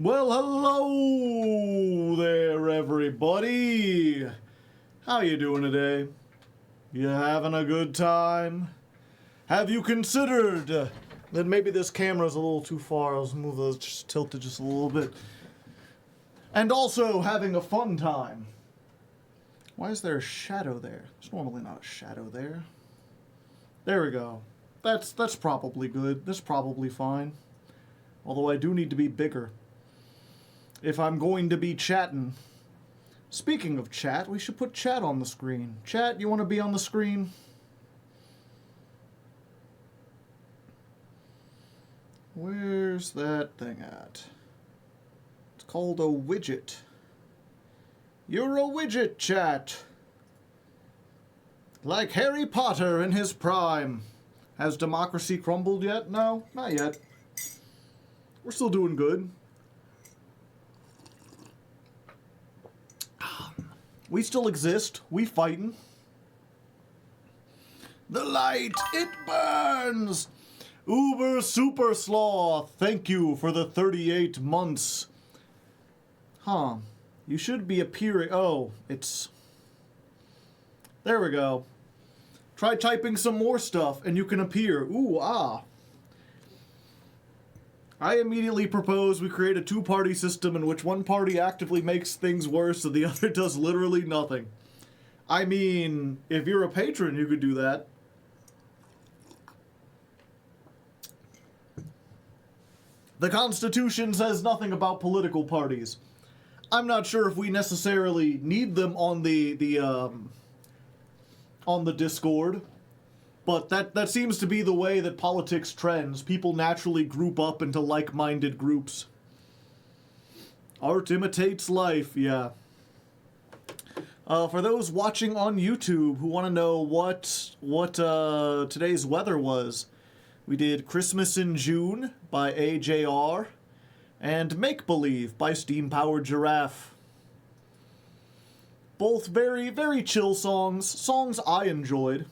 Well, hello there, everybody. How you doing today? You having a good time? Have you considered that maybe this camera's a little too far? I'll move those, just tilt it just a little bit. And also having a fun time. Why is there a shadow there? There's normally not a shadow there. There we go. That's probably good. That's probably fine. Although I do need to be bigger if I'm going to be chatting. Speaking of chat, we should put chat on the screen. Chat, you want to be on the screen? Where's that thing at? It's called a widget. You're a widget, chat. Like Harry Potter in his prime. Has democracy crumbled yet? No, not yet. We're still doing good. We still exist. We fighting. The light, it burns! Uber Super Sloth, thank you for the 38 months. Huh. You should be appearing... Oh, it's... There we go. Try typing some more stuff and you can appear. Ooh, ah. I immediately propose we create a two-party system in which one party actively makes things worse and the other does literally nothing. I mean, if you're a patron, you could do that. The Constitution says nothing about political parties. I'm not sure if we necessarily need them on the Discord. But that seems to be the way that politics trends. People naturally group up into like-minded groups. Art imitates life, yeah. For those watching on YouTube who want to know what today's weather was, we did Christmas in June by AJR and Make Believe by Steam Powered Giraffe. Both very, very chill songs I enjoyed.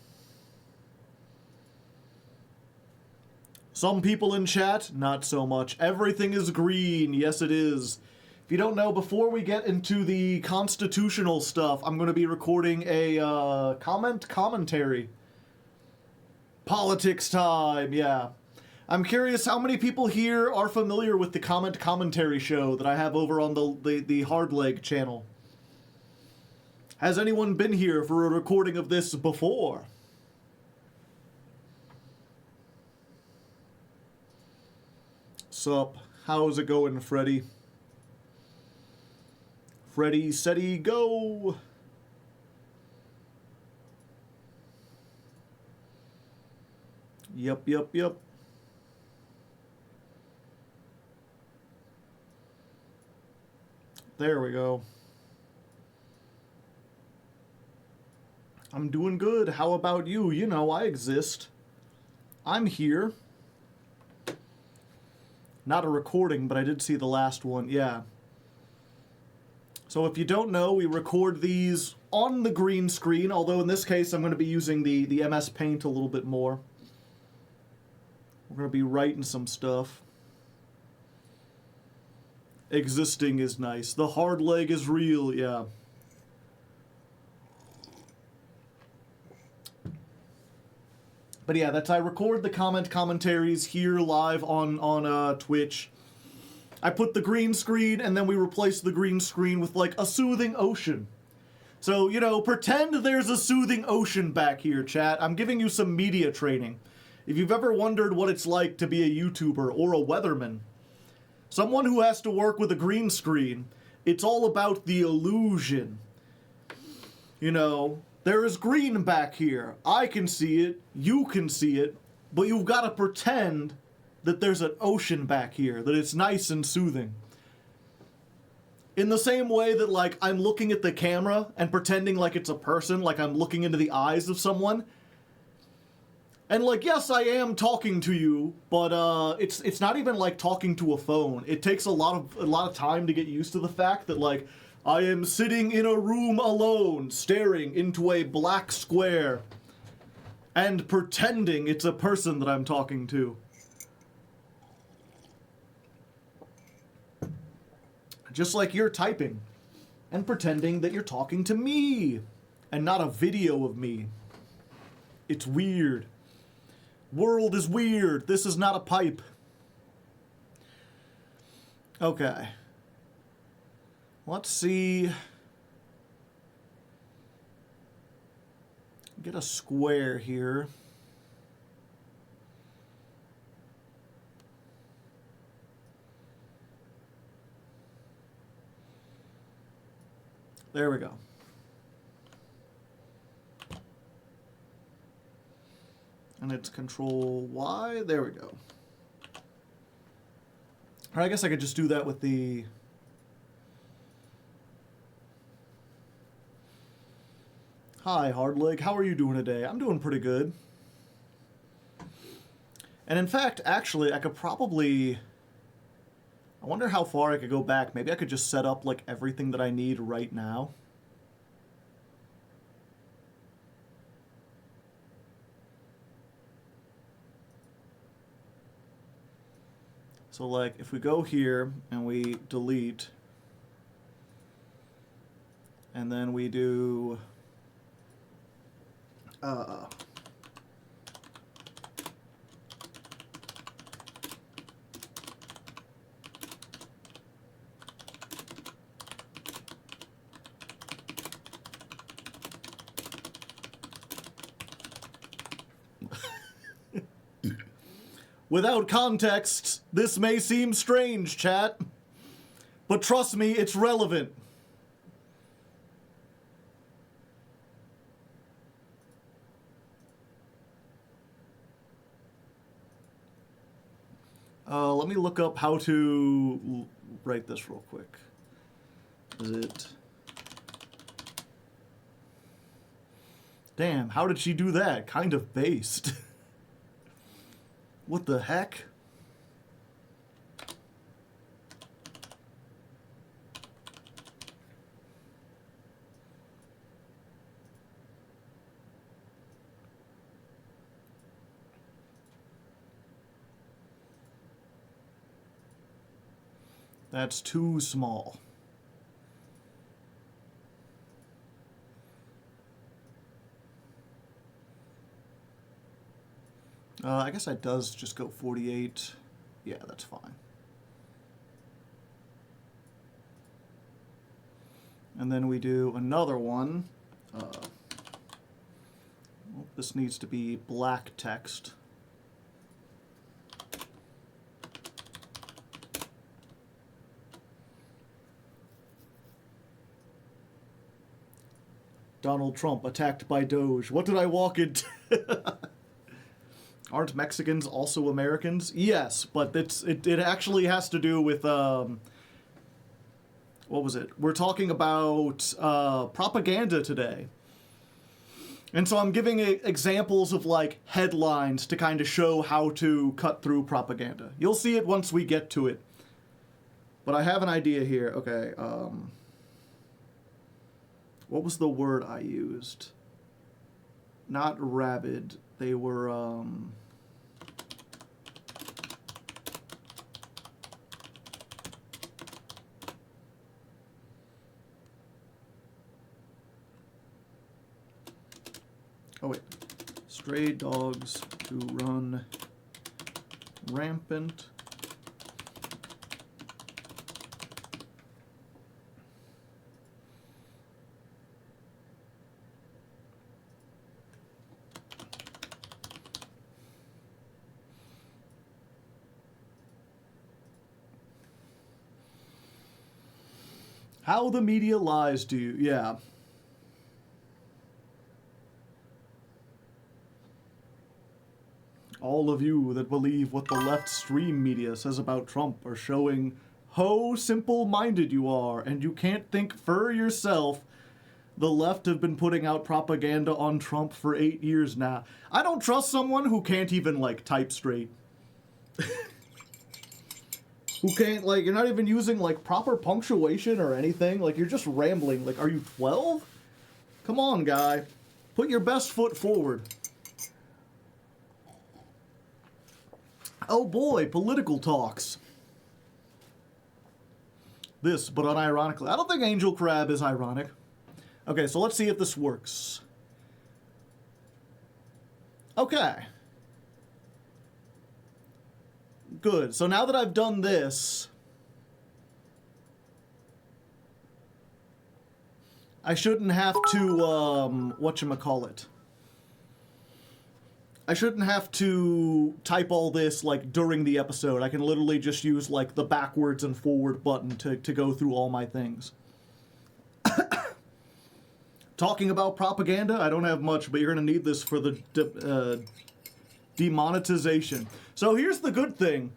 Some people in chat, not so much. Everything is green. Yes, it is. If you don't know, before we get into the constitutional stuff, I'm going to be recording a commentary. Politics time, yeah. I'm curious how many people here are familiar with the commentary show that I have over on the Hardleg channel. Has anyone been here for a recording of this before? Sup? How's it going, Freddy? Freddy, steady, go! Yup. There we go. I'm doing good. How about you? You know, I exist. I'm here. Not a recording, but I did see the last one, yeah. So if you don't know, we record these on the green screen, although in this case I'm going to be using the MS Paint a little bit more. We're going to be writing some stuff. Existing is nice. The hard leg is real, yeah. But yeah, I record the commentaries here live on Twitch. I put the green screen, and then we replace the green screen with, like, a soothing ocean. So, you know, pretend there's a soothing ocean back here, chat. I'm giving you some media training. If you've ever wondered what it's like to be a YouTuber or a weatherman, someone who has to work with a green screen, it's all about the illusion. You know... There is green back here. I can see it, you can see it, but you've got to pretend that there's an ocean back here, that it's nice and soothing. In the same way that, like, I'm looking at the camera and pretending like it's a person, like I'm looking into the eyes of someone. And, like, yes, I am talking to you, but it's not even like talking to a phone. It takes a lot of time to get used to the fact that, like, I am sitting in a room alone, staring into a black square, and pretending it's a person that I'm talking to. Just like you're typing and pretending that you're talking to me and not a video of me. It's weird. World is weird. This is not a pipe. Okay. Let's see. Get a square here. There we go. And it's Control Y. There we go. Or I guess I could just do that with the... Hi, Hardleg. How are you doing today? I'm doing pretty good. And in fact, actually, I could probably... I wonder how far I could go back. Maybe I could just set up, like, everything that I need right now. So, like, if we go here and we delete, and then we do... Without context, this may seem strange, chat. But trust me, it's relevant. Let me look up how to write this real quick. Is it... Damn, how did she do that? Kind of based. What the heck? That's too small. I guess that does just go 48. Yeah, that's fine. And then we do another one. Well, this needs to be black text. Donald Trump attacked by Doge. What did I walk into? Aren't Mexicans also Americans? Yes, but it actually has to do with, what was it? We're talking about propaganda today. And so I'm giving examples of, like, headlines to kind of show how to cut through propaganda. You'll see it once we get to it. But I have an idea here. Okay, what was the word I used? Not rabid. They were, oh, wait. Stray dogs to run rampant. How the media lies to you, yeah. All of you that believe what the left stream media says about Trump are showing how simple-minded you are, and you can't think for yourself. The left have been putting out propaganda on Trump for 8 years now. I don't trust someone who can't even, like, type straight. Who can't, like, you're not even using, like, proper punctuation or anything. Like, you're just rambling. Like, are you 12? Come on, guy. Put your best foot forward. Oh boy, political talks. this, but unironically. I don't think Angel Crab is ironic. Okay, so let's see if this works. Okay. Good. So now that I've done this, I shouldn't have to, whatchamacallit. I shouldn't have to type all this, like, during the episode. I can literally just use, like, the backwards and forward button to go through all my things. Talking about propaganda, I don't have much, but you're going to need this for the demonetization. So here's the good thing.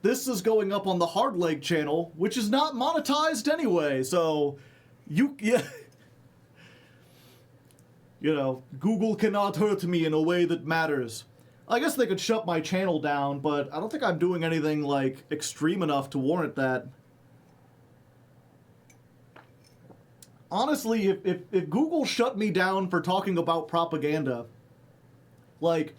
This is going up on the Hardleg channel, which is not monetized anyway, so yeah. You know, Google cannot hurt me in a way that matters. I guess they could shut my channel down, but I don't think I'm doing anything, like, extreme enough to warrant that. Honestly, if Google shut me down for talking about propaganda, like,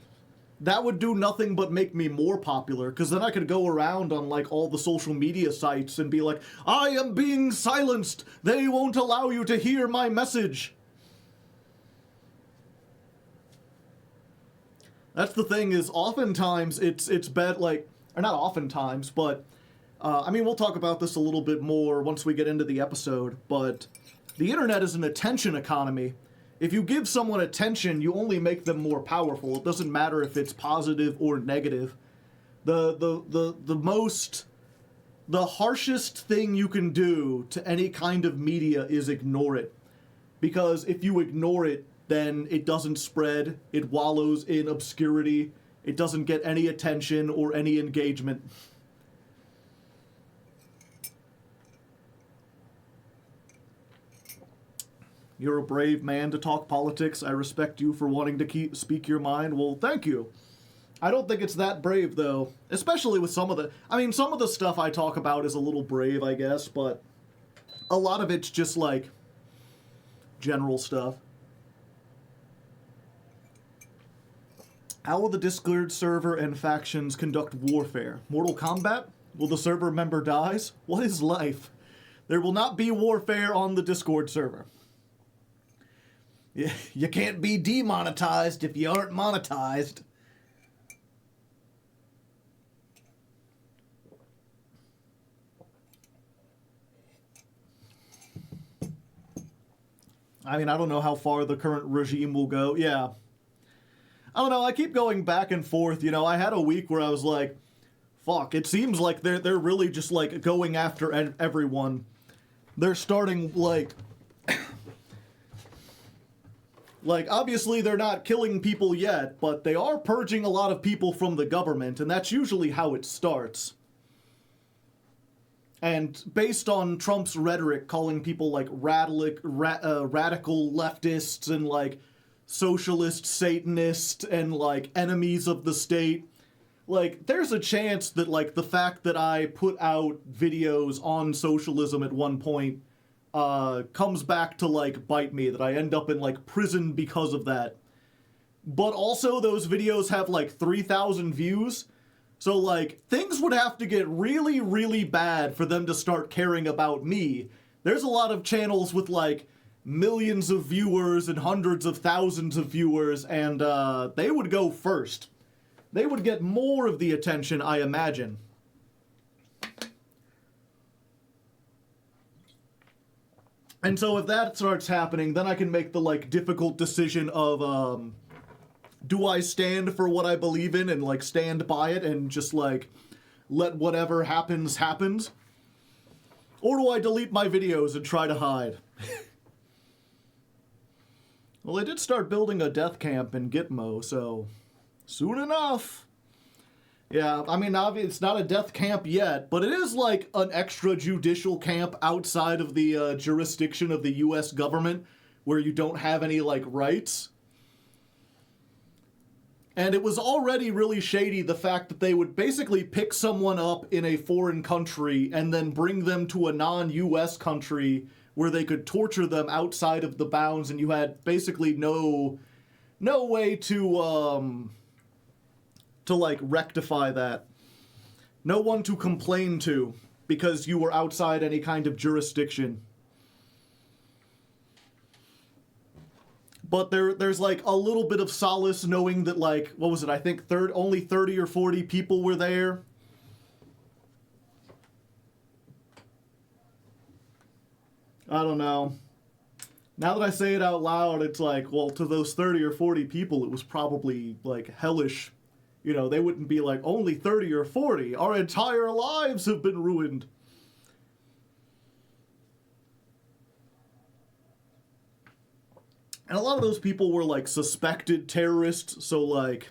that would do nothing but make me more popular, because then I could go around on, like, all the social media sites and be like, I am being silenced! They won't allow you to hear my message! That's the thing, is oftentimes it's bad, like, or not oftentimes, but, I mean, we'll talk about this a little bit more once we get into the episode, but the internet is an attention economy. If you give someone attention, you only make them more powerful. It doesn't matter if it's positive or negative. The harshest thing you can do to any kind of media is ignore it. Because if you ignore it, then it doesn't spread, it wallows in obscurity, it doesn't get any attention or any engagement. You're a brave man to talk politics. I respect you for wanting to speak your mind. Well, thank you. I don't think it's that brave, though. Especially with some of the stuff I talk about is a little brave, I guess, but a lot of it's just, like, general stuff. How will the Discord server and factions conduct warfare? Mortal Kombat? Will the server member dies? What is life? There will not be warfare on the Discord server. You can't be demonetized if you aren't monetized. I mean, I don't know how far the current regime will go. Yeah. I don't know, I keep going back and forth, you know, I had a week where I was like, fuck, it seems like they're really just, like, going after everyone. They're starting, like, obviously they're not killing people yet, but they are purging a lot of people from the government, and that's usually how it starts. And based on Trump's rhetoric, calling people, like, radical leftists and, like, socialist Satanist and, like, enemies of the state, like, there's a chance that, like, the fact that I put out videos on socialism at one point comes back to, like, bite me, that I end up in, like, prison because of that. But also, those videos have, like, 3,000 views, so, like, things would have to get really, really bad for them to start caring about me. There's a lot of channels with, like, millions of viewers and hundreds of thousands of viewers, and they would go first. They would get more of the attention, I imagine. And so if that starts happening, then I can make the, like, difficult decision of, do I stand for what I believe in and, like, stand by it and just, like, let whatever happens, happens? Or do I delete my videos and try to hide? Well, they did start building a death camp in Gitmo, so soon enough. Yeah, I mean, obviously, it's not a death camp yet, but it is like an extrajudicial camp outside of the jurisdiction of the U.S. government, where you don't have any, like, rights. And it was already really shady, the fact that they would basically pick someone up in a foreign country and then bring them to a non-U.S. country where they could torture them outside of the bounds, and you had basically no way to like, rectify that. No one to complain to. because you were outside any kind of jurisdiction. But there's like a little bit of solace knowing that, like, what was it? I think only 30 or 40 people were there. I don't know. Now that I say it out loud, it's like, well, to those 30 or 40 people, it was probably, like, hellish. You know, they wouldn't be like, only 30 or 40. Our entire lives have been ruined. And a lot of those people were, like, suspected terrorists, so, like,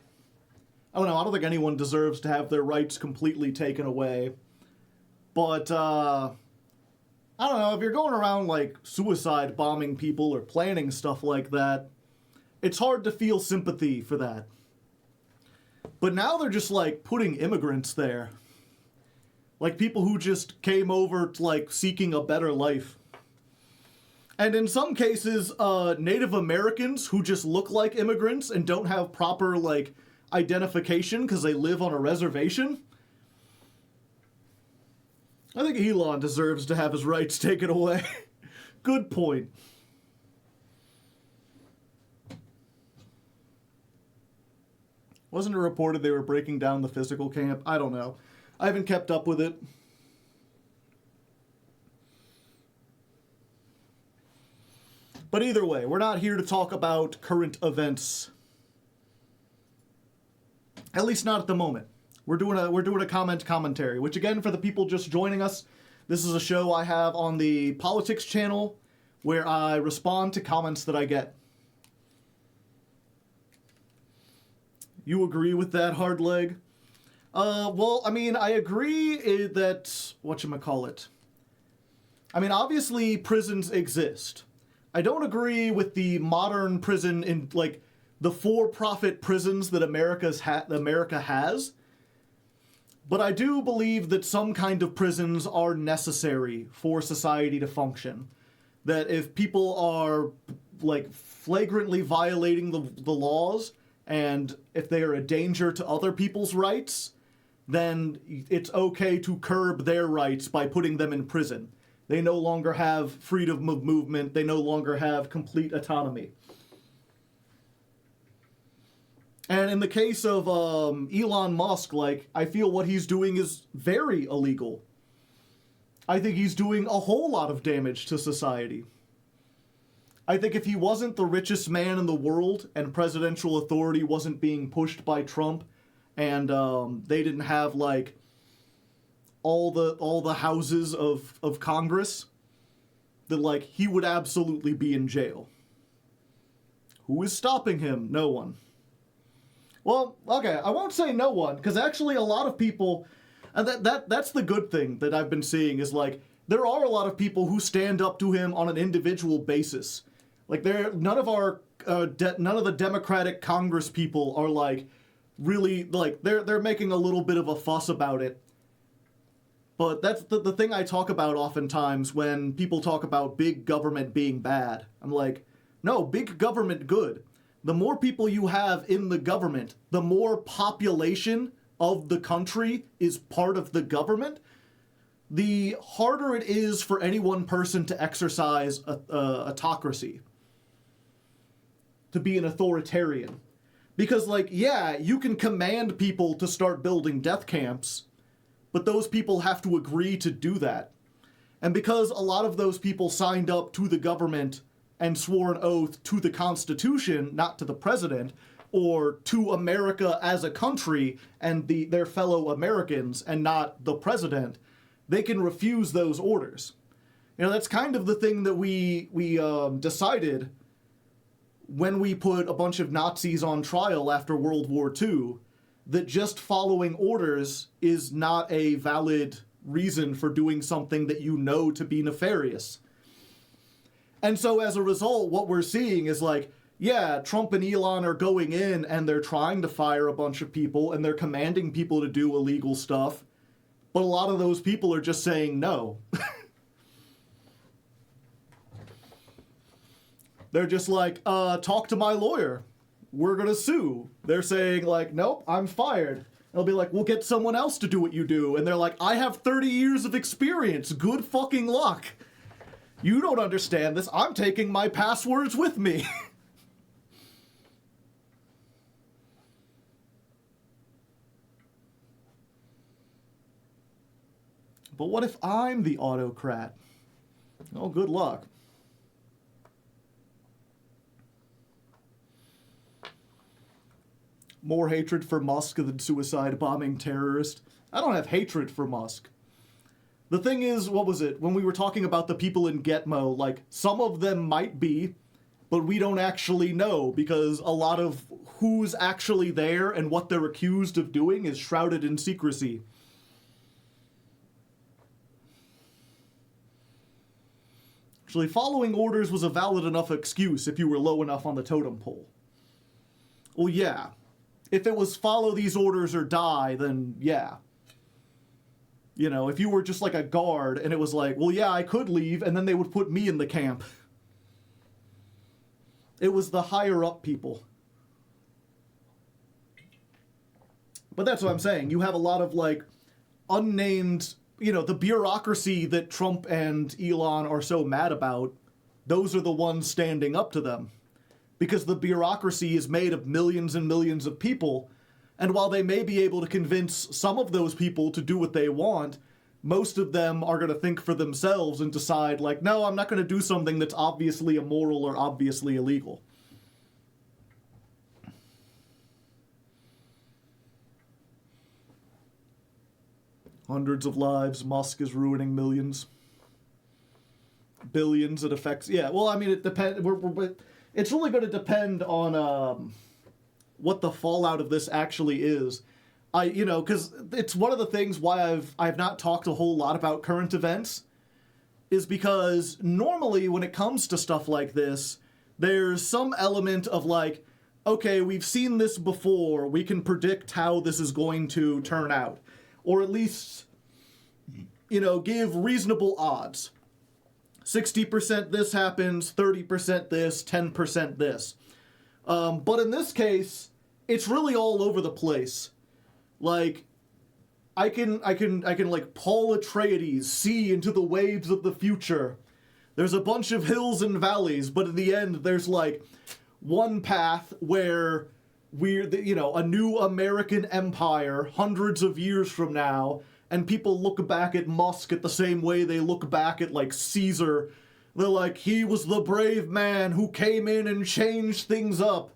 I don't know, I don't think anyone deserves to have their rights completely taken away. But, I don't know, if you're going around, like, suicide bombing people or planning stuff like that, it's hard to feel sympathy for that. But now they're just, like, putting immigrants there. Like, people who just came over to, like, seeking a better life. And in some cases, Native Americans who just look like immigrants and don't have proper, like, identification because they live on a reservation. I think Elon deserves to have his rights taken away. Good point. Wasn't it reported they were breaking down the physical camp? I don't know. I haven't kept up with it. But either way, we're not here to talk about current events. At least not at the moment. We're doing a commentary, which again, for the people just joining us, this is a show I have on the politics channel where I respond to comments that I get. You agree with that, Hardleg? Well, I mean, I agree that, whatchamacallit. I mean, obviously prisons exist. I don't agree with the modern prison in, like, the for-profit prisons that America has. But I do believe that some kind of prisons are necessary for society to function. That if people are, like, flagrantly violating the laws, and if they are a danger to other people's rights, then it's okay to curb their rights by putting them in prison. They no longer have freedom of movement. They no longer have complete autonomy. And in the case of Elon Musk, like, I feel what he's doing is very illegal. I think he's doing a whole lot of damage to society. I think if he wasn't the richest man in the world and presidential authority wasn't being pushed by Trump and they didn't have, like, all the houses of Congress, that, like, he would absolutely be in jail. Who is stopping him? No one. Well, okay, I won't say no one, because actually a lot of people, and that's the good thing that I've been seeing, is, like, there are a lot of people who stand up to him on an individual basis. Like, none of the Democratic Congress people are, like, really, like, they're making a little bit of a fuss about it. But that's the thing I talk about oftentimes when people talk about big government being bad. I'm like, no, big government good. The more people you have in the government, the more population of the country is part of the government, the harder it is for any one person to exercise autocracy, to be an authoritarian. Because, like, yeah, you can command people to start building death camps, but those people have to agree to do that. And because a lot of those people signed up to the government and swore an oath to the Constitution, not to the president, or to America as a country and their fellow Americans and not the president, they can refuse those orders. You know, that's kind of the thing that we decided when we put a bunch of Nazis on trial after World War II, that just following orders is not a valid reason for doing something that you know to be nefarious. And so as a result, what we're seeing is, like, yeah, Trump and Elon are going in and they're trying to fire a bunch of people and they're commanding people to do illegal stuff, but a lot of those people are just saying no. They're just like, talk to my lawyer. We're gonna sue. They're saying, like, nope, I'm fired. They'll be like, we'll get someone else to do what you do. And they're like, I have 30 years of experience. Good fucking luck. You don't understand this. I'm taking my passwords with me. But what if I'm the autocrat? Oh, good luck. More hatred for Musk than suicide bombing terrorist. I don't have hatred for Musk. The thing is, what was it? When we were talking about the people in Gitmo, like, some of them might be, but we don't actually know, because a lot of who's actually there and what they're accused of doing is shrouded in secrecy. Actually, following orders was a valid enough excuse if you were low enough on the totem pole. Well, yeah. If it was follow these orders or die, then yeah. You know, if you were just like a guard and it was like, well, yeah, I could leave, and then they would put me in the camp. It was the higher up people. But that's what I'm saying. You have a lot of like unnamed, you know, the bureaucracy that Trump and Elon are so mad about. Those are the ones standing up to them. Because the bureaucracy is made of millions and millions of people, and while they may be able to convince some of those people to do what they want, most of them are going to think for themselves and decide, like, no, I'm not going to do something that's obviously immoral or obviously illegal. Hundreds of lives, Musk is ruining millions. Billions, it affects... Yeah, well, I mean, it depends... It's really going to depend on what the fallout of this actually is. You know, because it's one of the things why I've not talked a whole lot about current events, is because normally when it comes to stuff like this, there's some element of like, okay, we've seen this before, we can predict how this is going to turn out. Or at least, you know, give reasonable odds. 60% this happens, 30% this, 10% this. But in this case, it's really all over the place. Like, I can like Paul Atreides see into the waves of the future. There's a bunch of hills and valleys, but in the end, there's like one path where we're, you know, a new American empire hundreds of years from now. And people look back at Musk at the same way they look back at, like, Caesar. They're like, he was the brave man who came in and changed things up.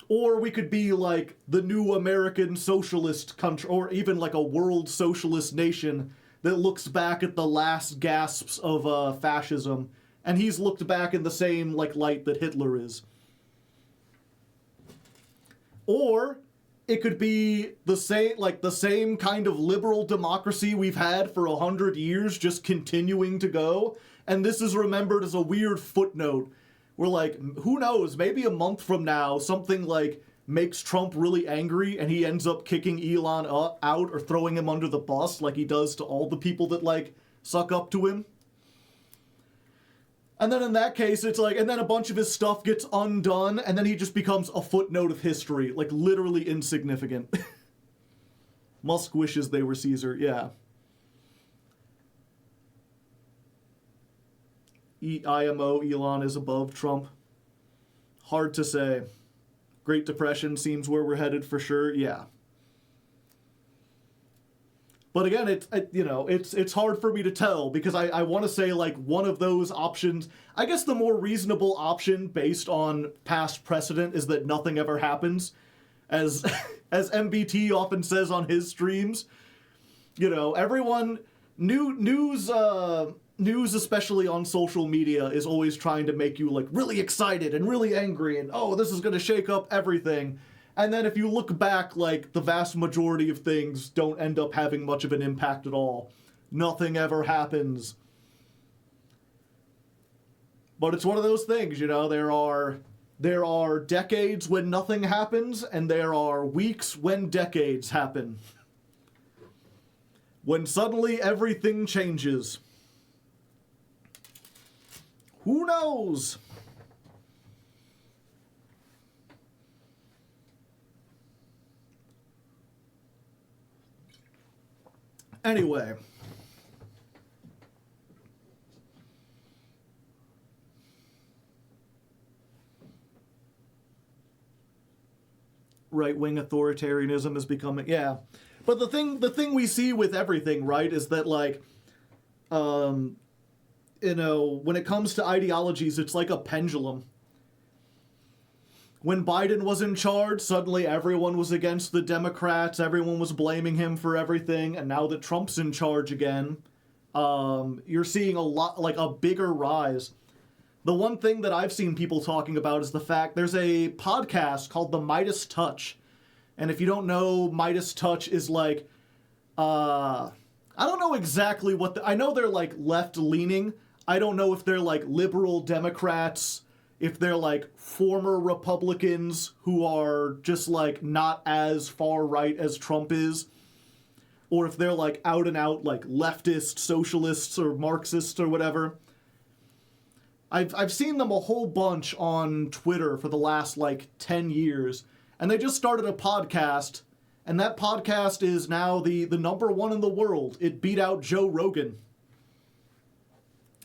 Or we could be, like, the new American socialist country, or even, like, a world socialist nation that looks back at the last gasps of fascism. And he's looked back in the same, like, light that Hitler is. Or... it could be the same kind of liberal democracy we've had for 100 years, just continuing to go, and this is remembered as a weird footnote. We're like, who knows, maybe a month from now, something like makes Trump really angry, and he ends up kicking Elon out or throwing him under the bus like he does to all the people that, like, suck up to him. And then in that case, it's like, and then a bunch of his stuff gets undone, and then he just becomes a footnote of history, like literally insignificant. Musk wishes they were Caesar, yeah. IMO, Elon is above Trump. Hard to say. Great Depression seems where we're headed for sure, yeah. But again, it's hard for me to tell, because I want to say, like, one of those options... I guess the more reasonable option, based on past precedent, is that nothing ever happens. As MBT often says on his streams, you know, everyone... News, especially on social media, is always trying to make you, like, really excited and really angry, and, oh, this is going to shake up everything. And then if you look back, like, the vast majority of things don't end up having much of an impact at all. Nothing ever happens. But it's one of those things, you know, there are decades when nothing happens, and there are weeks when decades happen. When suddenly everything changes. Who knows? Anyway. Right-wing authoritarianism is becoming, yeah. But the thing we see with everything, right, is that, like, when it comes to ideologies, it's like a pendulum. When Biden was in charge, suddenly everyone was against the Democrats, everyone was blaming him for everything, and now that Trump's in charge again, you're seeing a bigger rise. The one thing that I've seen people talking about is the fact there's a podcast called The Midas Touch. And if you don't know, Midas Touch is like, I don't know exactly I know they're like left-leaning. I don't know if they're like liberal Democrats, if they're like former Republicans who are just like not as far right as Trump is, or if they're like out and out like leftist socialists or Marxists or whatever. I've seen them a whole bunch on Twitter for the last, 10 years, and they just started a podcast, and that podcast is now the number one in the world. It beat out Joe Rogan.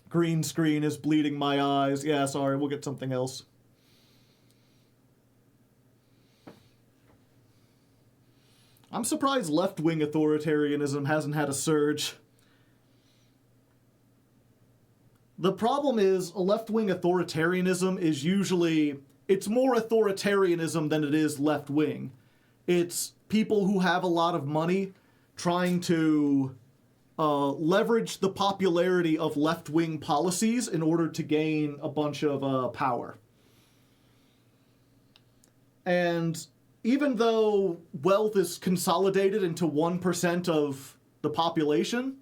Green screen is bleeding my eyes. Yeah, sorry, we'll get something else. I'm surprised left-wing authoritarianism hasn't had a surge. The problem is, left-wing authoritarianism is usually, it's more authoritarianism than it is left-wing. It's people who have a lot of money trying to leverage the popularity of left-wing policies in order to gain a bunch of power. And even though wealth is consolidated into 1% of the population,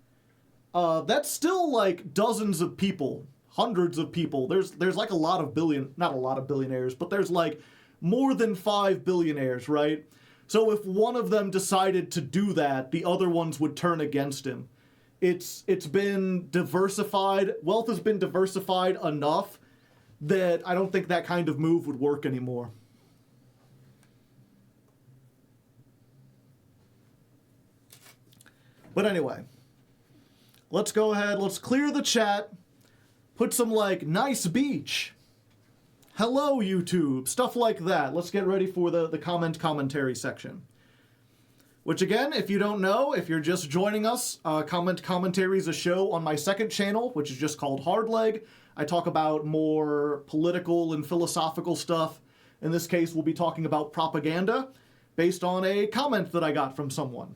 that's still like dozens of people, hundreds of people. There's like a lot of not a lot of billionaires, but there's like more than 5 billionaires, right? So if one of them decided to do that, the other ones would turn against him. It's been diversified. Wealth has been diversified enough that I don't think that kind of move would work anymore. But anyway. Let's go ahead, let's clear the chat, put some, nice beach. Hello, YouTube, stuff like that. Let's get ready for the commentary section. Which, again, if you don't know, if you're just joining us, commentary is a show on my second channel, which is just called Hardleg. I talk about more political and philosophical stuff. In this case, we'll be talking about propaganda, based on a comment that I got from someone.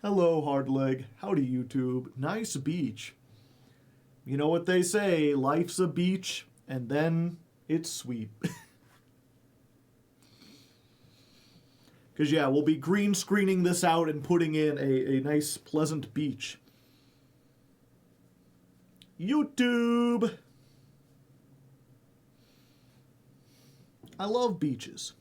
Hello, Hardleg. Howdy, YouTube. Nice beach. You know what they say, life's a beach, and then it's sweet. Because, yeah, we'll be green screening this out and putting in a nice, pleasant beach. YouTube! I love beaches.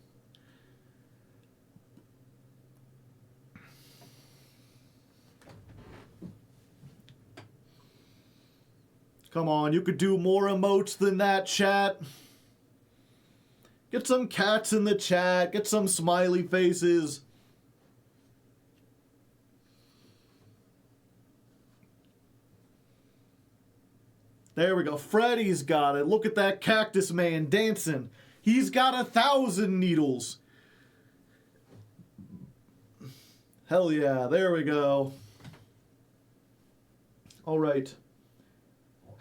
Come on, you could do more emotes than that, chat. Get some cats in the chat. Get some smiley faces. There we go. Freddy's got it. Look at that cactus man dancing. He's got 1,000 needles. Hell yeah. There we go. All right.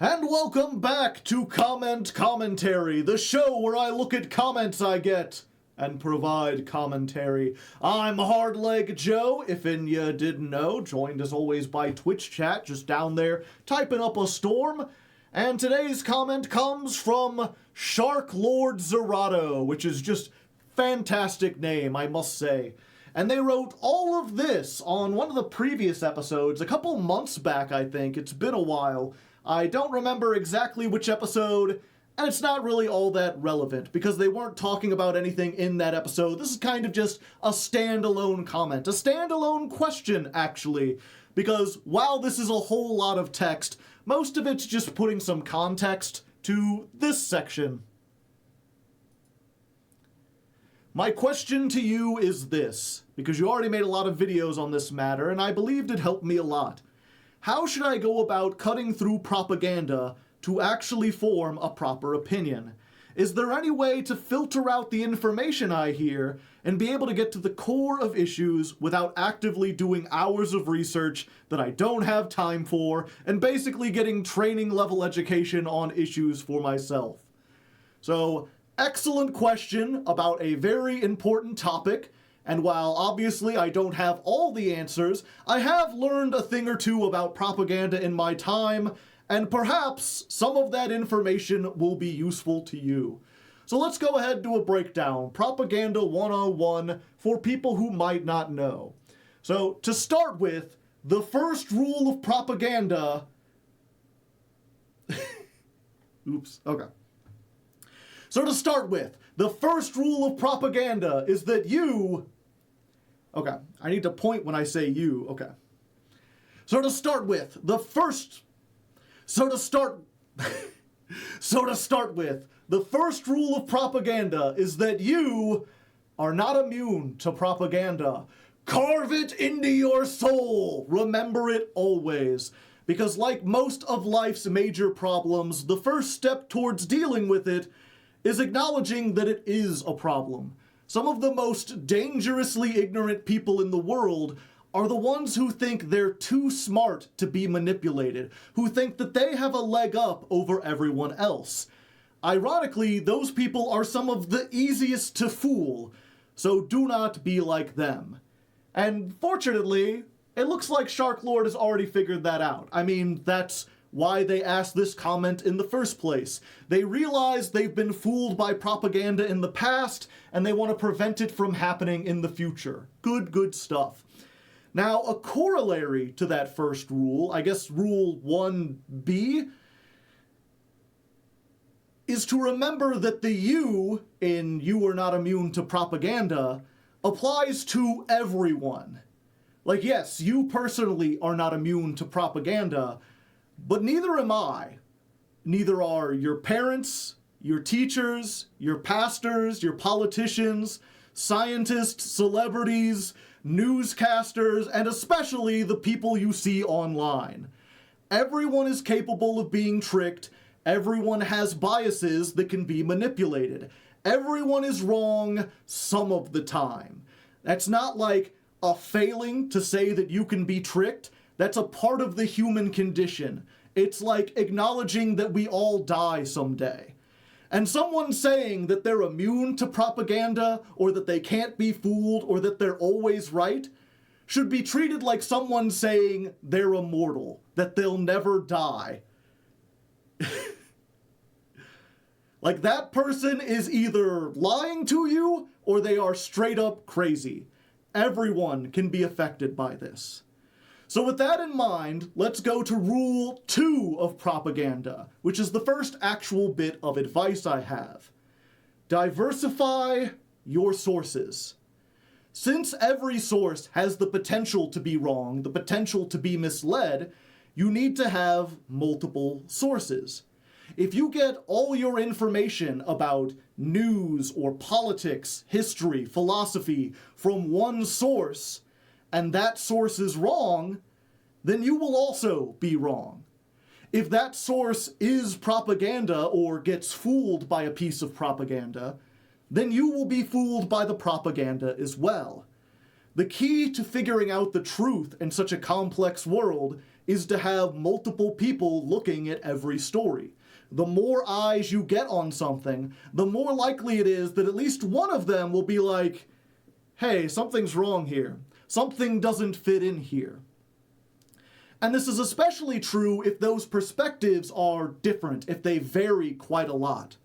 And welcome back to Commentary, the show where I look at comments I get and provide commentary. I'm Hardleg Joe, if you didn't know, joined as always by Twitch chat, just down there typing up a storm. And today's comment comes from Shark Lord Zerato, which is just fantastic name, I must say. And they wrote all of this on one of the previous episodes, a couple months back, I think. It's been a while. I don't remember exactly which episode, and it's not really all that relevant, because they weren't talking about anything in that episode. This is kind of just a standalone comment, a standalone question, actually, because while this is a whole lot of text, Most of it's just putting some context to this section. My question to you is this, because you already made a lot of videos on this matter, and I believed it helped me a lot. How should I go about cutting through propaganda to actually form a proper opinion? Is there any way to filter out the information I hear and be able to get to the core of issues without actively doing hours of research that I don't have time for and basically getting training level education on issues for myself? So, excellent question about a very important topic, and while obviously I don't have all the answers, I have learned a thing or two about propaganda in my time, and perhaps some of that information will be useful to you. So let's go ahead and do a breakdown. Propaganda 101 for people who might not know. So to start with, the first rule of propaganda... Oops, okay. So to start with, the first rule of propaganda is that you... Okay, I need to point when I say you, okay. So to start with, the first rule of propaganda is that you are not immune to propaganda. Carve it into your soul. Remember it always. Because like most of life's major problems, the first step towards dealing with it is acknowledging that it is a problem. Some of the most dangerously ignorant people in the world are the ones who think they're too smart to be manipulated, who think that they have a leg up over everyone else. Ironically, those people are some of the easiest to fool, so do not be like them. And fortunately, it looks like Shark Lord has already figured that out. I mean, that's why they asked this comment in the first place. They realize they've been fooled by propaganda in the past, and they want to prevent it from happening in the future. Good stuff. Now, a corollary to that first rule, I guess rule 1B, is to remember that the you in you are not immune to propaganda applies to everyone. Like, yes, you personally are not immune to propaganda, but neither am I. Neither are your parents, your teachers, your pastors, your politicians, scientists, celebrities, newscasters, and especially the people you see online. Everyone is capable of being tricked. Everyone has biases that can be manipulated. Everyone is wrong some of the time. That's not like a failing to say that you can be tricked. That's a part of the human condition. It's like acknowledging that we all die someday. And someone saying that they're immune to propaganda, or that they can't be fooled, or that they're always right, should be treated like someone saying they're immortal, that they'll never die. Like, that person is either lying to you, or they are straight up crazy. Everyone can be affected by this. So with that in mind, let's go to rule 2 of propaganda, which is the first actual bit of advice I have. Diversify your sources. Since every source has the potential to be wrong, the potential to be misled, you need to have multiple sources. If you get all your information about news or politics, history, philosophy from one source, and that source is wrong, then you will also be wrong. If that source is propaganda or gets fooled by a piece of propaganda, then you will be fooled by the propaganda as well. The key to figuring out the truth in such a complex world is to have multiple people looking at every story. The more eyes you get on something, the more likely it is that at least one of them will be like, hey, something's wrong here. Something doesn't fit in here. And this is especially true if those perspectives are different, if they vary quite a lot.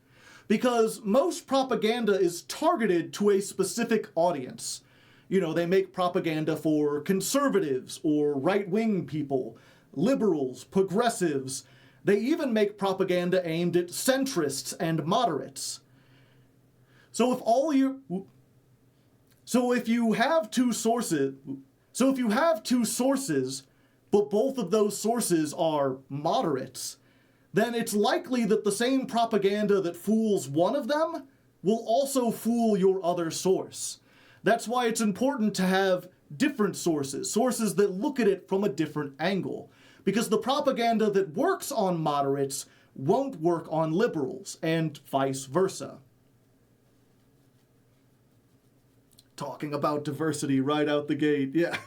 Because most propaganda is targeted to a specific audience. You know, they make propaganda for conservatives or right-wing people, liberals, progressives. They even make propaganda aimed at centrists and moderates. So if you have two sources, but both of those sources are moderates, then it's likely that the same propaganda that fools one of them will also fool your other source. That's why it's important to have different sources that look at it from a different angle, because the propaganda that works on moderates won't work on liberals, and vice versa. Talking about diversity right out the gate, yeah.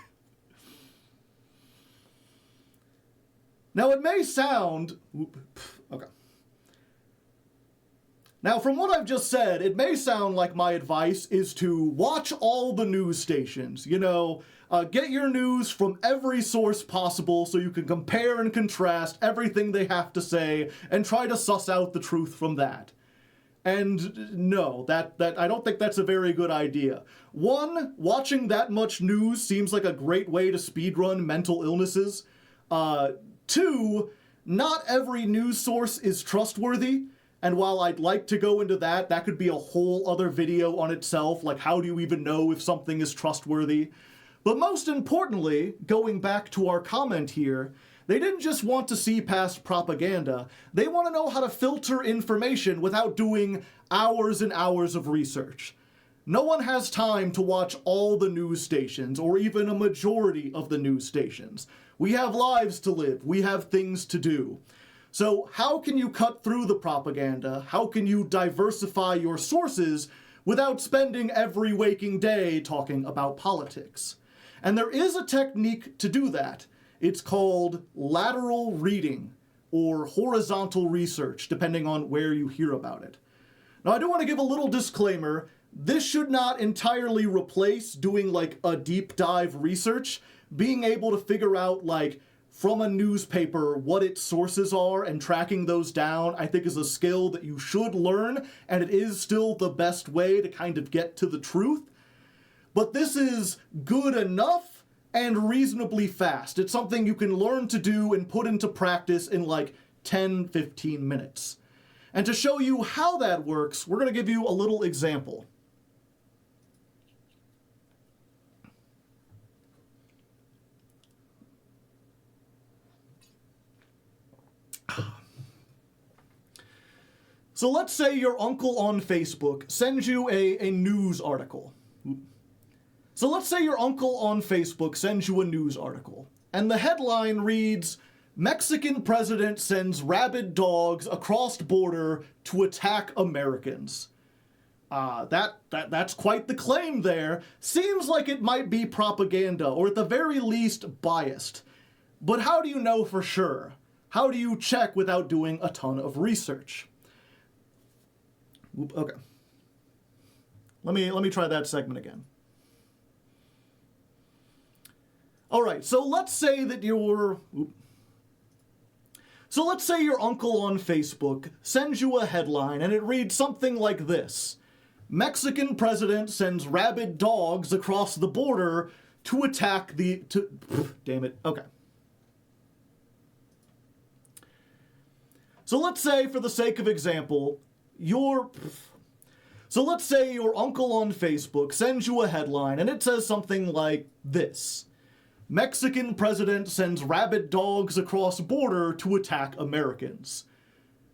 Now it may sound, okay. Now from what I've just said, it may sound like my advice is to watch all the news stations, you know, get your news from every source possible so you can compare and contrast everything they have to say and try to suss out the truth from that. And no, that I don't think that's a very good idea. One, watching that much news seems like a great way to speedrun mental illnesses. Two, not every news source is trustworthy. And while I'd like to go into that, that could be a whole other video on itself, like how do you even know if something is trustworthy? But most importantly, going back to our comment here, they didn't just want to see past propaganda, they want to know how to filter information without doing hours and hours of research. No one has time to watch all the news stations, or even a majority of the news stations. We have lives to live, we have things to do. So how can you cut through the propaganda? How can you diversify your sources without spending every waking day talking about politics? And there is a technique to do that. It's called lateral reading, or horizontal research, depending on where you hear about it. Now, I do want to give a little disclaimer. This should not entirely replace doing like a deep dive research. Being able to figure out like from a newspaper what its sources are and tracking those down, I think is a skill that you should learn, and it is still the best way to kind of get to the truth. But this is good enough and reasonably fast. It's something you can learn to do and put into practice in like 10-15 minutes. And to show you how that works, we're going to give you a little example. So let's say your uncle on Facebook sends you a news article. So let's say your uncle on Facebook sends you a news article, and the headline reads, "Mexican president sends rabid dogs across border to attack Americans." That's quite the claim there. Seems like it might be propaganda, or at the very least biased. But how do you know for sure? How do you check without doing a ton of research? Okay. Let me try that segment again. All right, so let's say that your uncle on Facebook sends you a headline and it reads something like this: "Mexican president sends rabid dogs across the border to attack damn it. Okay. So let's say, for the sake of example, let's say your uncle on Facebook sends you a headline and it says something like this: "Mexican president sends rabid dogs across border to attack Americans."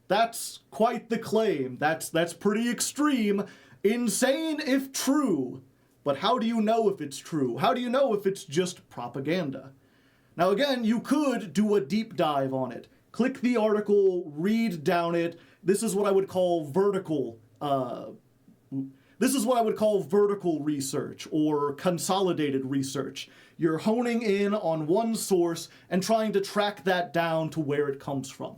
That's quite the claim. That's pretty extreme. Insane if true. But how do you know if it's true? How do you know if it's just propaganda? Now again, you could do a deep dive on it. Click the article, read down it. This is what I would call vertical research or consolidated research. You're honing in on one source and trying to track that down to where it comes from.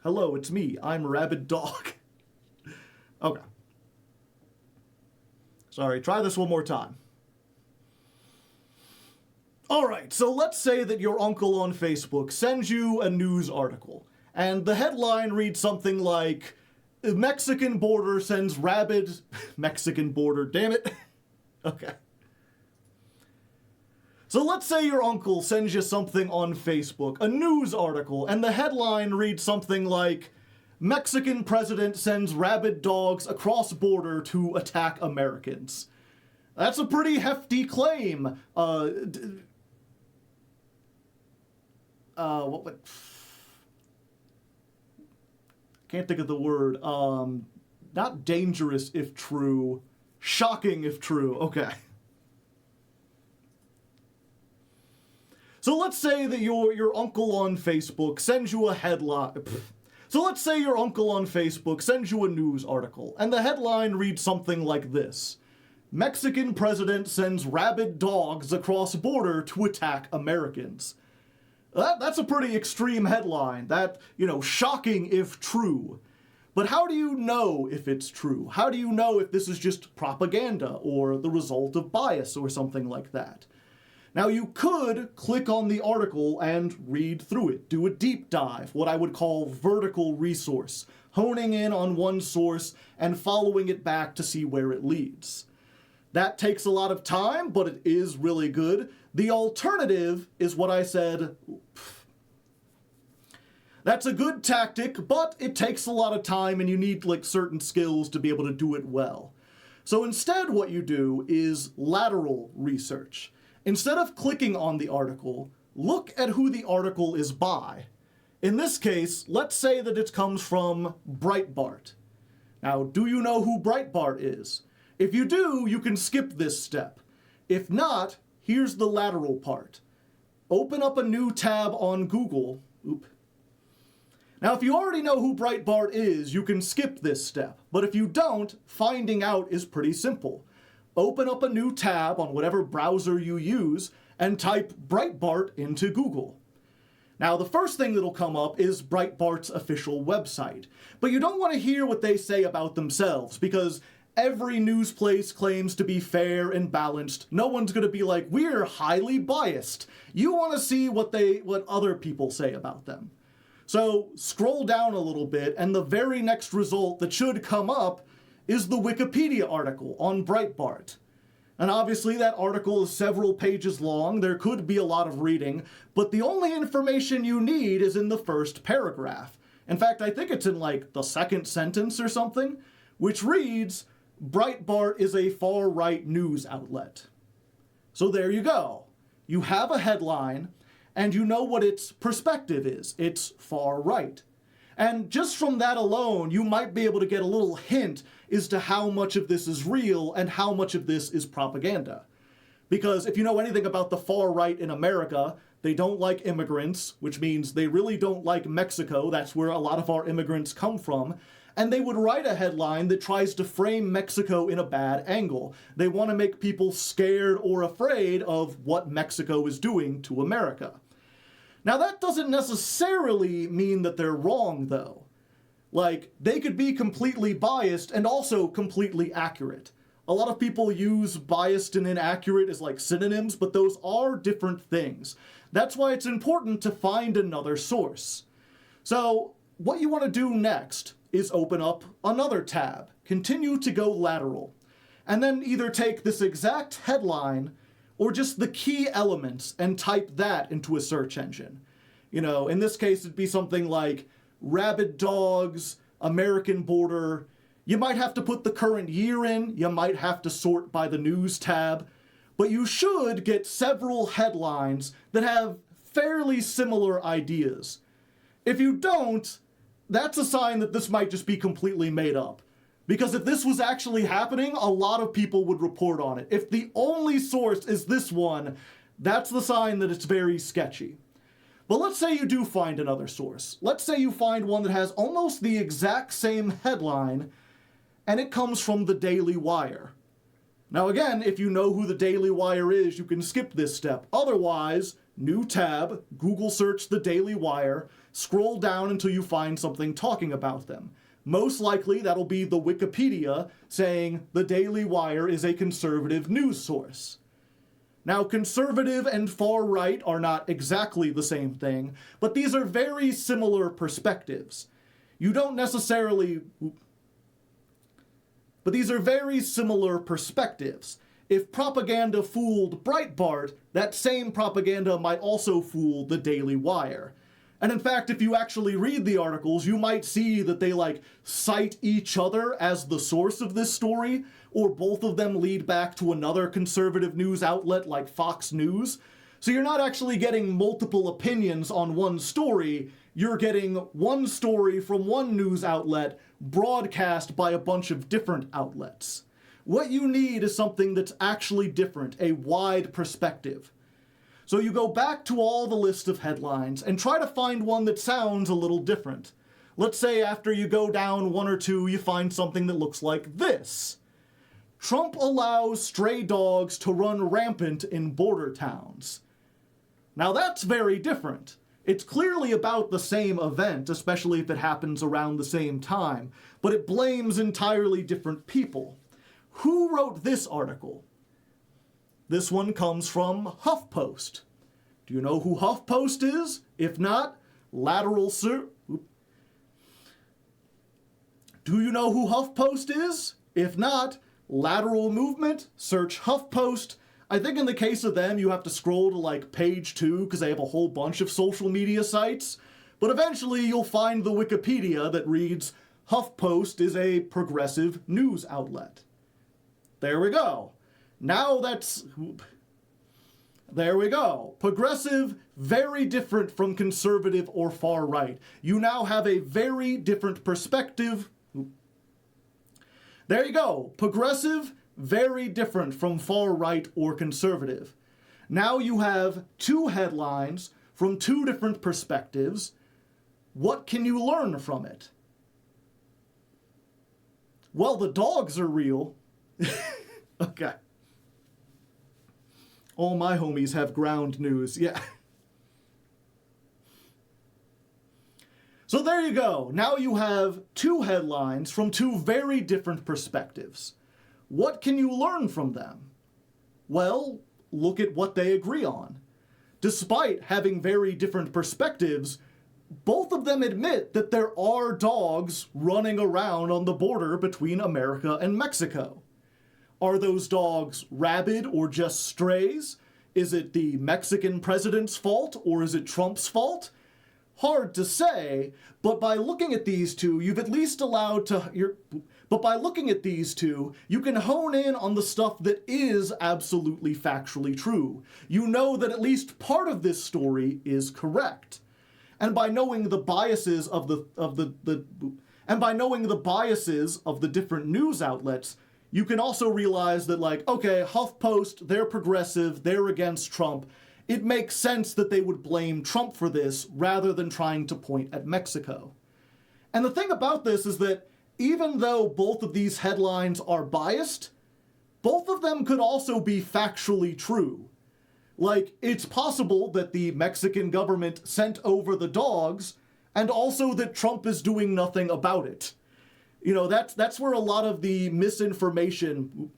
Hello, it's me. I'm Rabid Dog. Okay. Sorry, try this one more time. Alright, so let's say that your uncle on Facebook sends you a news article, and the headline reads something like, "Mexican border sends rabid..." Mexican border, damn it. Okay. So let's say your uncle sends you something on Facebook, a news article, and the headline reads something like, "Mexican president sends rabid dogs across border to attack Americans." That's a pretty hefty claim. what would... Can't think of the word. Not dangerous if true. Shocking if true. Okay. So let's say that your uncle on Facebook sends you a headline. So let's say your uncle on Facebook sends you a news article, and the headline reads something like this. Mexican president sends rabid dogs across border to attack Americans. That's a pretty extreme headline. That, shocking if true. But how do you know if it's true? How do you know if this is just propaganda or the result of bias or something like that? Now, you could click on the article and read through it, do a deep dive, what I would call vertical resource, honing in on one source and following it back to see where it leads. That takes a lot of time, but it is really good. The alternative is what I said. That's a good tactic, but it takes a lot of time and you need certain skills to be able to do it well. So instead what you do is lateral research. Instead of clicking on the article, look at who the article is by. In this case, let's say that it comes from Breitbart. Now, do you know who Breitbart is? If you do, you can skip this step. If not, here's the lateral part. Open up a new tab on Google. Now, if you already know who Breitbart is, you can skip this step. But if you don't, finding out is pretty simple. Open up a new tab on whatever browser you use and type Breitbart into Google. Now, the first thing that'll come up is Breitbart's official website. But you don't want to hear what they say about themselves, because every news place claims to be fair and balanced. No one's going to be like, we're highly biased. You want to see what other people say about them. So scroll down a little bit, and the very next result that should come up is the Wikipedia article on Breitbart. And obviously that article is several pages long, there could be a lot of reading, but the only information you need is in the first paragraph. In fact, I think it's in the second sentence or something, which reads, Breitbart is a far-right news outlet. So there you go. You have a headline, and you know what its perspective is. It's far-right. And just from that alone, you might be able to get a little hint as to how much of this is real and how much of this is propaganda. Because if you know anything about the far right in America, they don't like immigrants, which means they really don't like Mexico. That's where a lot of our immigrants come from. And they would write a headline that tries to frame Mexico in a bad angle. They want to make people scared or afraid of what Mexico is doing to America. Now, that doesn't necessarily mean that they're wrong, though. They could be completely biased and also completely accurate. A lot of people use biased and inaccurate as synonyms, but those are different things. That's why it's important to find another source. So, what you want to do next is open up another tab, continue to go lateral, and then either take this exact headline or just the key elements and type that into a search engine. In this case, it'd be something like rabid dogs, American border. You might have to put the current year in, you might have to sort by the news tab, but you should get several headlines that have fairly similar ideas. If you don't, that's a sign that this might just be completely made up. Because if this was actually happening, a lot of people would report on it. If the only source is this one, that's the sign that it's very sketchy. But let's say you do find another source. Let's say you find one that has almost the exact same headline, and it comes from the Daily Wire. Now again, if you know who the Daily Wire is, you can skip this step. Otherwise, new tab, Google search the Daily Wire, scroll down until you find something talking about them. Most likely, that'll be the Wikipedia saying the Daily Wire is a conservative news source. Now, conservative and far-right are not exactly the same thing, but these are very similar perspectives. You don't necessarily... But these are very similar perspectives. If propaganda fooled Breitbart, that same propaganda might also fool the Daily Wire. And in fact, if you actually read the articles, you might see that they cite each other as the source of this story, or both of them lead back to another conservative news outlet like Fox News. So you're not actually getting multiple opinions on one story, you're getting one story from one news outlet broadcast by a bunch of different outlets. What you need is something that's actually different, a wide perspective. So you go back to all the list of headlines and try to find one that sounds a little different. Let's say after you go down one or two, you find something that looks like this. Trump allows stray dogs to run rampant in border towns. Now that's very different. It's clearly about the same event, especially if it happens around the same time, but it blames entirely different people. Who wrote this article? This one comes from HuffPost. Do you know who HuffPost is? If not, lateral Do you know who HuffPost is? If not, lateral movement, search HuffPost. I think in the case of them, you have to scroll to like page 2 because they have a whole bunch of social media sites. But eventually you'll find the Wikipedia that reads, HuffPost is a progressive news outlet. There we go. Now that's... There we go. Progressive, very different from conservative or far right. You now have a very different perspective. There you go. Progressive, very different from far right or conservative. Now you have two headlines from two different perspectives. What can you learn from it? Well, the dogs are real. Okay. All my homies have ground news. Yeah. So there you go. Now you have two headlines from two very different perspectives. What can you learn from them? Well, look at what they agree on. Despite having very different perspectives, both of them admit that there are dogs running around on the border between America and Mexico. Are those dogs rabid or just strays? Is it the Mexican president's fault or is it Trump's fault? Hard to say, but by looking at these two, you've at least allowed to... But by looking at these two, you can hone in on the stuff that is absolutely factually true. You know that at least part of this story is correct. And by knowing the biases of the different news outlets, you can also realize that, like, okay, HuffPost, they're progressive, they're against Trump. It makes sense that they would blame Trump for this rather than trying to point at Mexico. And the thing about this is that even though both of these headlines are biased, both of them could also be factually true. Like, it's possible that the Mexican government sent over the dogs, and also that Trump is doing nothing about it. You know, that's where a lot of the misinformation...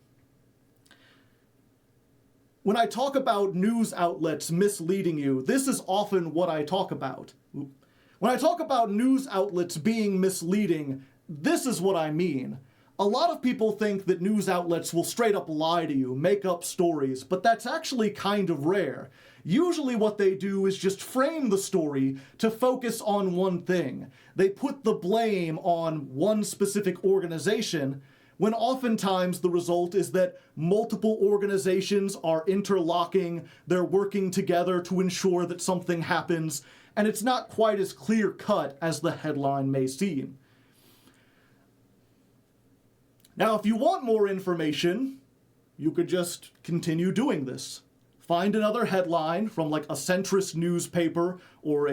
When I talk about news outlets misleading you, this is often what I talk about. When I talk about news outlets being misleading, this is what I mean. A lot of people think that news outlets will straight up lie to you, make up stories, but that's actually kind of rare. Usually what they do is just frame the story to focus on one thing. They put the blame on one specific organization, when oftentimes the result is that multiple organizations are interlocking, they're working together to ensure that something happens, and it's not quite as clear-cut as the headline may seem. Now, if you want more information, you could just continue doing this. Find another headline from like a centrist newspaper or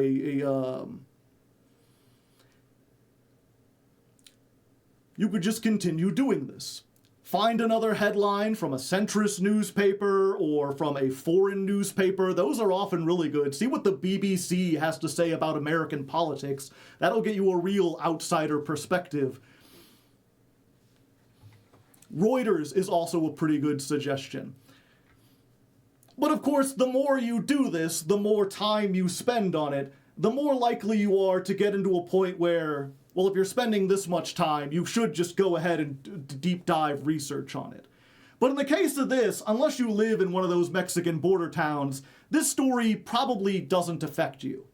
you could just continue doing this. Find another headline from a centrist newspaper or from a foreign newspaper. Those are often really good. See what the BBC has to say about American politics. That'll get you a real outsider perspective. Reuters is also a pretty good suggestion. But of course, the more you do this, the more time you spend on it, the more likely you are to get into a point where, well, if you're spending this much time, you should just go ahead and deep dive research on it. But in the case of this, unless you live in one of those Mexican border towns, this story probably doesn't affect you.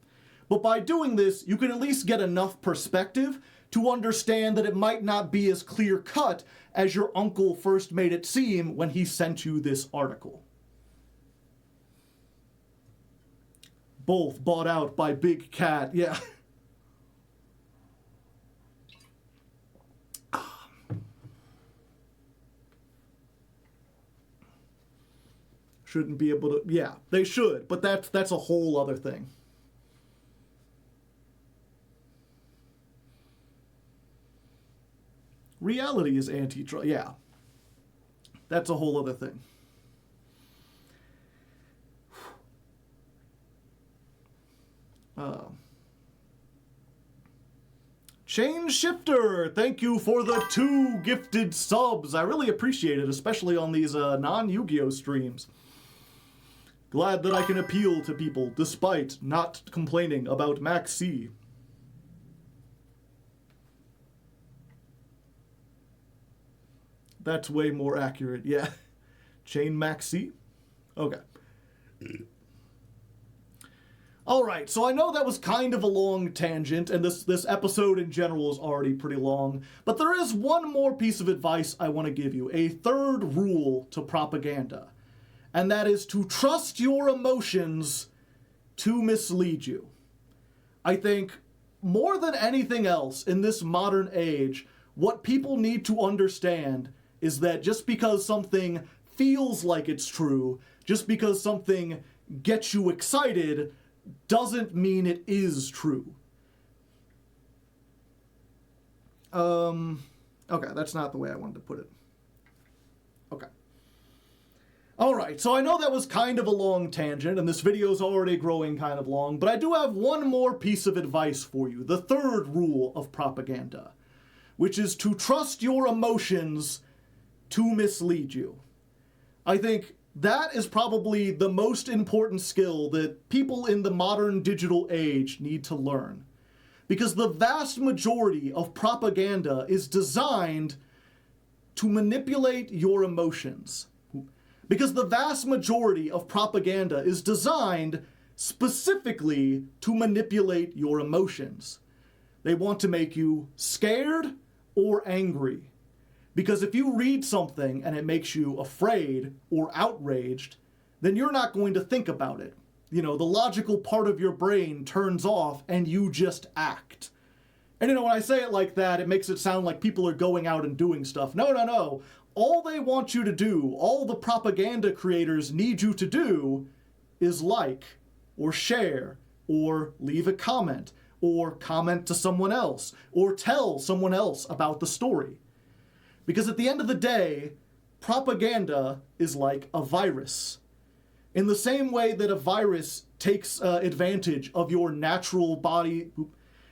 But by doing this, you can at least get enough perspective to understand that it might not be as clear-cut as your uncle first made it seem when he sent you this article. Both bought out by Big Cat. Yeah. Shouldn't be able to. Yeah, they should, but that's a whole other thing. Reality is anti-trust. Yeah. That's a whole other thing. Chain Shifter, thank you for the 2 gifted subs. I really appreciate it, especially on these non-Yu-Gi-Oh streams. Glad that I can appeal to people despite not complaining about Max C. That's way more accurate, yeah. Chain Max C? Okay. Alright, so I know that was kind of a long tangent, and this episode in general is already pretty long, but there is one more piece of advice I want to give you, a third rule to propaganda, and that is to trust your emotions to mislead you. I think, more than anything else in this modern age, what people need to understand is that just because something feels like it's true, just because something gets you excited, doesn't mean it is true. Okay, that's not the way I wanted to put it. Okay. Alright, so I know that was kind of a long tangent, and this video is already growing kind of long, but I do have one more piece of advice for you, the third rule of propaganda, which is to trust your emotions to mislead you. I think that is probably the most important skill that people in the modern digital age need to learn. Because the vast majority of propaganda is designed to manipulate your emotions. Because the vast majority of propaganda is designed specifically to manipulate your emotions. They want to make you scared or angry. Because if you read something and it makes you afraid or outraged, then you're not going to think about it. You know, the logical part of your brain turns off and you just act. And you know, when I say it like that, it makes it sound like people are going out and doing stuff. No. All they want you to do, all the propaganda creators need you to do, is like, or share, or leave a comment, or comment to someone else, or tell someone else about the story. Because at the end of the day, propaganda is like a virus. In the same way that a virus takes advantage of your natural body,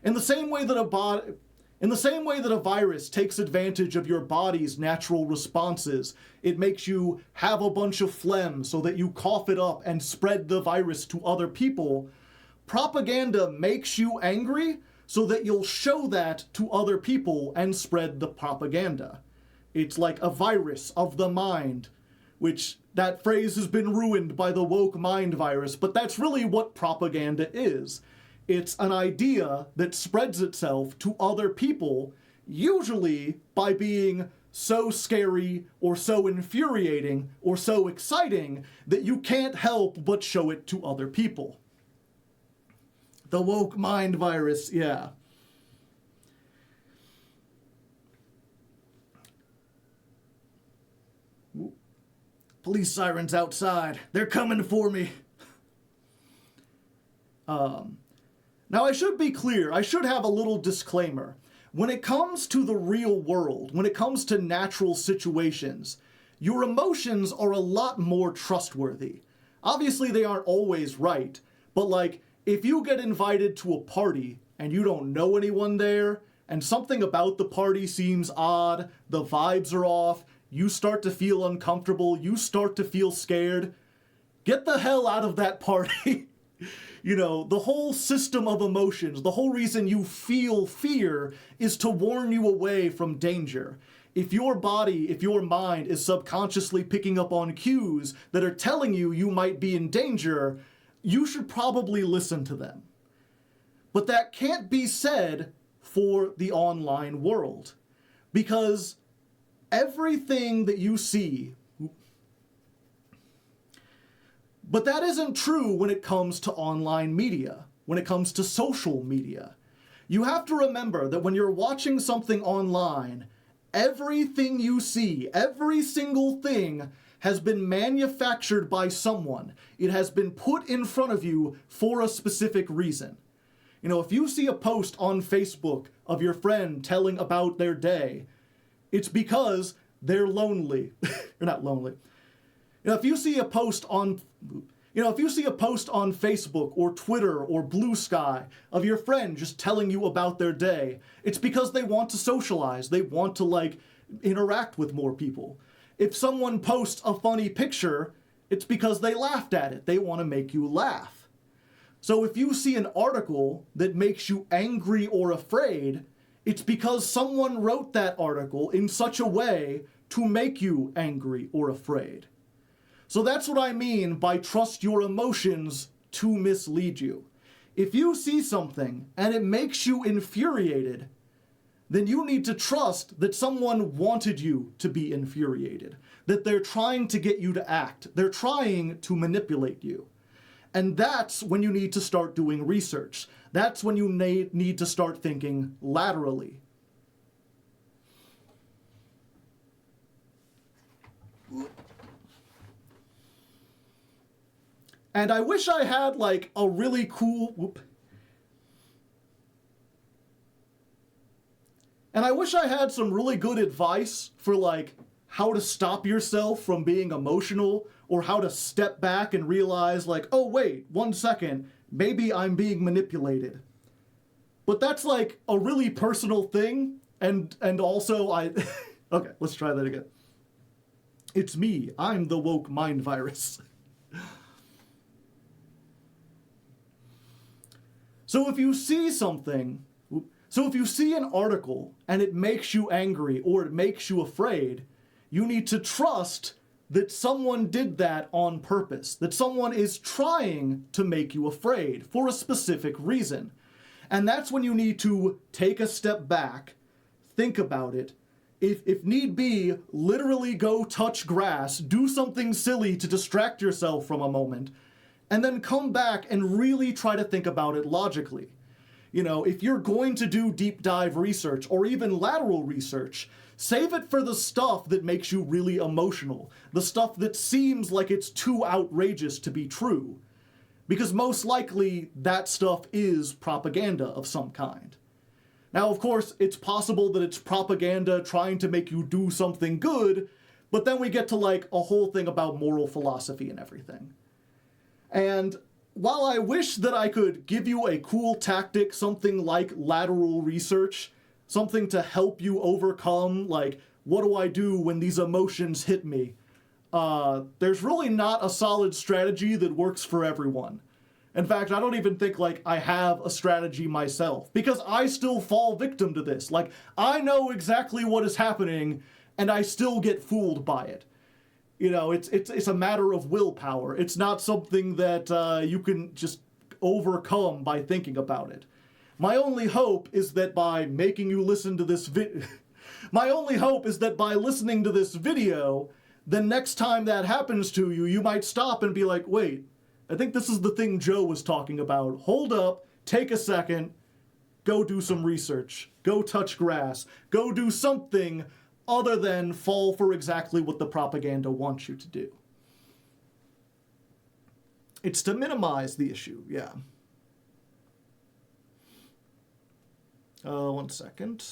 in the same way that a virus takes advantage of your body's natural responses, it makes you have a bunch of phlegm so that you cough it up and spread the virus to other people. Propaganda makes you angry so that you'll show that to other people and spread the propaganda. It's like a virus of the mind, which that phrase has been ruined by the woke mind virus, but that's really what propaganda is. It's an idea that spreads itself to other people, usually by being so scary or so infuriating or so exciting that you can't help but show it to other people. The woke mind virus, yeah. Police sirens outside. They're coming for me. Now, I should be clear. I should have a little disclaimer. When it comes to the real world, when it comes to natural situations, your emotions are a lot more trustworthy. Obviously, they aren't always right, but like, if you get invited to a party and you don't know anyone there, and something about the party seems odd, the vibes are off, you start to feel uncomfortable, you start to feel scared, get the hell out of that party. You know, the whole system of emotions, the whole reason you feel fear is to warn you away from danger. If your body, if your mind is subconsciously picking up on cues that are telling you you might be in danger, you should probably listen to them. But that can't be said for the online world, because But that isn't true when it comes to online media, when it comes to social media. You have to remember that when you're watching something online, everything you see, every single thing has been manufactured by someone. It has been put in front of you for a specific reason. You know, if you see a post on Facebook of your friend telling about their day, it's because they're lonely. You're not lonely. You know, if you see a post on Facebook or Twitter or Blue Sky of your friend just telling you about their day, it's because they want to socialize. They want to, like, interact with more people. If someone posts a funny picture, it's because they laughed at it. They want to make you laugh. So if you see an article that makes you angry or afraid, it's because someone wrote that article in such a way to make you angry or afraid. So that's what I mean by trust your emotions to mislead you. If you see something and it makes you infuriated, then you need to trust that someone wanted you to be infuriated, that they're trying to get you to act, they're trying to manipulate you. And that's when you need to start doing research. That's when you need to start thinking laterally. And I wish I had, like, a really cool... And I wish I had some really good advice for, like, how to stop yourself from being emotional, or how to step back and realize, like, oh, wait, 1 second, maybe I'm being manipulated. But that's, like, a really personal thing, and also Okay, let's try that again. It's me, I'm the woke mind virus. So if you see an article and it makes you angry or it makes you afraid, you need to trust that someone did that on purpose, that someone is trying to make you afraid for a specific reason. And that's when you need to take a step back, think about it, if need be, literally go touch grass, do something silly to distract yourself from a moment, and then come back and really try to think about it logically. You know, if you're going to do deep dive research or even lateral research, save it for the stuff that makes you really emotional, the stuff that seems like it's too outrageous to be true. Because most likely that stuff is propaganda of some kind. Now, of course, it's possible that it's propaganda trying to make you do something good, but then we get to, like, a whole thing about moral philosophy and everything. And while I wish that I could give you a cool tactic, something like lateral research, something to help you overcome, like, what do I do when these emotions hit me? There's really not a solid strategy that works for everyone. In fact, I don't even think, like, I have a strategy myself, because I still fall victim to this. Like, I know exactly what is happening, and I still get fooled by it. You know, it's a matter of willpower. It's not something that you can just overcome by thinking about it. My only hope is that by making you listen to this My only hope is that by listening to this video, the next time that happens to you, you might stop and be like, wait, I think this is the thing Joe was talking about. Hold up, take a second, go do some research, go touch grass, go do something other than fall for exactly what the propaganda wants you to do. It's to minimize the issue, yeah. 1 second.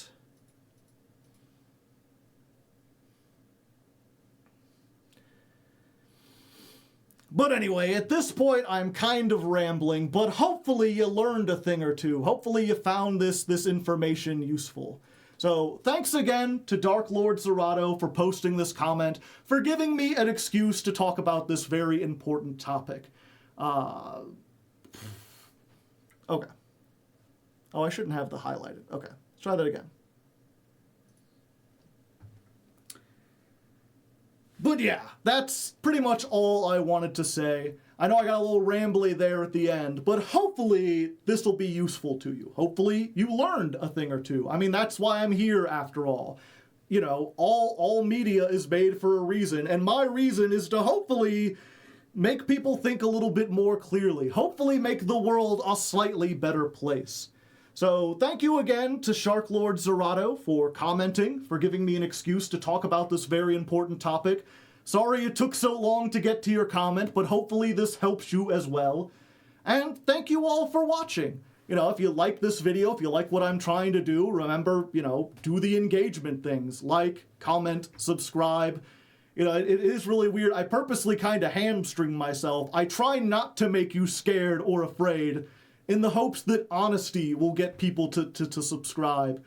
But anyway, at this point, I'm kind of rambling, but hopefully you learned a thing or two. Hopefully you found this information useful. So thanks again to Dark Lord Zerato for posting this comment, for giving me an excuse to talk about this very important topic. Okay. Oh, I shouldn't have the highlighted. Okay, let's try that again. But yeah, that's pretty much all I wanted to say. I know I got a little rambly there at the end, but hopefully this will be useful to you. Hopefully you learned a thing or two. I mean, that's why I'm here after all. You know, all media is made for a reason, and my reason is to hopefully make people think a little bit more clearly. Hopefully make the world a slightly better place. So thank you again to Shark Lord Zerato for commenting, for giving me an excuse to talk about this very important topic. Sorry it took so long to get to your comment, but hopefully this helps you as well. And thank you all for watching. You know, if you like this video, if you like what I'm trying to do, remember, you know, do the engagement things. Like, comment, subscribe. You know, it is really weird. I purposely kind of hamstring myself. I try not to make you scared or afraid in the hopes that honesty will get people to subscribe.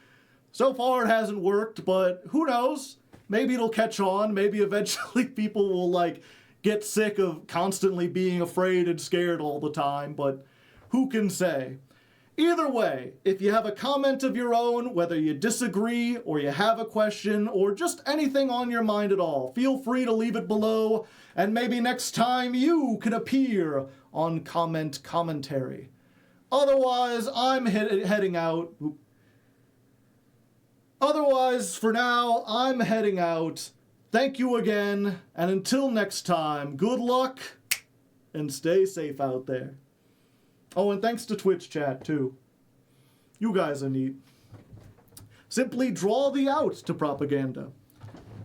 So far it hasn't worked, but who knows? Maybe it'll catch on. Maybe eventually people will, like, get sick of constantly being afraid and scared all the time, but who can say? Either way, if you have a comment of your own, whether you disagree or you have a question or just anything on your mind at all, feel free to leave it below, and maybe next time you can appear on Comment Commentary. Otherwise, I'm heading out. Otherwise, for now, I'm heading out. Thank you again, and until next time, good luck and stay safe out there. Oh, and thanks to Twitch chat, too. You guys are neat. Simply draw the out to propaganda.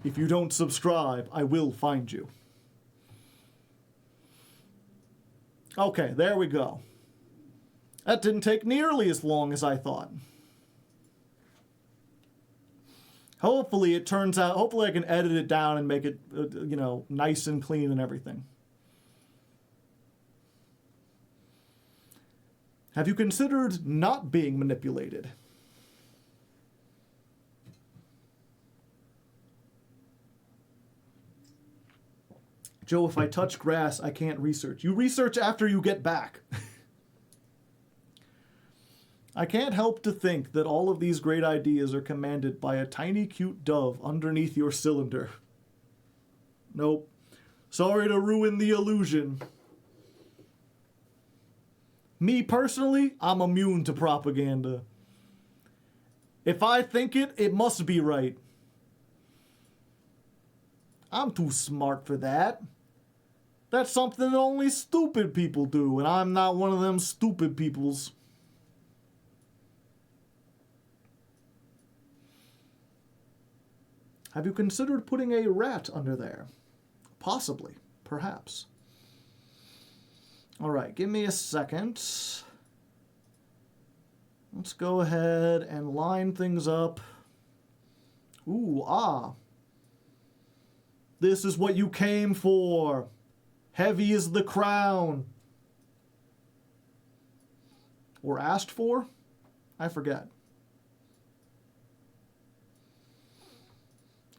If you don't subscribe, I will find you. Okay, there we go. That didn't take nearly as long as I thought. Hopefully it turns out, hopefully I can edit it down and make it, you know, nice and clean and everything. Have you considered not being manipulated? Joe, if I touch grass, I can't research. You research after you get back. I can't help to think that all of these great ideas are commanded by a tiny cute dove underneath your cylinder. Nope. Sorry to ruin the illusion. Me personally, I'm immune to propaganda. If I think it, it must be right. I'm too smart for that. That's something that only stupid people do, and I'm not one of them stupid peoples. Have you considered putting a rat under there? Possibly. Perhaps. Alright, give me a second. Let's go ahead and line things up. Ooh, ah. This is what you came for. Heavy is the crown. Or asked for? I forget.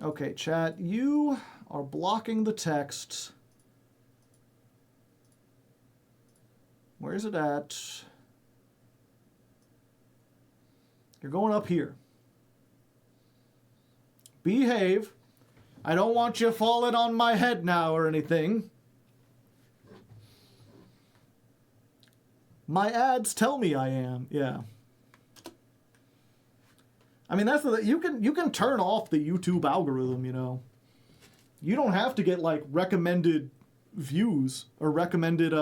Okay, chat, you are blocking the text. Where is it at? You're going up here. Behave. I don't want you falling on my head now or anything. My ads tell me I am, yeah. I mean, that's the, you can turn off the YouTube algorithm, you know. You don't have to get like recommended views or recommended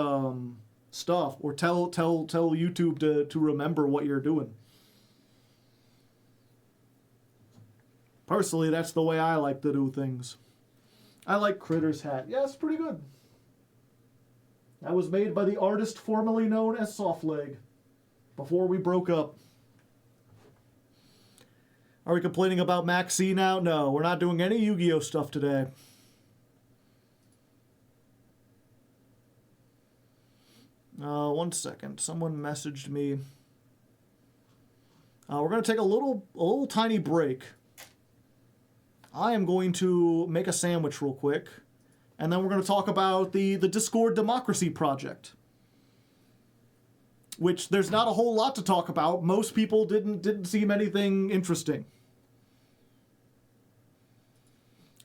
stuff or tell YouTube to remember what you're doing. Personally, that's the way I like to do things. I like Critter's hat. Yeah, it's pretty good. That was made by the artist formerly known as Softleg before we broke up. Are we complaining about Max C now? No, we're not doing any Yu-Gi-Oh stuff today. One second. Someone messaged me. We're going to take a little tiny break. I am going to make a sandwich real quick, and then we're going to talk about the Discord Democracy Project, which there's not a whole lot to talk about. Most people didn't seem anything interesting.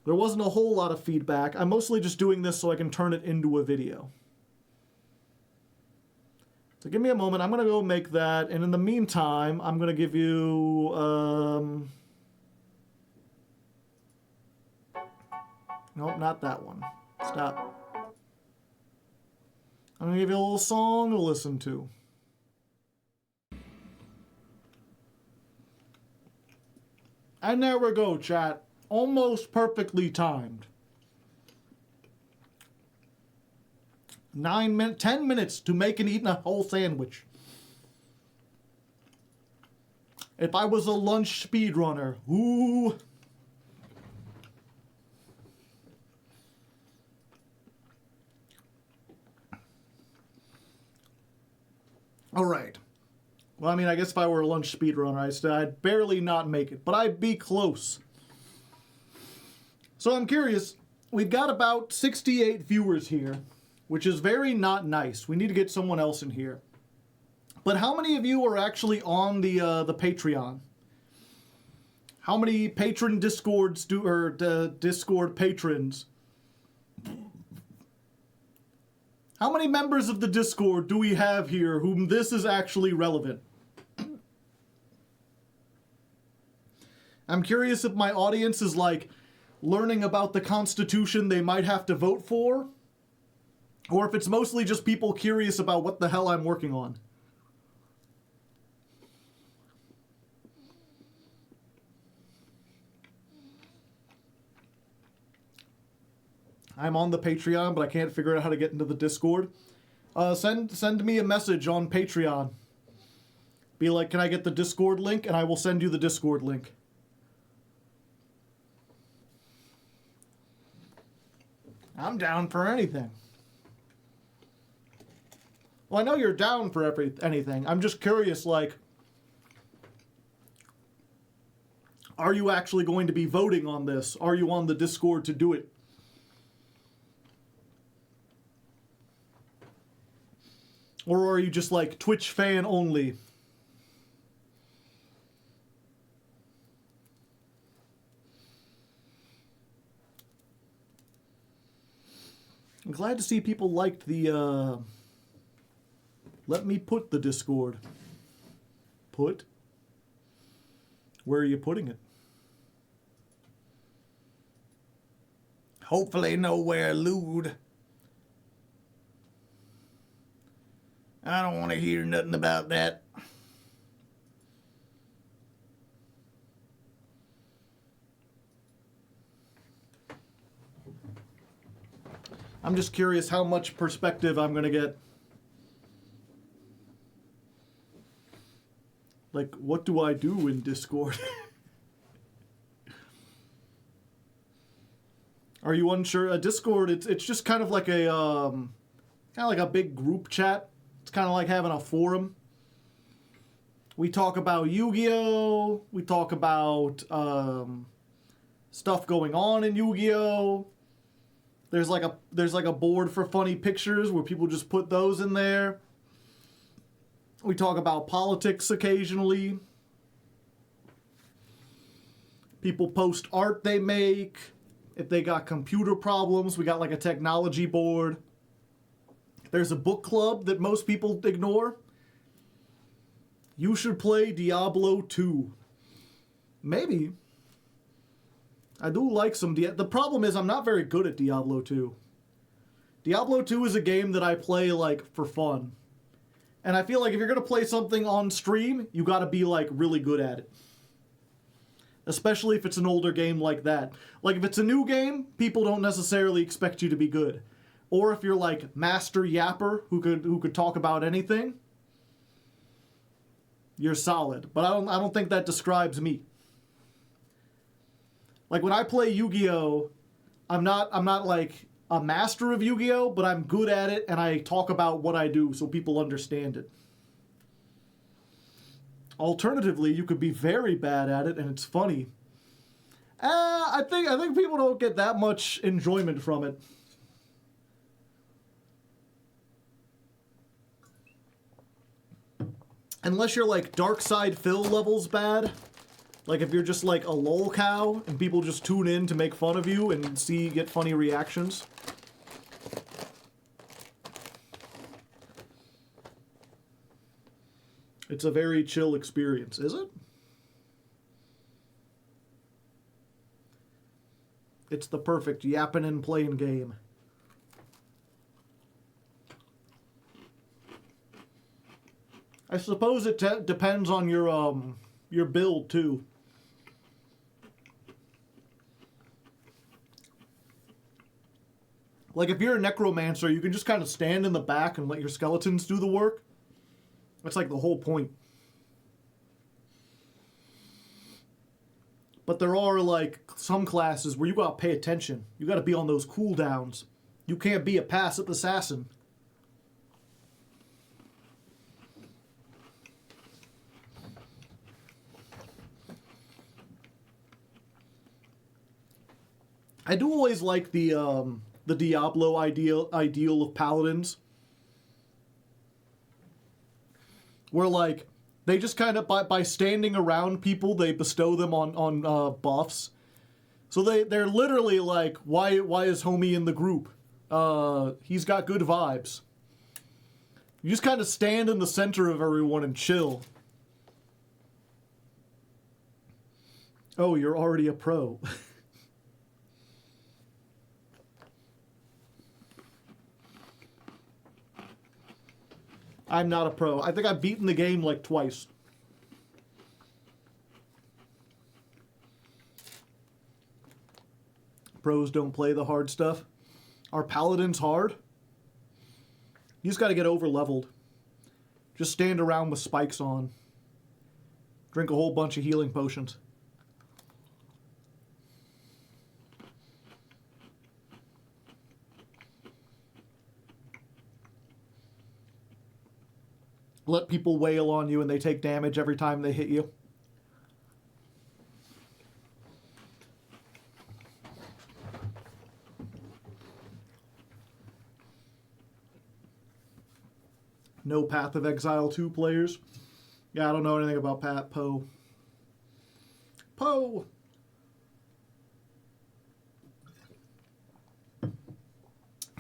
There wasn't a whole lot of feedback. I'm mostly just doing this so I can turn it into a video. So give me a moment. I'm going to go make that, and in the meantime, I'm going to give you... Nope, not that one. Stop. I'm gonna give you a little song to listen to. And there we go, chat. Almost perfectly timed. 10 minutes to make and eat a whole sandwich. If I was a lunch speedrunner, ooh. All right. Well, I mean, I guess if I were a lunch speedrunner, I'd barely not make it, but I'd be close. So I'm curious. We've got about 68 viewers here, which is very not nice. We need to get someone else in here. But how many of you are actually on the Patreon? How many patron Discord patrons? How many members of the Discord do we have here whom this is actually relevant? I'm curious if my audience is like learning about the Constitution they might have to vote for, or if it's mostly just people curious about what the hell I'm working on. I'm on the Patreon, but I can't figure out how to get into the Discord. Send me a message on Patreon. Be like, can I get the Discord link? And I will send you the Discord link. I'm down for anything. Well, I know you're down for anything. I'm just curious, like, are you actually going to be voting on this? Are you on the Discord to do it? Or are you just like Twitch fan only? I'm glad to see people liked the, let me put the Discord. Put? Where are you putting it? Hopefully nowhere lewd. I don't want to hear nothing about that. I'm just curious how much perspective I'm going to get. Like, what do I do in Discord? Are you unsure? Discord, it's just kind of like a big group chat. It's kind of like having a forum. We talk about Yu-Gi-Oh! We talk about stuff going on in Yu-Gi-Oh! There's like a board for funny pictures where people just put those in there. We talk about politics occasionally. People post art they make. If they got computer problems, we got like a technology board. There's a book club that most people ignore. You should play Diablo 2. Maybe. I do like some The problem is I'm not very good at Diablo 2. Diablo 2 is a game that I play like for fun. And I feel like if you're going to play something on stream, you got to be like really good at it. Especially if it's an older game like that. Like if it's a new game, people don't necessarily expect you to be good. Or if you're like Master Yapper who could talk about anything, you're solid. But I don't think that describes me. Like when I play Yu-Gi-Oh, I'm not like a master of Yu-Gi-Oh, but I'm good at it and I talk about what I do so people understand it. Alternatively, you could be very bad at it and it's funny. I think people don't get that much enjoyment from it. Unless you're like Dark Side Phil levels bad. Like if you're just like a lol cow and people just tune in to make fun of you and get funny reactions. It's a very chill experience, is it? It's the perfect yapping and playing game. I suppose it depends on your build too. Like if you're a necromancer, you can just kind of stand in the back and let your skeletons do the work. That's like the whole point. But there are like some classes where you gotta pay attention. You gotta be on those cooldowns. You can't be a passive assassin. I do always like the Diablo ideal of paladins, where like they just kind of by standing around people, they bestow them on buffs. So they're literally like, why is homie in the group? He's got good vibes. You just kind of stand in the center of everyone and chill. Oh, you're already a pro. I'm not a pro. I think I've beaten the game like twice. Pros don't play the hard stuff. Are paladins hard? You just got to get over leveled. Just stand around with spikes on. Drink a whole bunch of healing potions. Let people wail on you and they take damage every time they hit you. No Path of Exile 2 players. Yeah, I don't know anything about Poe. Poe!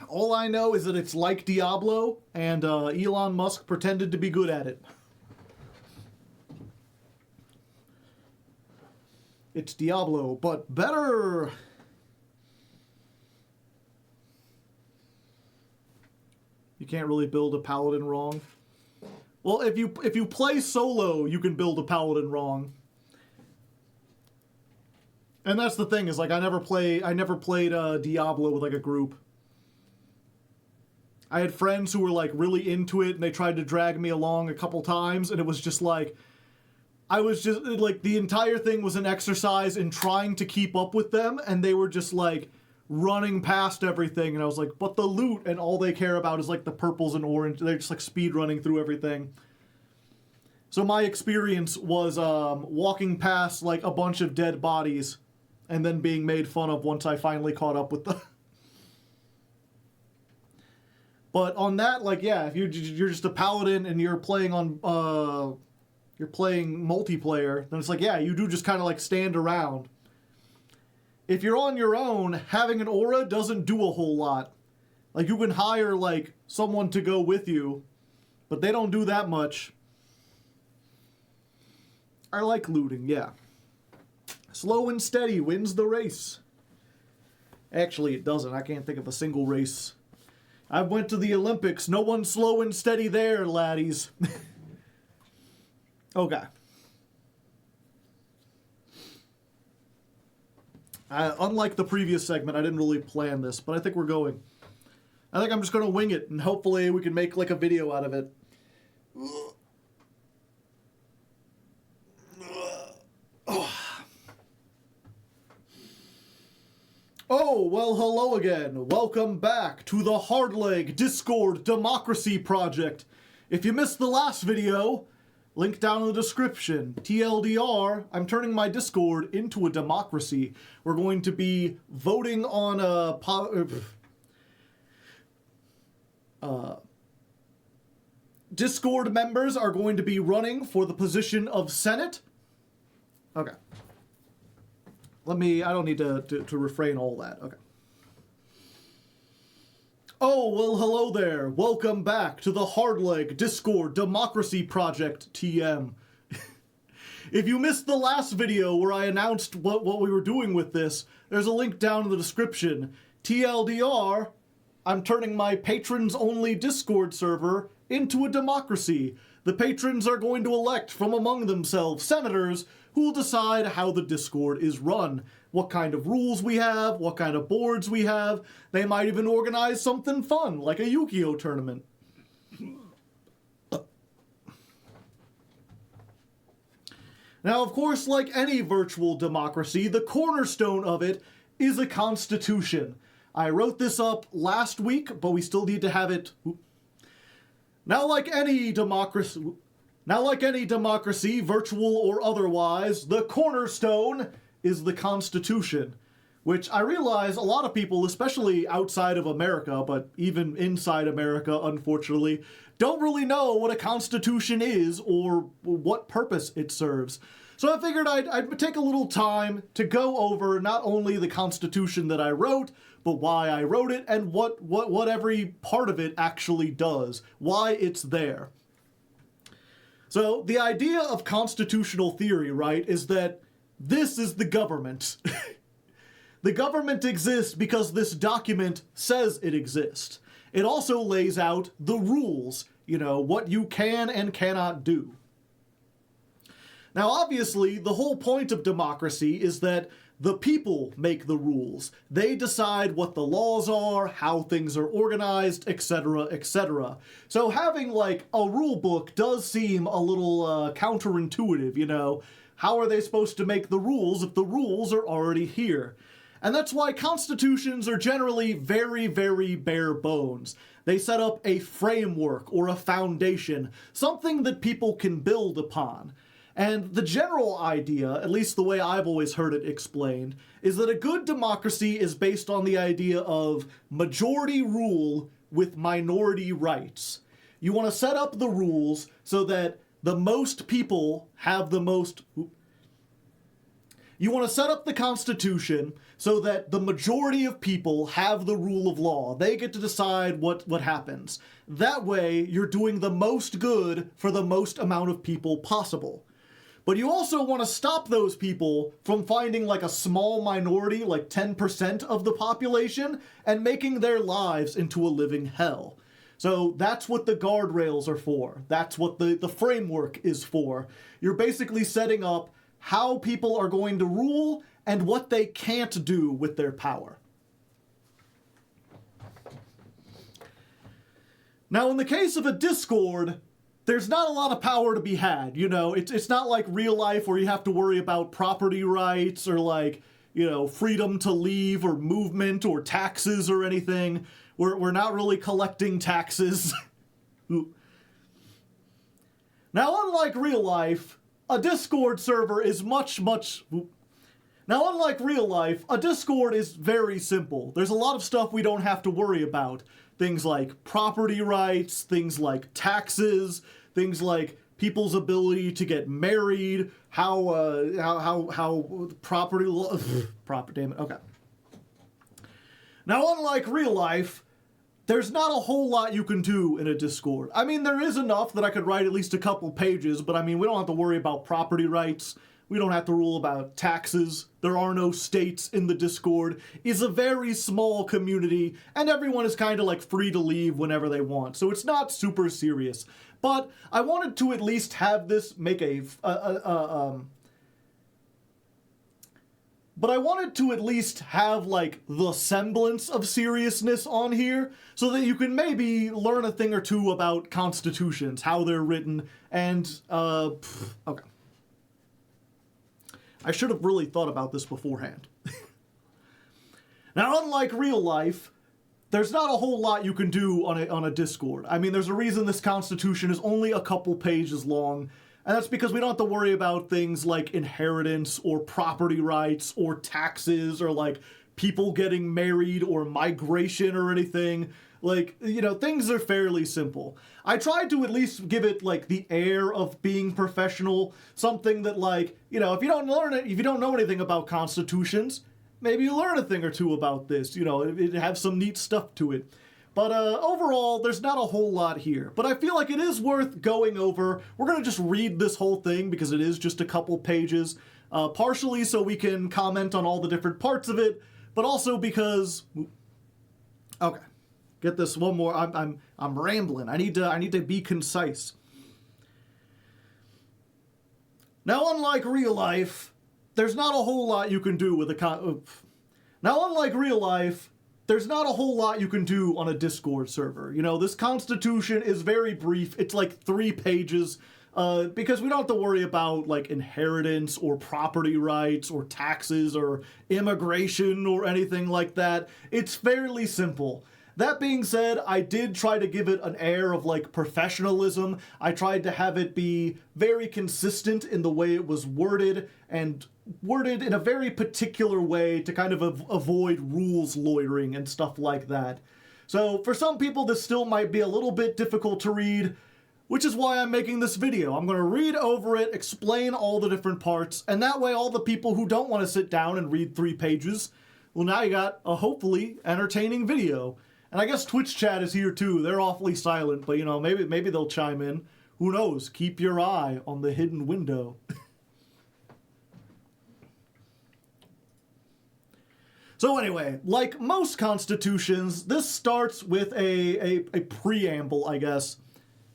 All I know is that it's like Diablo, and Elon Musk pretended to be good at it. It's Diablo, but better! You can't really build a paladin wrong. Well, if you play solo, you can build a paladin wrong. And that's the thing, is like I never played Diablo with like a group. I had friends who were like really into it and they tried to drag me along a couple times, and it was just like I was just like the entire thing was an exercise in trying to keep up with them, and they were just like running past everything, and I was like, but the loot, and all they care about is like the purples and orange. They're just like speed running through everything. So my experience was walking past like a bunch of dead bodies and then being made fun of once I finally caught up with them. But on that, like, yeah, if you're just a paladin and you're playing on you're playing multiplayer, then it's like, yeah, you do just kind of like stand around. If you're on your own, having an aura doesn't do a whole lot. Like, you can hire like someone to go with you, but they don't do that much. I like looting, yeah. Slow and steady wins the race. Actually, it doesn't. I can't think of a single race. I went to the Olympics. No one's slow and steady there, laddies. Okay. Unlike the previous segment, I didn't really plan this, but I think we're going. I think I'm just going to wing it, and hopefully we can make like a video out of it. Oh, well, hello again. Welcome back to the Hardleg Discord Democracy Project. If you missed the last video, link down in the description. TLDR, I'm turning my Discord into a democracy. We're going to be voting on Discord members are going to be running for the position of Senate. Okay. I don't need to refrain all that. Okay. Oh, well, hello there. Welcome back to the Hardleg Discord Democracy Project, TM. If you missed the last video where I announced what we were doing with this, there's a link down in the description. TLDR, I'm turning my patrons-only Discord server into a democracy. The patrons are going to elect from among themselves senators who will decide how the Discord is run, what kind of rules we have, what kind of boards we have. They might even organize something fun, like a Yu-Gi-Oh! Tournament. Now, of course, like any virtual democracy, the cornerstone of it is a constitution. I wrote this up last week, but we still need to have it. Now, like any democracy, virtual or otherwise, the cornerstone is the Constitution, which I realize a lot of people, especially outside of America, but even inside America, unfortunately, don't really know what a constitution is or what purpose it serves. So I figured I'd take a little time to go over not only the Constitution that I wrote, but why I wrote it and what every part of it actually does, why it's there. So the idea of constitutional theory, right, is that this is the government. The government exists because this document says it exists. It also lays out the rules, what you can and cannot do. Now, obviously, the whole point of democracy is that the people make the rules. They decide what the laws are, how things are organized, etc., etc. So having, a rule book does seem a little counterintuitive, How are they supposed to make the rules if the rules are already here? And that's why constitutions are generally very, very bare bones. They set up a framework or a foundation, something that people can build upon. And the general idea, at least the way I've always heard it explained, is that a good democracy is based on the idea of majority rule with minority rights. You want to set up the rules so that the most people have the most... You want to set up the Constitution so that the majority of people have the rule of law. They get to decide what happens. That way, you're doing the most good for the most amount of people possible. But you also want to stop those people from finding a small minority, 10% of the population, and making their lives into a living hell. So that's what the guardrails are for. That's what the framework is for. You're basically setting up how people are going to rule and what they can't do with their power. Now, in the case of a Discord, there's not a lot of power to be had, It's not like real life where you have to worry about property rights or freedom to leave or movement or taxes or anything. We're not really collecting taxes. Now, unlike real life, a Discord server is Now, unlike real life, a Discord is very simple. There's a lot of stuff we don't have to worry about. Things like property rights, things like taxes, things like people's ability to get married, how property law... damn it, okay. Now, unlike real life, there's not a whole lot you can do in a Discord. I mean, there is enough that I could write at least a couple pages, but we don't have to worry about property rights. We don't have to rule about taxes. There are no states in the Discord. It's a very small community, and everyone is kind of free to leave whenever they want. So it's not super serious. But I wanted to at least have this make But I wanted to at least have, the semblance of seriousness on here, so that you can maybe learn a thing or two about constitutions, how they're written, and, okay. I should have really thought about this beforehand. Now, unlike real life, there's not a whole lot you can do on a Discord. There's a reason this Constitution is only a couple pages long, and that's because we don't have to worry about things like inheritance or property rights or taxes or people getting married or migration or anything. Things are fairly simple. I tried to at least give it the air of being professional, something that if you don't know anything about constitutions, maybe you learn a thing or two about this, it have some neat stuff to it. But overall, there's not a whole lot here. But I feel like it is worth going over. We're going to just read this whole thing because it is just a couple pages, partially so we can comment on all the different parts of it, but also because... Okay. get this one more. I'm rambling. I need to be concise. Now, unlike real life, there's not a whole lot you can do with a Now, unlike real life, there's not a whole lot you can do on a Discord server. You know, this constitution is very brief. It's like 3 pages, because we don't have to worry about, like, inheritance or property rights or taxes or immigration or anything like that. It's fairly simple. That being said, I did try to give it an air of, like, professionalism. I tried to have it be very consistent in the way it was worded, and worded in a very particular way to kind of avoid rules lawyering and stuff like that. So for some people, this still might be a little bit difficult to read, which is why I'm making this video. I'm going to read over it, explain all the different parts, and that way all the people who don't want to sit down and read 3 pages, well, now you got a hopefully entertaining video. And I guess Twitch chat is here too. They're awfully silent, but you know, maybe they'll chime in. Who knows? Keep your eye on the hidden window. So anyway, like most constitutions, this starts with a preamble, I guess.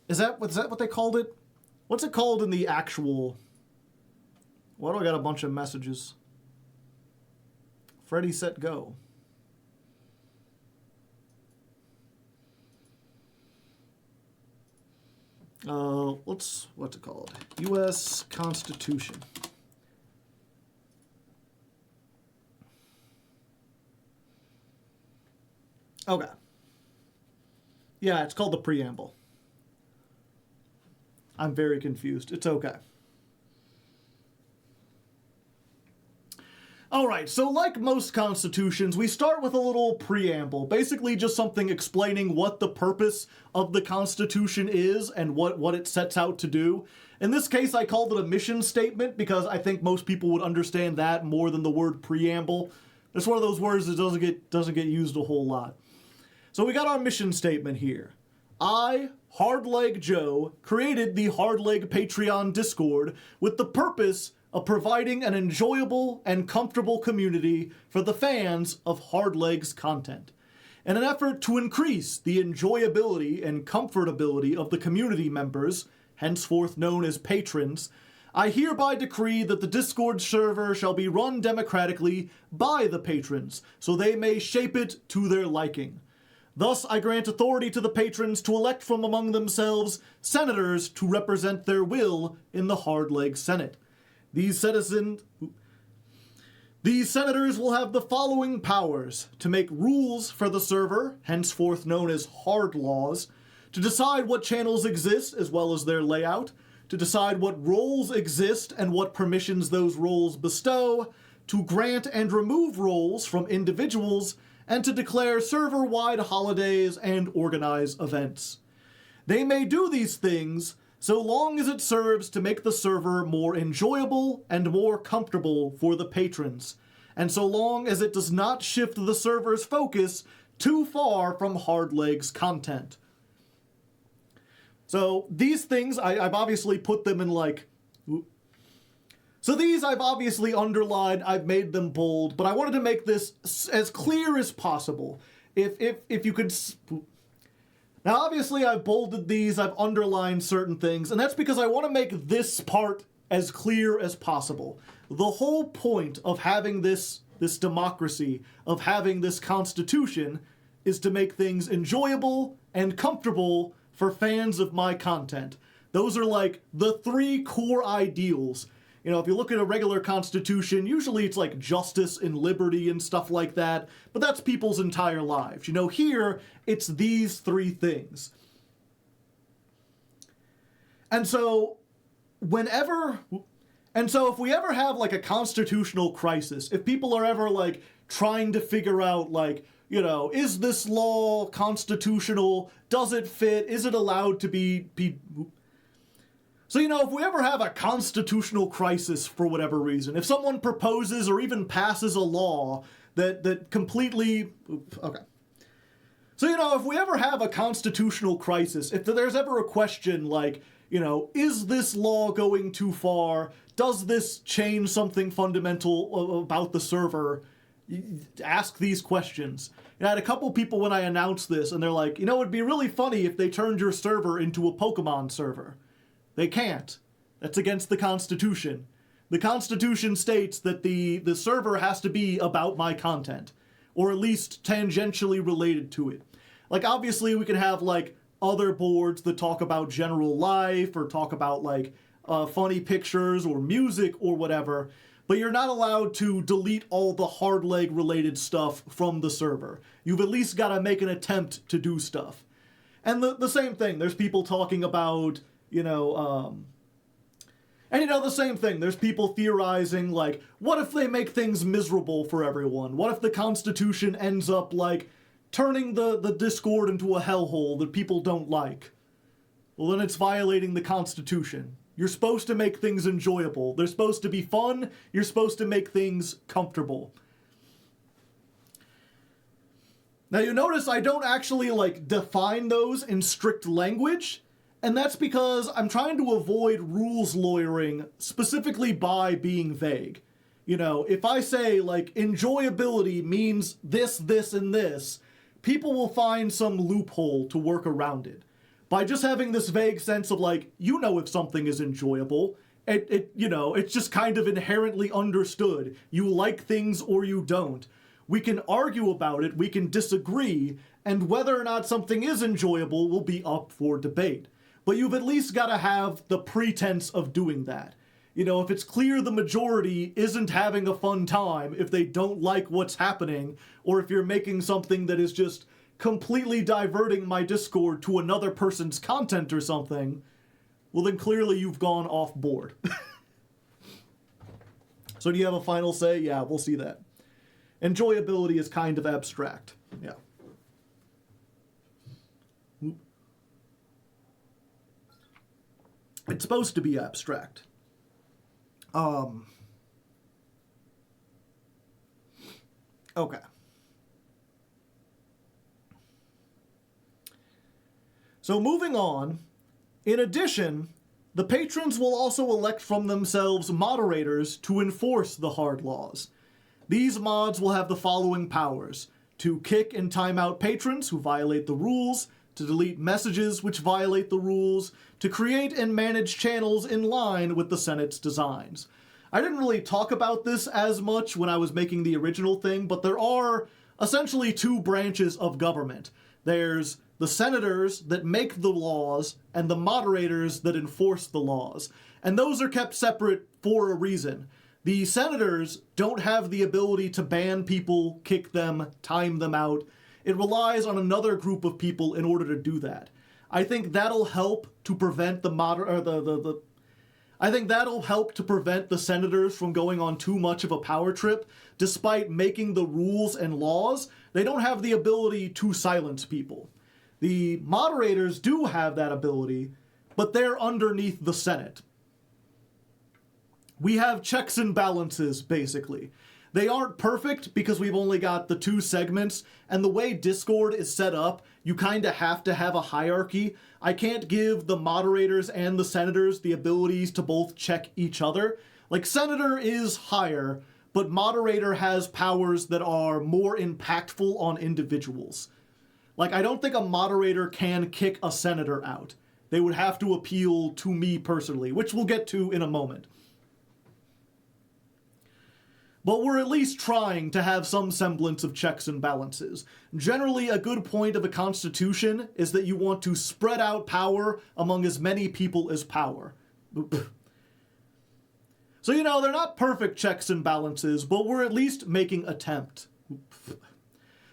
Is that what they called it? What's it called in the actual... Why do I got a bunch of messages? Ready, set, go. What's it called? U.S. Constitution. Okay. Yeah, it's called the preamble. I'm very confused. It's okay. Alright, so like most constitutions, we start with a little preamble. Basically just something explaining what the purpose of the Constitution is and what it sets out to do. In this case, I called it a mission statement because I think most people would understand that more than the word preamble. It's one of those words that doesn't get used a whole lot. So we got our mission statement here. I, Hardleg Joe, created the Hardleg Patreon Discord with the purpose of providing an enjoyable and comfortable community for the fans of Hardleg's content. In an effort to increase the enjoyability and comfortability of the community members, henceforth known as patrons, I hereby decree that the Discord server shall be run democratically by the patrons, so they may shape it to their liking. Thus, I grant authority to the patrons to elect from among themselves senators to represent their will in the Hardleg Senate. These senators will have the following powers: to make rules for the server, henceforth known as hard laws, to decide what channels exist as well as their layout, to decide what roles exist and what permissions those roles bestow, to grant and remove roles from individuals, and to declare server-wide holidays and organize events. They may do these things so long as it serves to make the server more enjoyable and more comfortable for the patrons, and so long as it does not shift the server's focus too far from Hardleg's content. So these things, I've obviously put them in like... So these I've obviously underlined, I've made them bold, but I wanted to make this as clear as possible. If you could... Now obviously I've bolded these, I've underlined certain things, and that's because I want to make this part as clear as possible. The whole point of having this democracy, of having this constitution, is to make things enjoyable and comfortable for fans of my content. Those are like the 3 core ideals. You know, if you look at a regular constitution, usually it's like justice and liberty and stuff like that, but that's people's entire lives. You know, here, it's these 3 things. And so, if we ever have like a constitutional crisis, if people are ever like trying to figure out like, you know, is this law constitutional? Does it fit? Is it allowed to be... So, you know, if we ever have a constitutional crisis for whatever reason, if someone proposes or even passes a law that completely... Okay. So, you know, if we ever have a constitutional crisis, if there's ever a question like, you know, is this law going too far? Does this change something fundamental about the server? ask these questions. And I had a couple people when I announced this, and they're like, you know, it'd be really funny if they turned your server into a Pokemon server. They can't. That's against the Constitution. The Constitution states that the server has to be about my content, or at least tangentially related to it. Like, obviously, we can have, like, other boards that talk about general life, or talk about, like, funny pictures, or music, or whatever, but you're not allowed to delete all the Hardleg related stuff from the server. You've at least got to make an attempt to do stuff. And the same thing, there's people talking about, the same thing, there's people theorizing, like, what if they make things miserable for everyone? What if the Constitution ends up, like, turning the Discord into a hellhole that people don't like? Well, then it's violating the Constitution. You're supposed to make things enjoyable. They're supposed to be fun. You're supposed to make things comfortable. Now, you notice I don't actually, like, define those in strict language, and that's because I'm trying to avoid rules lawyering specifically by being vague. You know, if I say, like, enjoyability means this, this, and this, people will find some loophole to work around it. By just having this vague sense of, like, if something is enjoyable, it's just kind of inherently understood. You like things or you don't. We can argue about it, we can disagree, and whether or not something is enjoyable will be up for debate. But you've at least got to have the pretense of doing that. You know, if it's clear the majority isn't having a fun time, if they don't like what's happening, or if you're making something that is just completely diverting my Discord to another person's content or something, well then clearly you've gone off board. So do you have a final say? Yeah, we'll see that. Enjoyability is kind of abstract. Yeah. It's supposed to be abstract. Okay. So moving on, in addition, the patrons will also elect from themselves moderators to enforce the hard laws. These mods will have the following powers: to kick and time out patrons who violate the rules, to delete messages which violate the rules, to create and manage channels in line with the Senate's designs. I didn't really talk about this as much when I was making the original thing, but there are essentially two branches of government. There's the senators that make the laws and the moderators that enforce the laws. And those are kept separate for a reason. The senators don't have the ability to ban people, kick them, time them out. It relies on another group of people in order to do that. I think that'll help to prevent I think that'll help to prevent the senators from going on too much of a power trip. Despite making the rules and laws, they don't have the ability to silence people. The moderators do have that ability, but they're underneath the Senate. We have checks and balances, basically. They aren't perfect because we've only got the two segments, and the way Discord is set up, you kind of have to have a hierarchy. I can't give the moderators and the senators the abilities to both check each other. Like, senator is higher, but moderator has powers that are more impactful on individuals. Like, I don't think a moderator can kick a senator out. They would have to appeal to me personally, which we'll get to in a moment. But we're at least trying to have some semblance of checks and balances. Generally, a good point of a constitution is that you want to spread out power among as many people as power. So, they're not perfect checks and balances, but we're at least making attempt.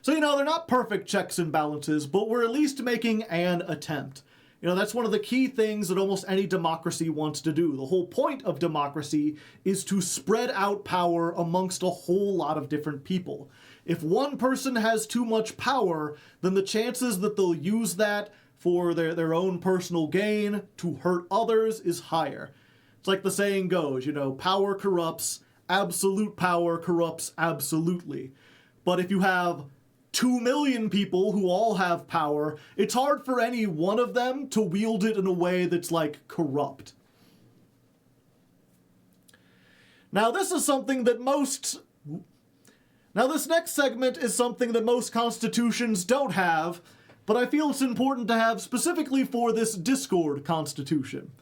So, they're not perfect checks and balances, but we're at least making an attempt. That's one of the key things that almost any democracy wants to do. The whole point of democracy is to spread out power amongst a whole lot of different people. If one person has too much power, then the chances that they'll use that for their own personal gain to hurt others is higher. It's like the saying goes, power corrupts, absolute power corrupts absolutely. But if you have 2 million people who all have power, it's hard for any one of them to wield it in a way that's, like, corrupt. Now, this is something that most Now, this next segment is something that most constitutions don't have, but I feel it's important to have specifically for this Discord constitution.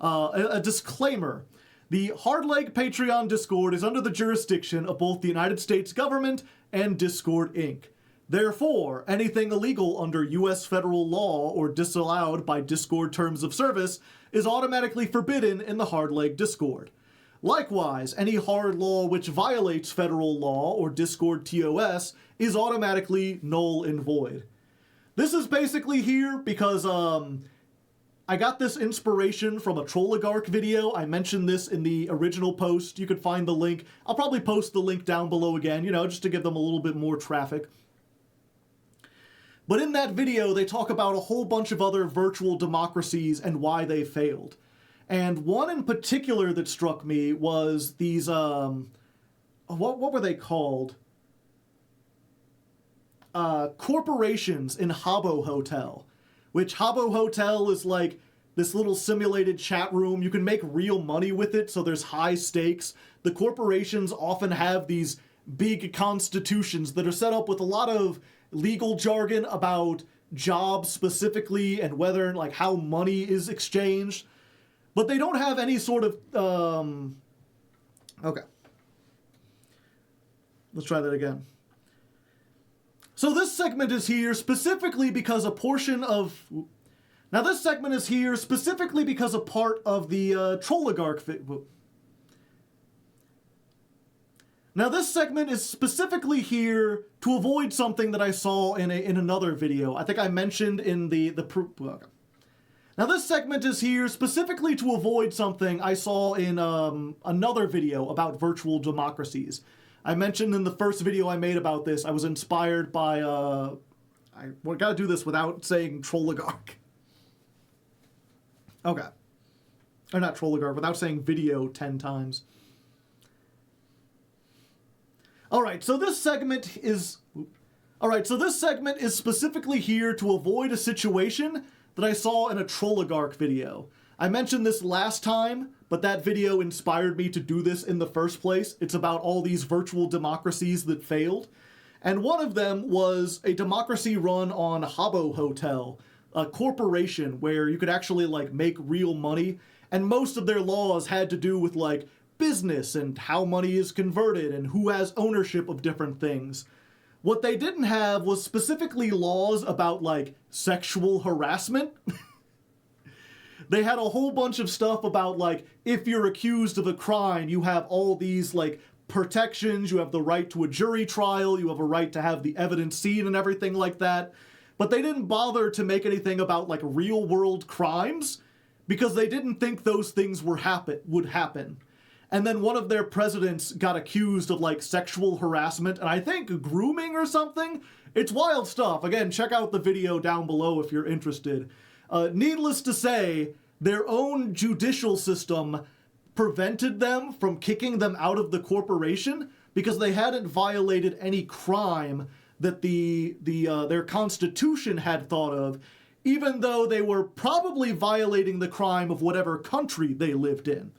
A disclaimer. The Hardleg Patreon Discord is under the jurisdiction of both the United States government and Discord Inc. Therefore, anything illegal under U.S. federal law or disallowed by Discord terms of service is automatically forbidden in the Hardleg Discord. Likewise, any hard law which violates federal law or Discord TOS is automatically null and void. This is basically here because I got this inspiration from a Trolligarch video. I mentioned this in the original post. You could find the link. I'll probably post the link down below again, just to give them a little bit more traffic. But in that video, they talk about a whole bunch of other virtual democracies and why they failed. And one in particular that struck me was these, what were they called? Corporations in Habbo Hotel. Which Habbo Hotel is like this little simulated chat room. You can make real money with it, so there's high stakes. The corporations often have these big constitutions that are set up with a lot of legal jargon about jobs specifically and whether, like, how money is exchanged. But they don't have any sort of, okay. Let's try that again. So this segment is here specifically because a portion of... Now this segment is here specifically because a part of the Trolligarch... Now this segment is specifically here to avoid something that I saw in another video. I think I mentioned in the okay. Now this segment is here specifically to avoid something I saw in another video about virtual democracies. I mentioned in the first video I made about this, I was inspired by, I gotta do this without saying Trolligarch. Okay. Or not Trolligarch, without saying video 10 times. Alright, so this segment is specifically here to avoid a situation that I saw in a Trolligarch video. I mentioned this last time, but that video inspired me to do this in the first place. It's about all these virtual democracies that failed. And one of them was a democracy run on Habbo Hotel, a corporation where you could actually, like, make real money. And most of their laws had to do with, like, business and how money is converted and who has ownership of different things. What they didn't have was specifically laws about, like, sexual harassment. They had a whole bunch of stuff about, like, if you're accused of a crime, you have all these, like, protections, you have the right to a jury trial, you have a right to have the evidence seen and everything like that. But they didn't bother to make anything about, like, real-world crimes because they didn't think those things would happen. And then one of their presidents got accused of, like, sexual harassment and I think grooming or something. It's wild stuff. Again, check out the video down below if you're interested. Needless to say, their own judicial system prevented them from kicking them out of the corporation because they hadn't violated any crime that their constitution had thought of, even though they were probably violating the crime of whatever country they lived in.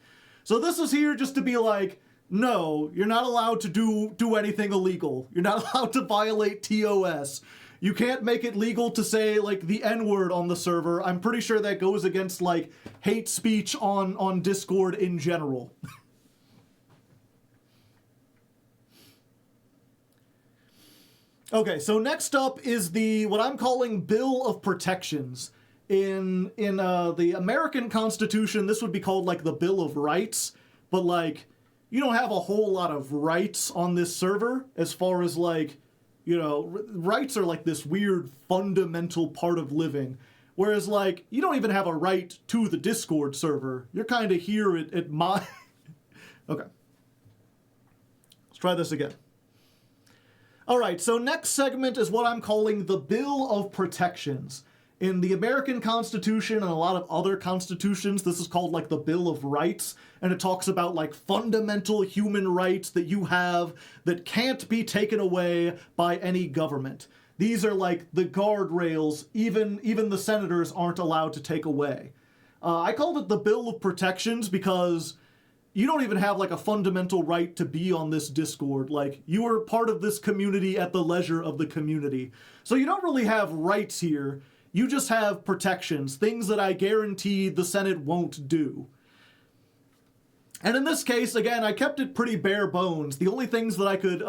So this is here just to be like, no, you're not allowed to do anything illegal. You're not allowed to violate TOS. You can't make it legal to say, like, the N-word on the server. I'm pretty sure that goes against, like, hate speech on Discord in general. Okay, so next up is what I'm calling Bill of Protections. In the American Constitution, this would be called, like, the Bill of Rights, but, like, you don't have a whole lot of rights on this server as far as, like, rights are like this weird fundamental part of living. Whereas, like, you don't even have a right to the Discord server. You're kind of here at my... Okay. Let's try this again. Alright, so next segment is what I'm calling the Bill of Protections. In the American Constitution and a lot of other constitutions, this is called, like, the Bill of Rights, and it talks about, like, fundamental human rights that you have that can't be taken away by any government. These are, like, the guardrails even the senators aren't allowed to take away. I called it the Bill of Protections because you don't even have like a fundamental right to be on this Discord. Like, you are part of this community at the leisure of the community. So you don't really have rights here. You just have protections, things that I guarantee the Senate won't do. And in this case, again, I kept it pretty bare bones. The only things that I could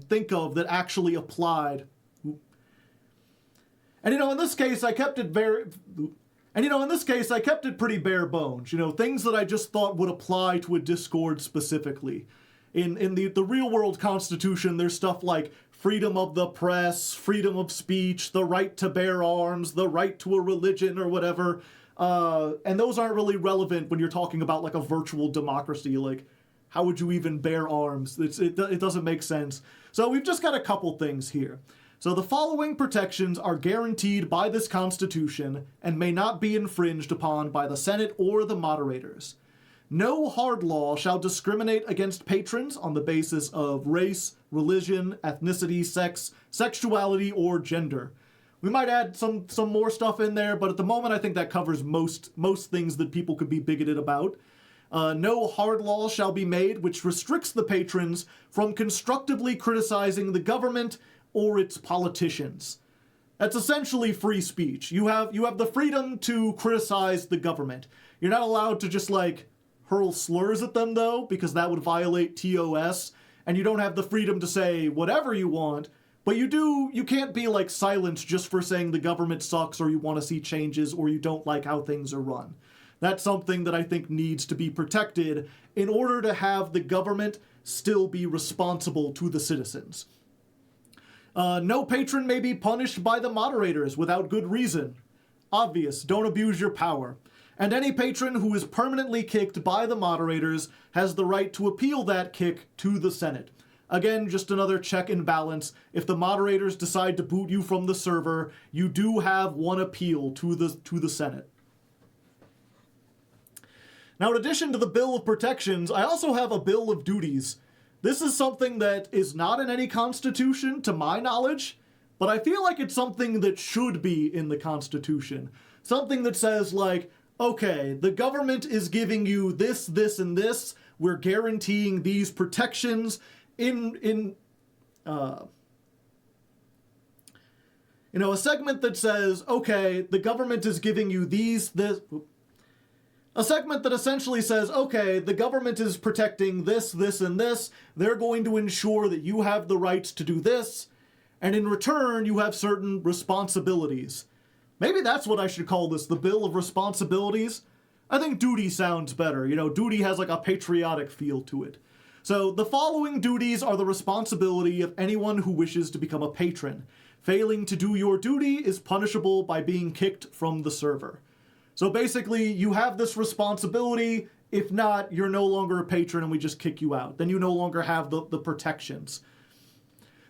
think of that actually applied. And, in this case, I kept it pretty bare bones. Things that I just thought would apply to a Discord specifically. In the real world Constitution, there's stuff like freedom of the press, freedom of speech, the right to bear arms, the right to a religion or whatever. And those aren't really relevant when you're talking about like a virtual democracy. Like, how would you even bear arms? It doesn't make sense. So we've just got a couple things here. So the following protections are guaranteed by this Constitution and may not be infringed upon by the Senate or the moderators. No hard law shall discriminate against patrons on the basis of race, religion, ethnicity, sex, sexuality, or gender. We might add some more stuff in there, but at the moment I think that covers most things that people could be bigoted about. No hard law shall be made which restricts the patrons from constructively criticizing the government or its politicians. That's essentially free speech. You have the freedom to criticize the government. You're not allowed to just like hurl slurs at them though, because that would violate TOS, and you don't have the freedom to say whatever you want, but you can't be like silenced just for saying the government sucks or you want to see changes or you don't like how things are run. That's something that I think needs to be protected in order to have the government still be responsible to the citizens. No patron may be punished by the moderators without good reason. Obvious, don't abuse your power. And any patron who is permanently kicked by the moderators has the right to appeal that kick to the Senate. Again, just another check and balance. If the moderators decide to boot you from the server, you do have one appeal to the Senate. Now, in addition to the Bill of Protections, I also have a Bill of Duties. This is something that is not in any constitution, to my knowledge, but I feel like it's something that should be in the Constitution. Something that says, like, okay, the government is giving you this, this, and this. We're guaranteeing these protections a segment that says, okay, the government is giving you these, this. A segment that essentially says, okay, the government is protecting this, this, and this. They're going to ensure that you have the rights to do this. And in return, you have certain responsibilities. Maybe that's what I should call this, the Bill of Responsibilities. I think duty sounds better. Duty has like a patriotic feel to it. So the following duties are the responsibility of anyone who wishes to become a patron. Failing to do your duty is punishable by being kicked from the server. So basically, you have this responsibility. If not, you're no longer a patron and we just kick you out. Then you no longer have the protections.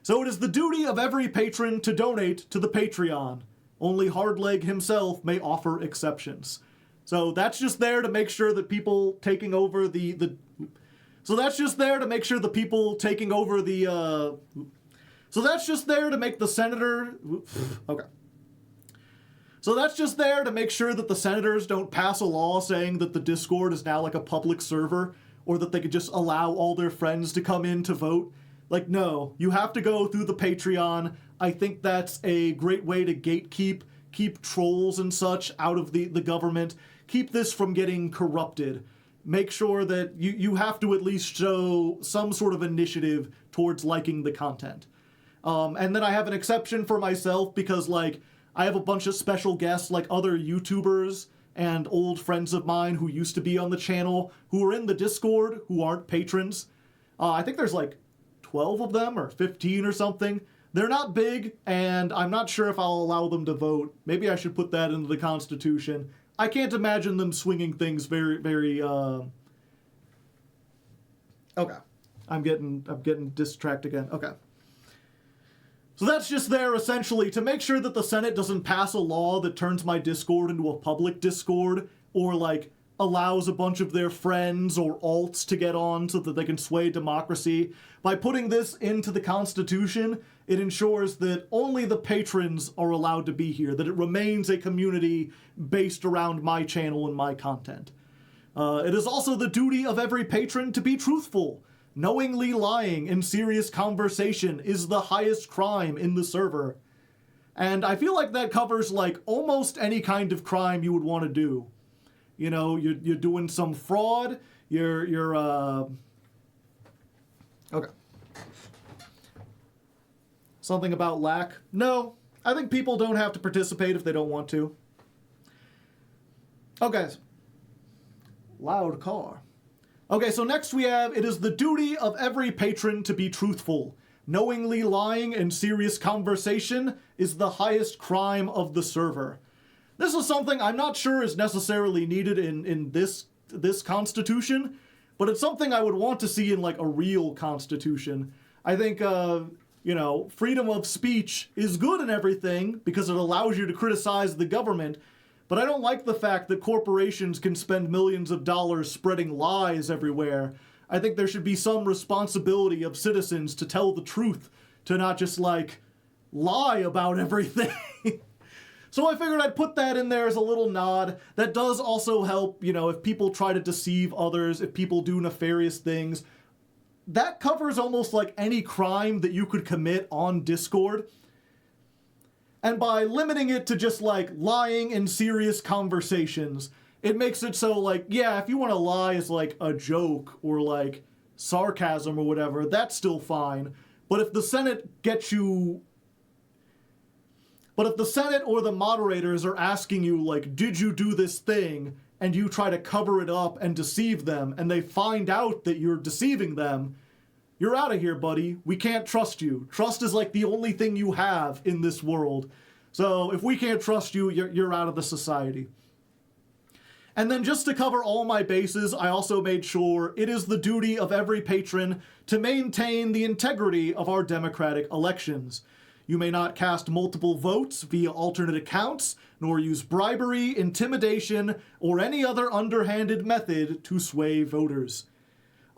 So it is the duty of every patron to donate to the Patreon. Only Hardleg himself may offer exceptions. So that's just there to make sure that people taking over So that's just there to make sure the people taking over So that's just there to make the senator... Okay. So that's just there to make sure that the senators don't pass a law saying that the Discord is now like a public server, or that they could just allow all their friends to come in to vote. Like, no, you have to go through the Patreon. I think that's a great way to keep trolls and such out of the government, keep this from getting corrupted. Make sure that you have to at least show some sort of initiative towards liking the content. And then I have an exception for myself because, like, I have a bunch of special guests, like other YouTubers and old friends of mine who used to be on the channel, who are in the Discord, who aren't patrons. I think there's like 12 of them or 15 or something. They're not big, and I'm not sure if I'll allow them to vote. Maybe I should put that into the Constitution. I can't imagine them swinging things very, very, Okay. I'm getting distracted again. Okay. So that's just there, essentially, to make sure that the Senate doesn't pass a law that turns my Discord into a public Discord, or, like, allows a bunch of their friends or alts to get on so that they can sway democracy. By putting this into the Constitution, it ensures that only the patrons are allowed to be here, that it remains a community based around my channel and my content. It is also the duty of every patron to be truthful. Knowingly lying in serious conversation is the highest crime in the server. And I feel like that covers like almost any kind of crime you would want to do. You know, you're doing some fraud, okay. Something about lack? No, I think people don't have to participate if they don't want to. Okay. Loud car. Okay, so next we have, it is the duty of every patron to be truthful. Knowingly lying in serious conversation is the highest crime of the server. This is something I'm not sure is necessarily needed in this constitution, but it's something I would want to see in like a real constitution. I think, freedom of speech is good and everything because it allows you to criticize the government, but I don't like the fact that corporations can spend millions of dollars spreading lies everywhere. I think there should be some responsibility of citizens to tell the truth, to not just, like, lie about everything. So I figured I'd put that in there as a little nod. That does also help, if people try to deceive others, if people do nefarious things. That covers almost like any crime that you could commit on Discord. And by limiting it to just, like, lying in serious conversations, it makes it so, like, yeah, if you want to lie as, like, a joke or, like, sarcasm or whatever, that's still fine. But if the Senate gets you... But if the Senate or the moderators are asking you, like, did you do this thing, and you try to cover it up and deceive them, and they find out that you're deceiving them, you're out of here, buddy. We can't trust you. Trust is, like, the only thing you have in this world. So if we can't trust you, you're out of the society. And then just to cover all my bases, I also made sure it is the duty of every patron to maintain the integrity of our democratic elections. You may not cast multiple votes via alternate accounts, nor use bribery, intimidation, or any other underhanded method to sway voters.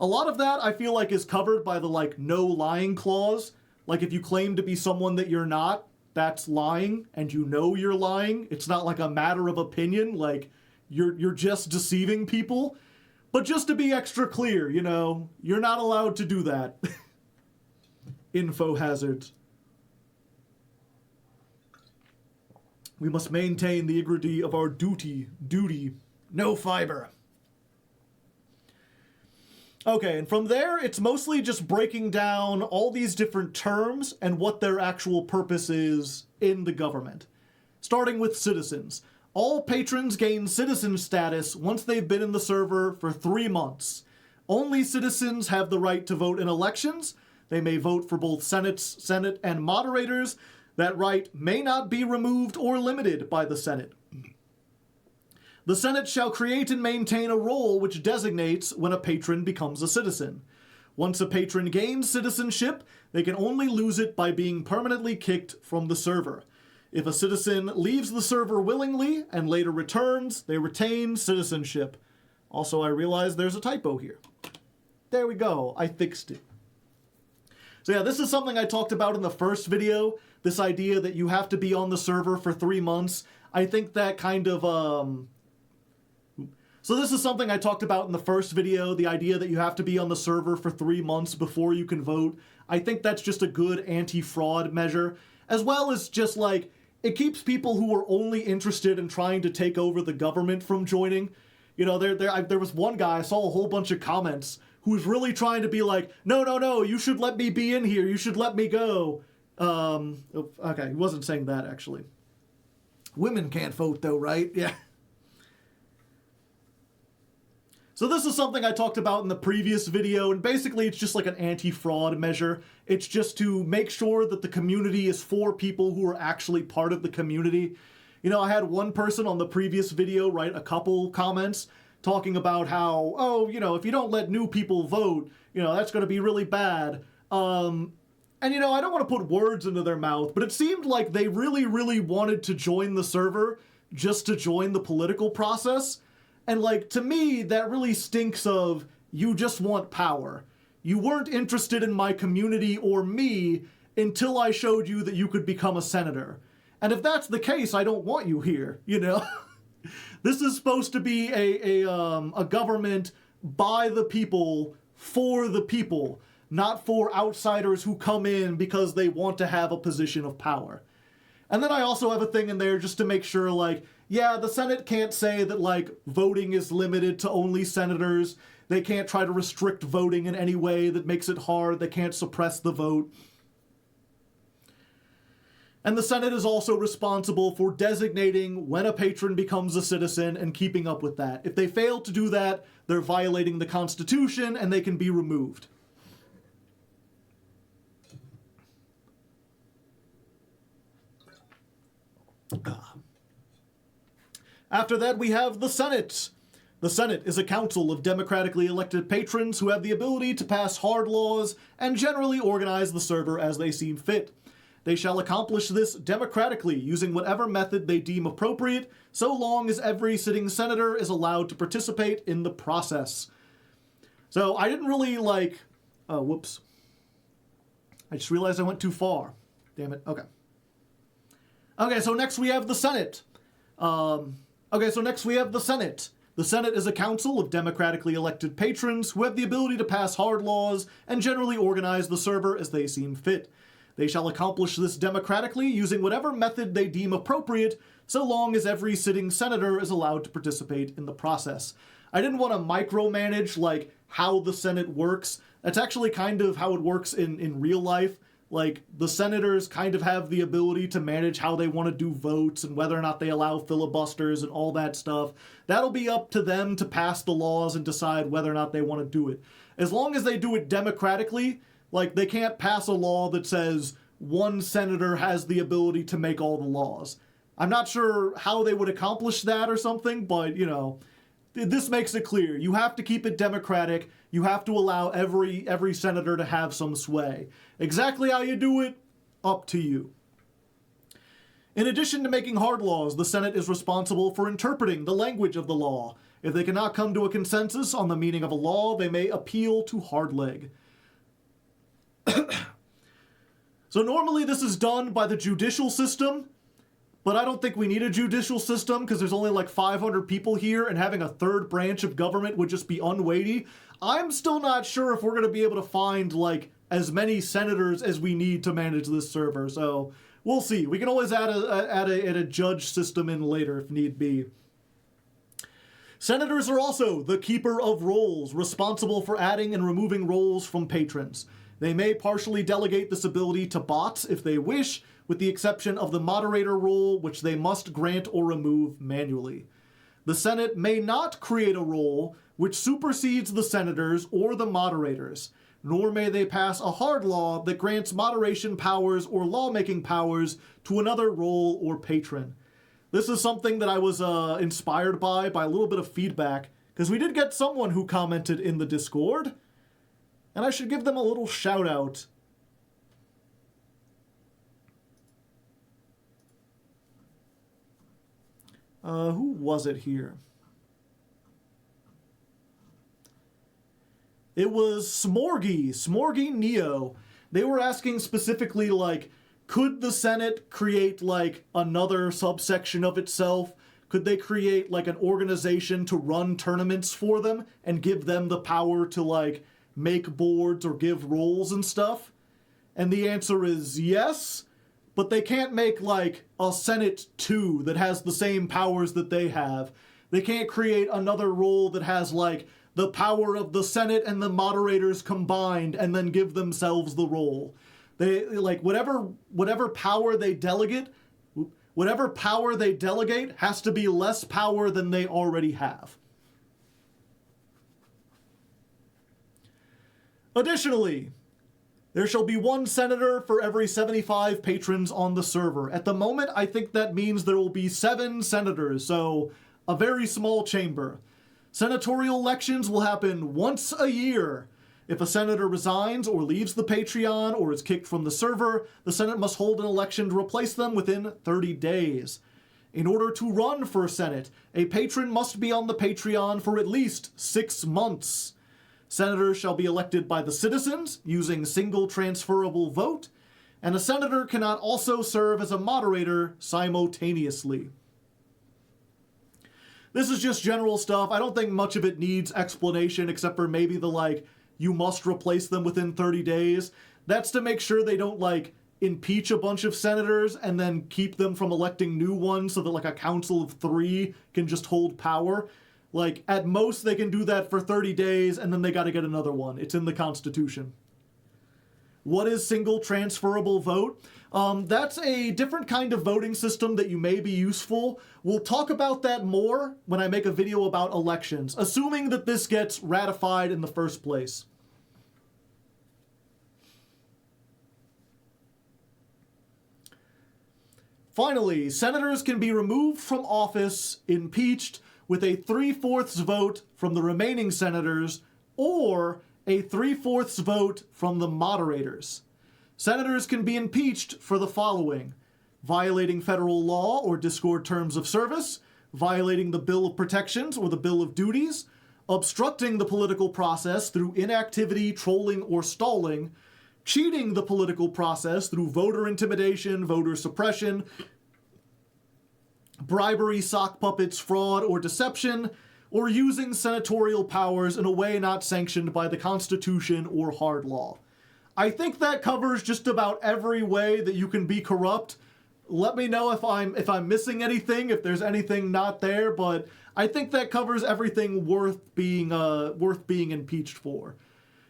A lot of that I feel like is covered by the, like, no lying clause. Like, if you claim to be someone that you're not, that's lying, and you know you're lying. It's not like a matter of opinion, like, you're just deceiving people. But just to be extra clear, you're not allowed to do that. Info hazards. We must maintain the integrity of our duty. No fiber. Okay, and from there, it's mostly just breaking down all these different terms and what their actual purpose is in the government. Starting with citizens. All patrons gain citizen status once they've been in the server for 3 months. Only citizens have the right to vote in elections. They may vote for both Senate and moderators. That right may not be removed or limited by the Senate. The Senate shall create and maintain a role which designates when a patron becomes a citizen. Once a patron gains citizenship, they can only lose it by being permanently kicked from the server. If a citizen leaves the server willingly and later returns, they retain citizenship. Also, I realize there's a typo here. There we go. I fixed it. So yeah, this is something I talked about in the first video. This idea that you have to be on the server for 3 months. I think that kind of, So this is something I talked about in the first video, the idea that you have to be on the server for 3 months before you can vote. I think that's just a good anti-fraud measure, as well as just, like, it keeps people who are only interested in trying to take over the government from joining. There was one guy, I saw a whole bunch of comments, who was really trying to be like, no, you should let me be in here, you should let me go. Okay, he wasn't saying that, actually. Women can't vote, though, right? Yeah. So this is something I talked about in the previous video, and basically it's just like an anti-fraud measure. It's just to make sure that the community is for people who are actually part of the community. I had one person on the previous video write a couple comments talking about how, if you don't let new people vote, that's going to be really bad. And, I don't want to put words into their mouth, but it seemed like they really, really wanted to join the server just to join the political process. And, like, to me, that really stinks of, you just want power. You weren't interested in my community or me until I showed you that you could become a senator. And if that's the case, I don't want you here, This is supposed to be a government by the people, for the people, not for outsiders who come in because they want to have a position of power. And then I also have a thing in there just to make sure, like, yeah, the Senate can't say that, like, voting is limited to only senators. They can't try to restrict voting in any way that makes it hard. They can't suppress the vote. And the Senate is also responsible for designating when a patron becomes a citizen and keeping up with that. If they fail to do that, they're violating the Constitution and they can be removed. After that, we have the Senate. The Senate is a council of democratically elected patrons who have the ability to pass hard laws and generally organize the server as they seem fit. They shall accomplish this democratically using whatever method they deem appropriate, so long as every sitting senator is allowed to participate in the process. So I didn't really like... Oh, whoops. I just realized I went too far. Damn it. Okay. Okay, so next we have the Senate. The Senate is a council of democratically elected patrons who have the ability to pass hard laws and generally organize the server as they seem fit. They shall accomplish this democratically using whatever method they deem appropriate, so long as every sitting senator is allowed to participate in the process. I didn't want to micromanage, like, how the Senate works. That's actually kind of how it works in real life. Like, the senators kind of have the ability to manage how they want to do votes and whether or not they allow filibusters and all that stuff. That'll be up to them to pass the laws and decide whether or not they want to do it. As long as they do it democratically, like, they can't pass a law that says one senator has the ability to make all the laws. I'm not sure how they would accomplish that or something, but, you know, this makes it clear. You have to keep it democratic. You have to allow every senator to have some sway. Exactly how you do it, up to you. In addition to making hard laws, the Senate is responsible for interpreting the language of the law. If they cannot come to a consensus on the meaning of a law, they may appeal to Hardleg. So normally this is done by the judicial system, but I don't think we need a judicial system because there's only like 500 people here and having a third branch of government would just be unweighty. I'm still not sure if we're going to be able to find like as many senators as we need to manage this server, so we'll see. We can always add a judge system in later if need be. Senators are also the keeper of roles, responsible for adding and removing roles from patrons. They may partially delegate this ability to bots if they wish, with the exception of the moderator role, which they must grant or remove manually. The Senate may not create a role which supersedes the senators or the moderators, nor may they pass a hard law that grants moderation powers or lawmaking powers to another role or patron. This is something that I was inspired by a little bit of feedback, because we did get someone who commented in the Discord, and I should give them a little shout out. Who was it here? It was Smorgy Neo. They were asking specifically, like, could the Senate create, like, another subsection of itself? Could they create, like, an organization to run tournaments for them and give them the power to, like, make boards or give roles and stuff? And the answer is yes, but they can't make, like, a Senate 2 that has the same powers that they have. They can't create another role that has, like, the power of the Senate and the moderators combined and then give themselves the role. They, like, whatever power they delegate has to be less power than they already have. Additionally, there shall be one senator for every 75 patrons on the server. At the moment, I think that means there will be 7 senators, so a very small chamber. Senatorial elections will happen once a year. If a senator resigns or leaves the Patreon or is kicked from the server, the Senate must hold an election to replace them within 30 days. In order to run for Senate, a patron must be on the Patreon for at least 6 months. Senators shall be elected by the citizens using single transferable vote, and a senator cannot also serve as a moderator simultaneously. this is just general stuff. I don't think much of it needs explanation except for maybe the, like, you must replace them within 30 days. That's to make sure they don't, like, impeach a bunch of senators and then keep them from electing new ones so that, like, a council of 3 can just hold power. Like, at most, they can do that for 30 days, and then they gotta get another one. It's in the Constitution. What is single transferable vote? That's a different kind of voting system that you may be useful. We'll talk about that more when I make a video about elections, assuming that this gets ratified in the first place. Finally, senators can be removed from office, impeached, with a 3/4 vote from the remaining senators, or a 3/4 vote from the moderators. Senators can be impeached for the following: violating federal law or discord terms of service, violating the Bill of Protections or the Bill of Duties, obstructing the political process through inactivity, trolling, or stalling, cheating the political process through voter intimidation, voter suppression, bribery, sock puppets, fraud, or deception, or using senatorial powers in a way not sanctioned by the Constitution or hard law. I think that covers just about every way that you can be corrupt. Let me know if I'm missing anything, if there's anything not there, but I think that covers everything worth being impeached for.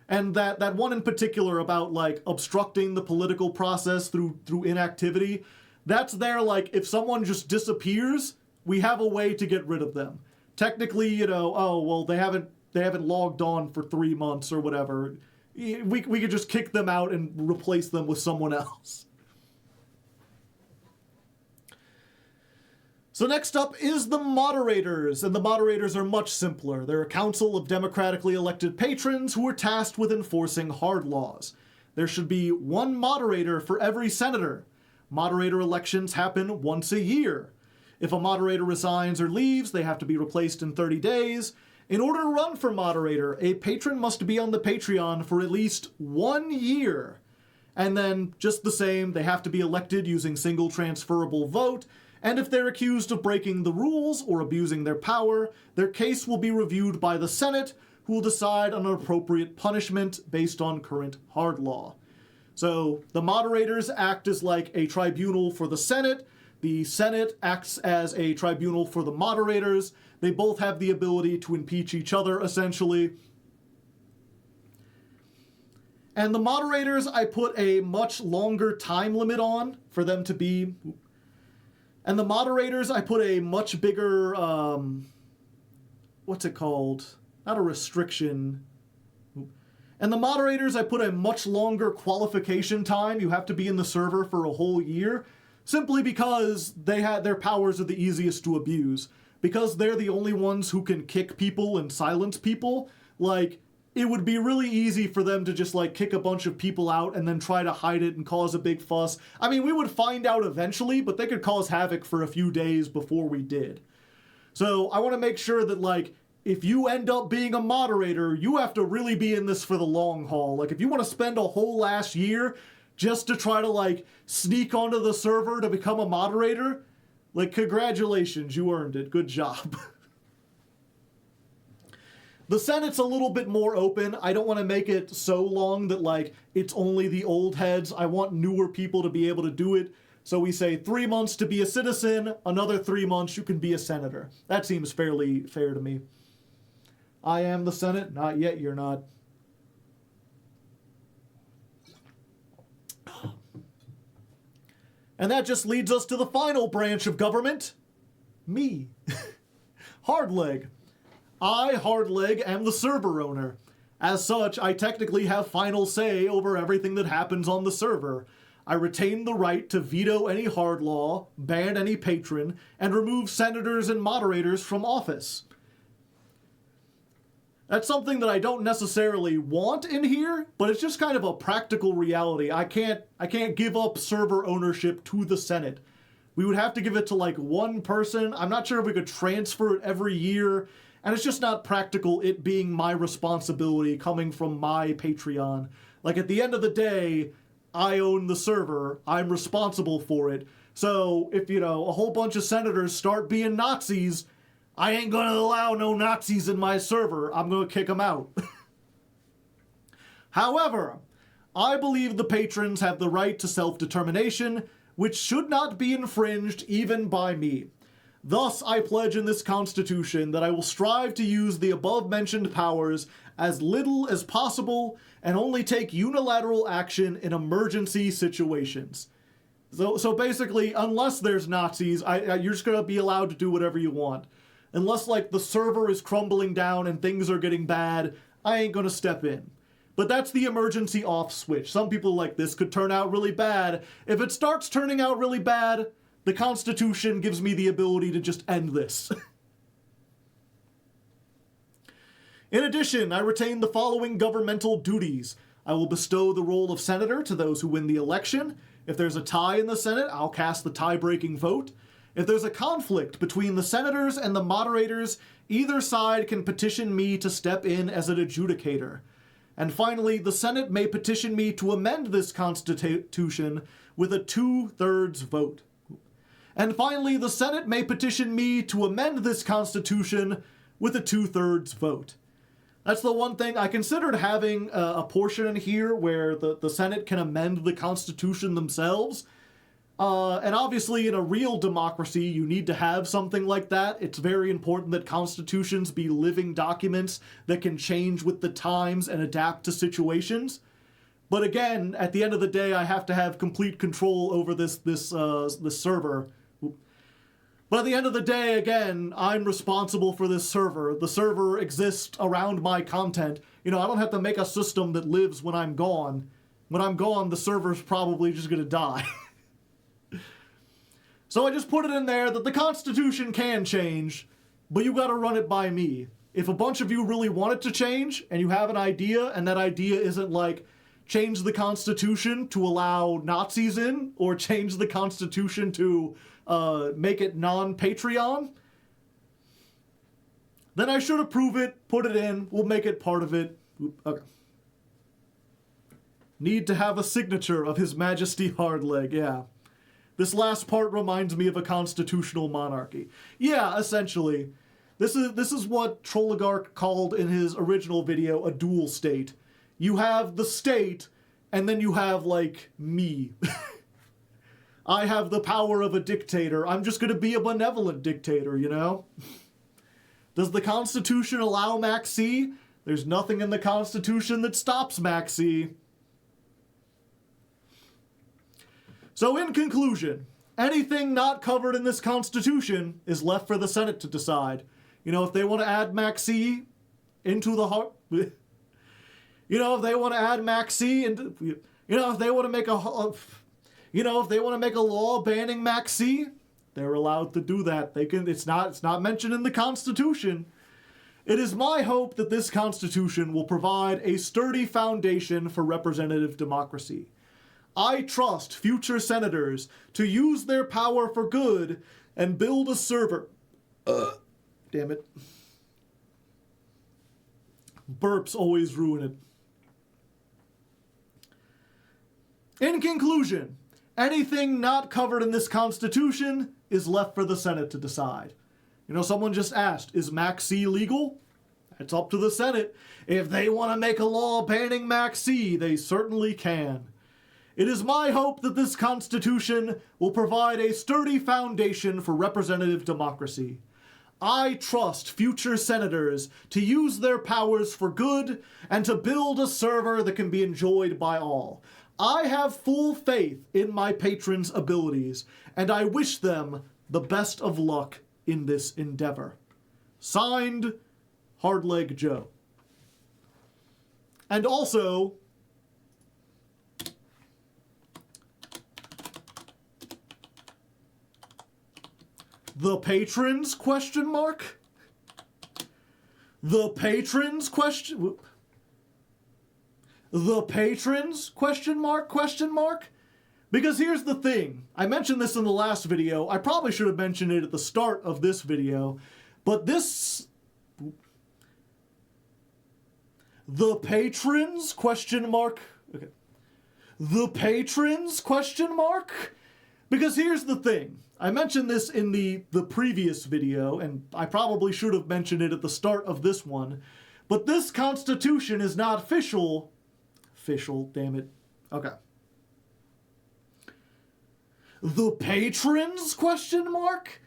And that one in particular about, like, obstructing the political process through inactivity, that's there, like, if someone just disappears, we have a way to get rid of them. Technically, you know, oh, well, they haven't logged on for 3 months or whatever. We could just kick them out and replace them with someone else. So next up is the moderators, and the moderators are much simpler. They're a council of democratically elected patrons who are tasked with enforcing hard laws. There should be one moderator for every senator. Moderator elections happen once a year. If a moderator resigns or leaves, they have to be replaced in 30 days. In order to run for moderator, a patron must be on the Patreon for at least 1 year. And then, just the same, they have to be elected using single transferable vote, and if they're accused of breaking the rules or abusing their power, their case will be reviewed by the Senate, who will decide on an appropriate punishment based on current hard law. So the moderators act as like a tribunal for the Senate. The Senate acts as a tribunal for the moderators. They both have the ability to impeach each other, essentially. And the moderators, I put a much longer time limit on for them to be... And the moderators, I put a much bigger, what's it called? Not a restriction. And the moderators, I put a much longer qualification time. You have to be in the server for a whole year, simply because their powers are the easiest to abuse. Because they're the only ones who can kick people and silence people, like, it would be really easy for them to just, like, kick a bunch of people out and then try to hide it and cause a big fuss. I mean, we would find out eventually, but they could cause havoc for a few days before we did. So I want to make sure that, like, if you end up being a moderator, you have to really be in this for the long haul. Like, if you want to spend a whole last year just to try to, like, sneak onto the server to become a moderator, like, congratulations, you earned it. Good job. The Senate's a little bit more open. I don't want to make it so long that, like, it's only the old heads. I want newer people to be able to do it. So we say 3 months to be a citizen, another 3 months you can be a senator. That seems fairly fair to me. I am the Senate? Not yet, you're not. And that just leads us to the final branch of government. Me. Hardleg. I, Hardleg, am the server owner. As such, I technically have final say over everything that happens on the server. I retain the right to veto any hard law, ban any patron, and remove senators and moderators from office. That's something that I don't necessarily want in here, but it's just kind of a practical reality. I can't give up server ownership to the Senate. We would have to give it to, like, one person. I'm not sure if we could transfer it every year. And it's just not practical, it being my responsibility coming from my Patreon. Like, at the end of the day, I own the server. I'm responsible for it. So if, you know, a whole bunch of senators start being Nazis, I ain't gonna allow no Nazis in my server. I'm gonna kick them out. However, I believe the patrons have the right to self-determination, which should not be infringed even by me. Thus, I pledge in this Constitution that I will strive to use the above-mentioned powers as little as possible and only take unilateral action in emergency situations. So basically, unless there's Nazis, you're just going to be allowed to do whatever you want. Unless, like, the server is crumbling down and things are getting bad, I ain't going to step in. But that's the emergency off switch. Some people like this could turn out really bad. If it starts turning out really bad, the Constitution gives me the ability to just end this. In addition, I retain the following governmental duties. I will bestow the role of senator to those who win the election. If there's a tie in the Senate, I'll cast the tie-breaking vote. If there's a conflict between the senators and the moderators, either side can petition me to step in as an adjudicator. And finally, the Senate may petition me to amend this Constitution with a 2/3 vote. And finally, the Senate may petition me to amend this Constitution with a 2/3 vote. That's the one thing. I considered having a portion in here where the Senate can amend the Constitution themselves. And obviously, in a real democracy, you need to have something like that. It's very important that constitutions be living documents that can change with the times and adapt to situations. But again, at the end of the day, I have to have complete control over this server. But at the end of the day, again, I'm responsible for this server. The server exists around my content. You know, I don't have to make a system that lives when I'm gone. When I'm gone, the server's probably just gonna die. So I just put it in there that the Constitution can change, but you gotta run it by me. If a bunch of you really want it to change, and you have an idea, and that idea isn't like, change the Constitution to allow Nazis in, or change the Constitution to make it non-Patreon, then I should approve it, put it in, we'll make it part of it. Okay. Need to have a signature of His Majesty Hardleg, yeah. This last part reminds me of a constitutional monarchy. Yeah, essentially. This is what Trolligarch called in his original video a dual state. You have the state, and then you have, like, me. I have the power of a dictator. I'm just gonna be a benevolent dictator, you know? Does the Constitution allow Max C? There's nothing in the Constitution that stops Max C. So in conclusion, anything not covered in this Constitution is left for the Senate to decide. You know, if they want to add Max C into the... You know, if they want to add Max C into... You know, if they want to make a... You know, if they want to make a law banning Max C, they're allowed to do that. They can. It's not mentioned in the Constitution. It is my hope that this Constitution will provide a sturdy foundation for representative democracy. I trust future senators to use their power for good and build a server. Damn it. Burps always ruin it. In conclusion, anything not covered in this Constitution is left for the Senate to decide. You know, someone just asked, is Max C legal? It's up to the Senate. If they want to make a law banning Max C, they certainly can. It is my hope that this Constitution will provide a sturdy foundation for representative democracy. I trust future senators to use their powers for good and to build a server that can be enjoyed by all. I have full faith in my patrons' abilities, and I wish them the best of luck in this endeavor. Signed, Hardleg Joe. And also, the patrons, question mark? The patrons, question... The patrons, question mark, question mark? Because here's the thing. I mentioned this in the last video. I probably should have mentioned it at the start of this video. But this... The patrons, question mark? Okay. The patrons, question mark? Because here's the thing. I mentioned this in the previous video, and I probably should have mentioned it at the start of this one, but this Constitution is not official. Official, damn it. Okay. The patrons? Question mark?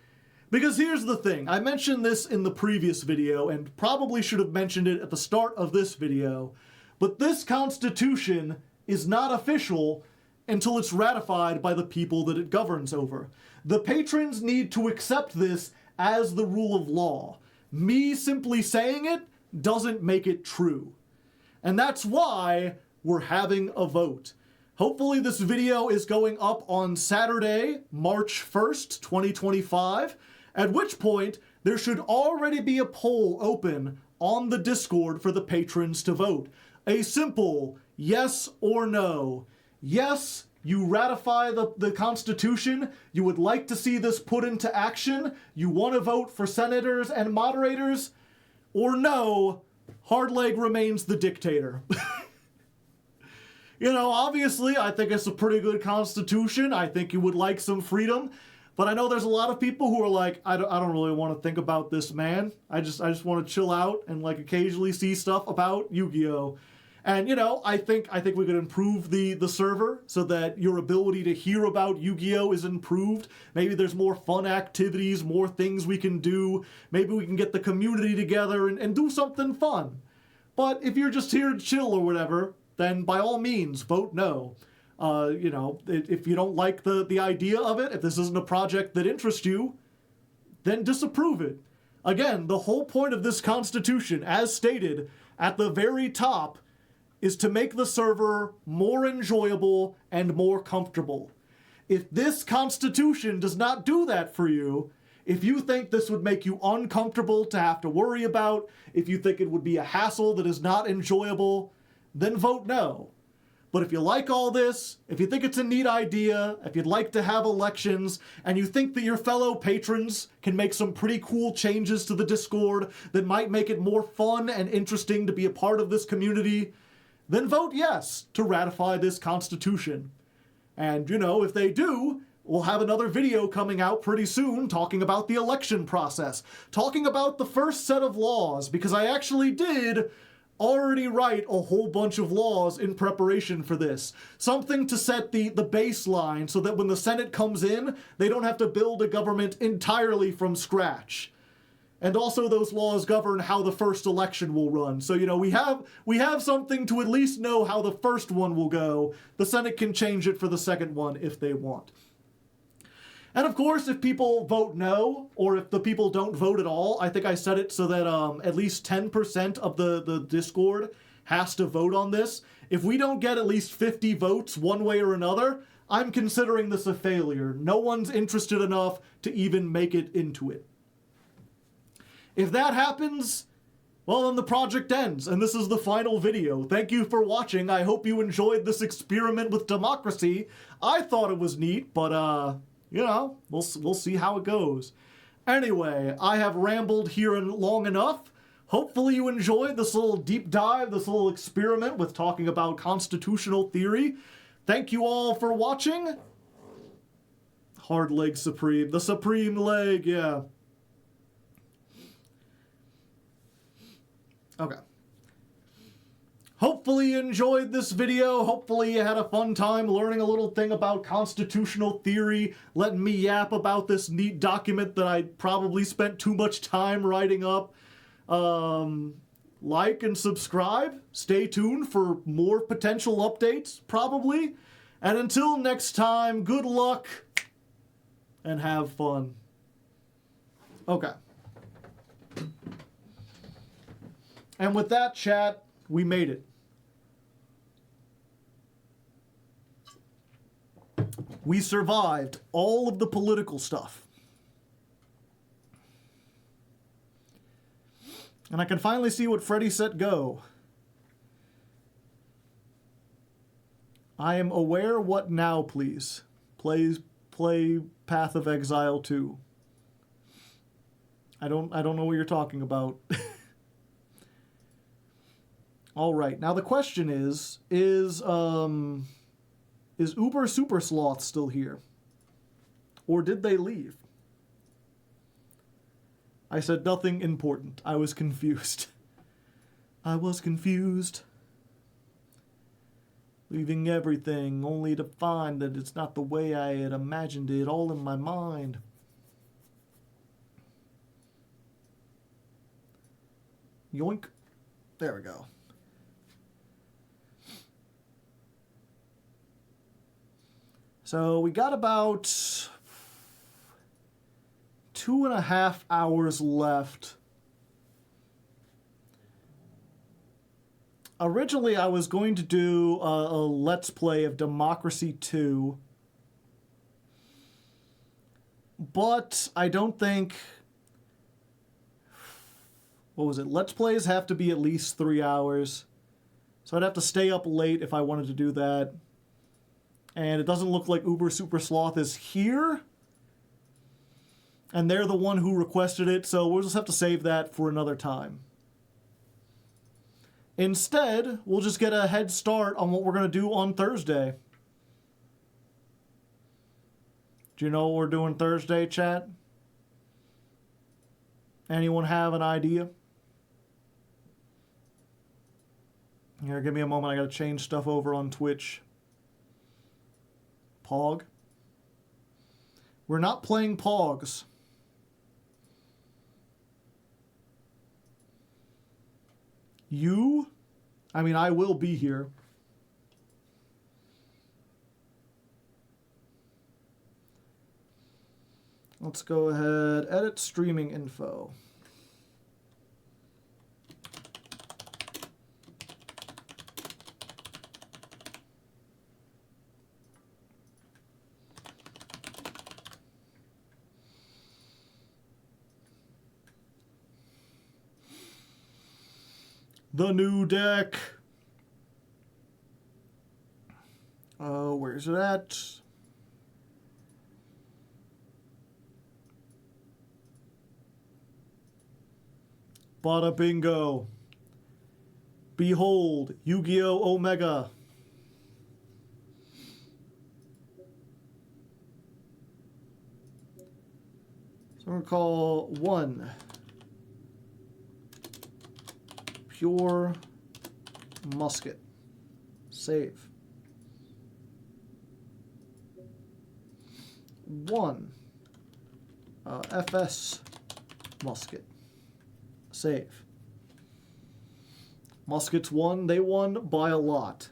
Because here's the thing. I mentioned this in the previous video, and probably should have mentioned it at the start of this video, but this Constitution is not official until it's ratified by the people that it governs over. The patrons need to accept this as the rule of law. Me simply saying it doesn't make it true. And that's why we're having a vote. Hopefully this video is going up on Saturday, March 1st, 2025, at which point there should already be a poll open on the Discord for the patrons to vote. A simple yes or no. Yes, you ratify the Constitution, you would like to see this put into action, you want to vote for senators and moderators, or no, Hardleg remains the dictator. You know, obviously, I think it's a pretty good Constitution. I think you would like some freedom. But I know there's a lot of people who are like, I don't really want to think about this, man. I just want to chill out and like occasionally see stuff about Yu-Gi-Oh! And, you know, I think we could improve the server so that your ability to hear about Yu-Gi-Oh! Is improved. Maybe there's more fun activities, more things we can do. Maybe we can get the community together and do something fun. But if you're just here to chill or whatever, then by all means, vote no. You know, if you don't like the idea of it, if this isn't a project that interests you, then disapprove it. Again, the whole point of this Constitution, as stated at the very top, is to make the server more enjoyable and more comfortable. If this Constitution does not do that for you, if you think this would make you uncomfortable to have to worry about, if you think it would be a hassle that is not enjoyable, then vote no. But if you like all this, if you think it's a neat idea, if you'd like to have elections, and you think that your fellow patrons can make some pretty cool changes to the Discord that might make it more fun and interesting to be a part of this community, then vote yes to ratify this Constitution. And, you know, if they do, we'll have another video coming out pretty soon talking about the election process, talking about the first set of laws, because I actually did already write a whole bunch of laws in preparation for this. Something to set the baseline so that when the Senate comes in, they don't have to build a government entirely from scratch. And also those laws govern how the first election will run. So, you know, we have something to at least know how the first one will go. The Senate can change it for the second one if they want. And of course, if people vote no, or if the people don't vote at all, I think I set it so that at least 10% of the Discord has to vote on this. If we don't get at least 50 votes one way or another, I'm considering this a failure. No one's interested enough to even make it into it. If that happens, well, then the project ends, and this is the final video. Thank you for watching. I hope you enjoyed this experiment with democracy. I thought it was neat, but, you know, we'll see how it goes. Anyway, I have rambled here long enough. Hopefully you enjoyed this little deep dive, this little experiment with talking about constitutional theory. Thank you all for watching. Hardleg Supreme. The Supreme Leg, yeah. Okay. Hopefully you enjoyed this video. Hopefully you had a fun time learning a little thing about constitutional theory, letting me yap about this neat document that I probably spent too much time writing up. Like and subscribe. Stay tuned for more potential updates, probably. And until next time, good luck and have fun. Okay. And with that, chat, we made it. We survived all of the political stuff. And I can finally see what Freddy Set Go. I am aware. What now, please? Play Path of Exile 2. I don't know what you're talking about. All right. Now the question is Uber Super Sloth still here? Or did they leave? I said nothing important. I was confused. I was confused. Leaving everything only to find that it's not the way I had imagined it, all in my mind. Yoink. There we go. So we got about 2.5 hours left. Originally, I was going to do a Let's Play of Democracy 2. But I don't think... What was it? Let's Plays have to be at least 3 hours. So I'd have to stay up late if I wanted to do that. And it doesn't look like Uber Super Sloth is here. And they're the one who requested it, so we'll just have to save that for another time. Instead, we'll just get a head start on what we're going to do on Thursday. Do you know what we're doing Thursday, chat? Anyone have an idea? Here, give me a moment. I got to change stuff over on Twitch. Pog. We're not playing Pogs. You? I mean, I will be here. Let's go ahead, edit streaming info. The new deck. Oh, where's it at? Bada bingo. Behold, Yu-Gi-Oh! Omega. So I'm going to call 1. Pure Musket. Save. 1. FS Musket. Save. Muskets won. They won by a lot.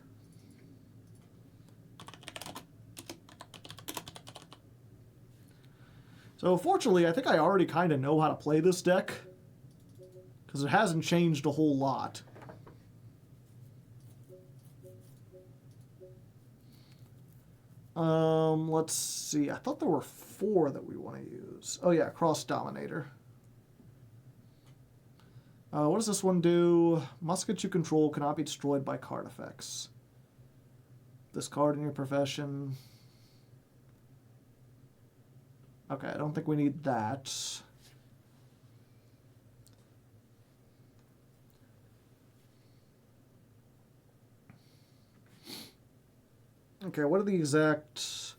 So fortunately, I think I already kind of know how to play this deck, because it hasn't changed a whole lot. Let's see. I thought there were 4 that we want to use. Oh yeah, Cross Dominator. What does this one do? Muskets you control cannot be destroyed by card effects. This card in your profession. Okay, I don't think we need that. Okay, what are the exact...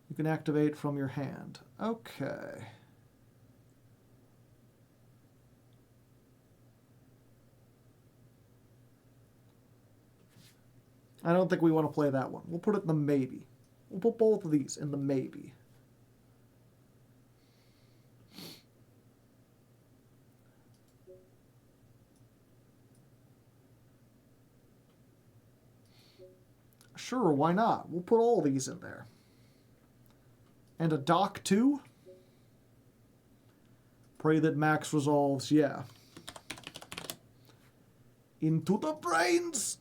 You can activate from your hand. Okay. I don't think we want to play that one. We'll put it in the maybe. We'll put both of these in the maybe. Sure, why not? We'll put all these in there. And a dock too? Pray that Max resolves, yeah. Into the brains!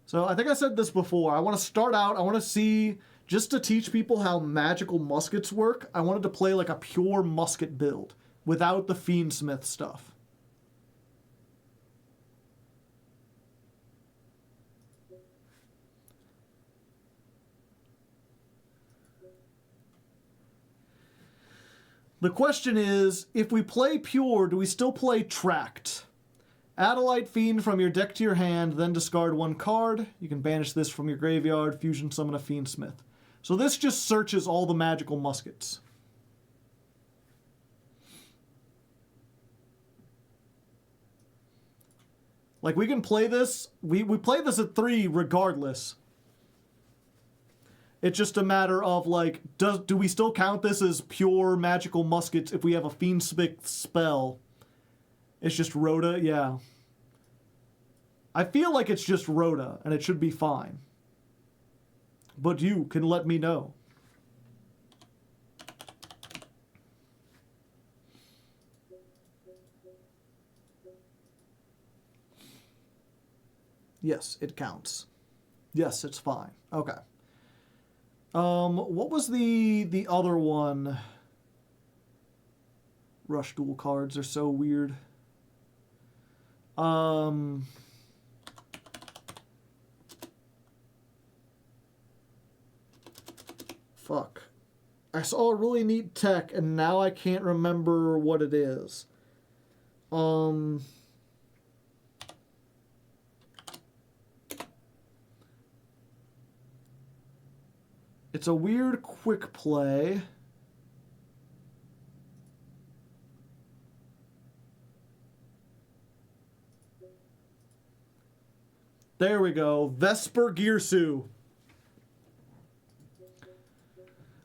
So I think I said this before. I want to start out, I want to see, just to teach people how magical muskets work, I wanted to play like a pure musket build without the Fiendsmith stuff. The question is, if we play pure, do we still play tracked? Add a light fiend from your deck to your hand, then discard one card. You can banish this from your graveyard, fusion summon a fiend smith. So this just searches all the magical muskets. Like, we can play this. We play this at 3 regardless. It's just a matter of, like, do we still count this as pure magical muskets if we have a fiend smith spell? It's just Rhoda, yeah. I feel like it's just Rhoda, and it should be fine. But you can let me know. Yes, it counts. Yes, it's fine. Okay. What was the other one? Rush dual cards are so weird. Fuck. I saw a really neat tech, and now I can't remember what it is. It's a weird quick play. There we go. Vesper Gearsu.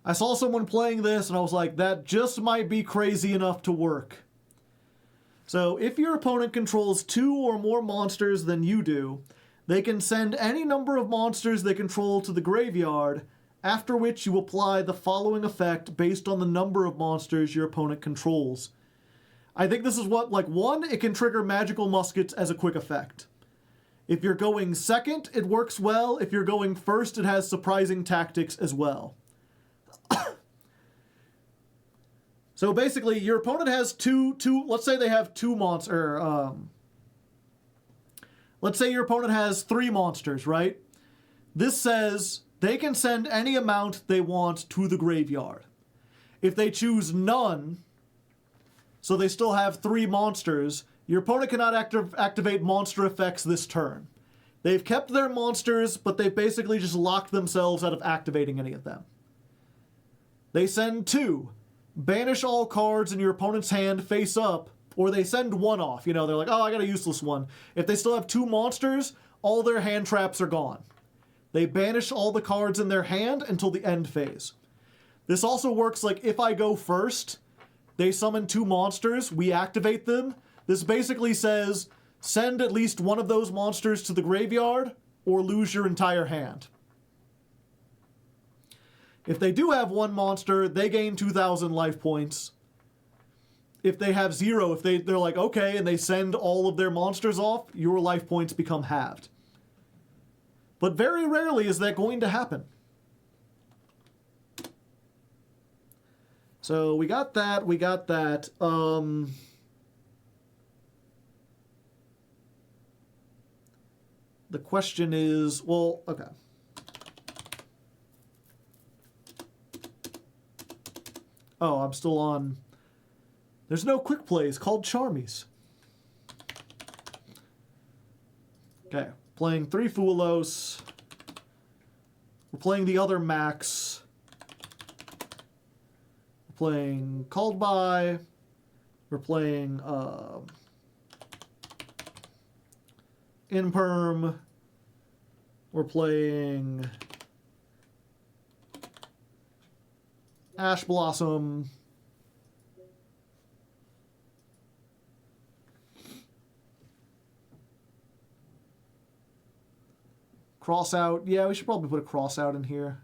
I saw someone playing this and I was like, that just might be crazy enough to work. So if your opponent controls 2 or more monsters than you do, they can send any number of monsters they control to the graveyard, after which you apply the following effect based on the number of monsters your opponent controls. I think this is what, like, 1, it can trigger magical muskets as a quick effect. If you're going second, it works well. If you're going first, it has surprising tactics as well. So basically, your opponent has two. Let's say they have 2 monsters. Let's say your opponent has 3 monsters, right? This says they can send any amount they want to the graveyard. If they choose none, so they still have 3 monsters, your opponent cannot activate monster effects this turn. They've kept their monsters, but they've basically just locked themselves out of activating any of them. They send 2. Banish all cards in your opponent's hand face up, or they send 1 off. You know, they're like, oh, I got a useless one. If they still have 2 monsters, all their hand traps are gone. They banish all the cards in their hand until the end phase. This also works like if I go first, they summon 2 monsters, we activate them. This basically says, send at least one of those monsters to the graveyard, or lose your entire hand. If they do have 1 monster, they gain 2,000 life points. If they have 0, if they're like, okay, and they send all of their monsters off, your life points become halved. But very rarely is that going to happen. So we got that, the question is, well, okay. Oh, I'm still on. There's no quick plays called Charmies. Okay, playing 3 Fuelos. We're playing the other Max. We're playing Called By. We're playing Imperm. We're playing Ash Blossom. Cross out. Yeah, we should probably put a cross out in here.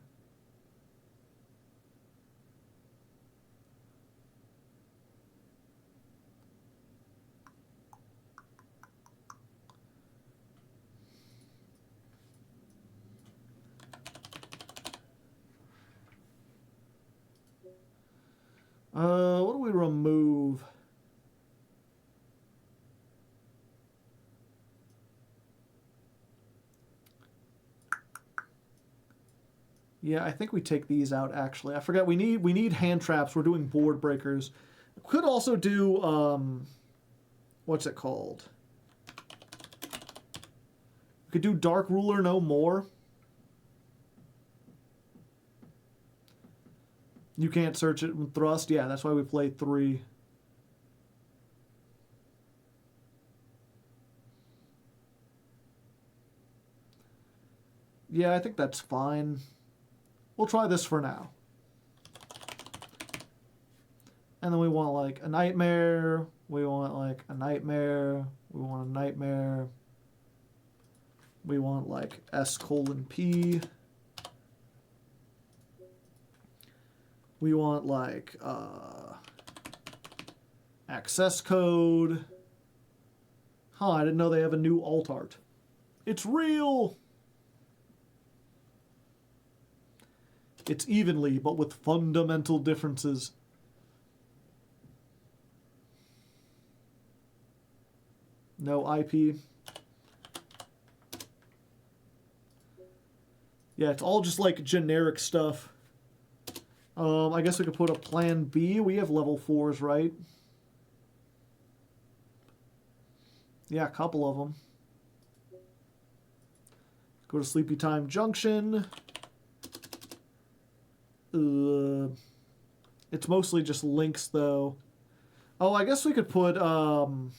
What do we remove? Yeah, I think we take these out, actually. I forget, we need hand traps. We're doing board breakers. Could also do, what's it called? We could do Dark Ruler no more. You can't search it with thrust. Yeah, that's why we played 3. Yeah, I think that's fine. We'll try this for now. And then we want like a nightmare. We want like a nightmare. We want a nightmare. We want like S:"P. We want like access code. Huh, I didn't know they have a new alt art. It's real! It's evenly, but with fundamental differences. No IP. Yeah, it's all just like generic stuff. I guess we could put a plan B. We have level 4s, right? Yeah, a couple of them. Go to Sleepy Time Junction. It's mostly just links, though. Oh, I guess we could put, I'm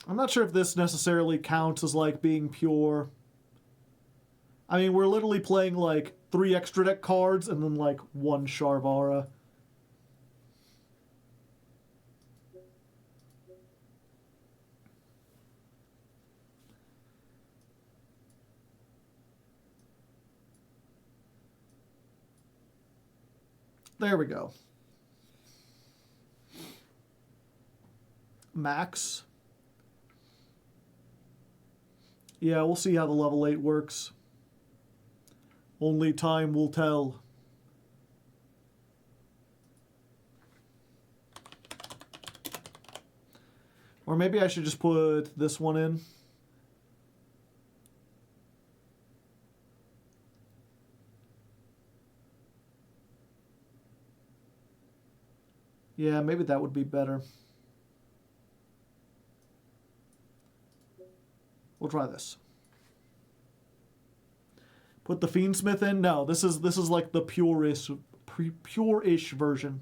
not sure if this necessarily counts as, like, being pure. I mean, we're literally playing, like, 3 extra deck cards and then, like, 1 Sharvara. There we go. Max. Yeah, we'll see how the level 8 works. Only time will tell. Or maybe I should just put this one in. Yeah, maybe that would be better. We'll try this. Put the Fiendsmith in? No, this is like the pure-ish version.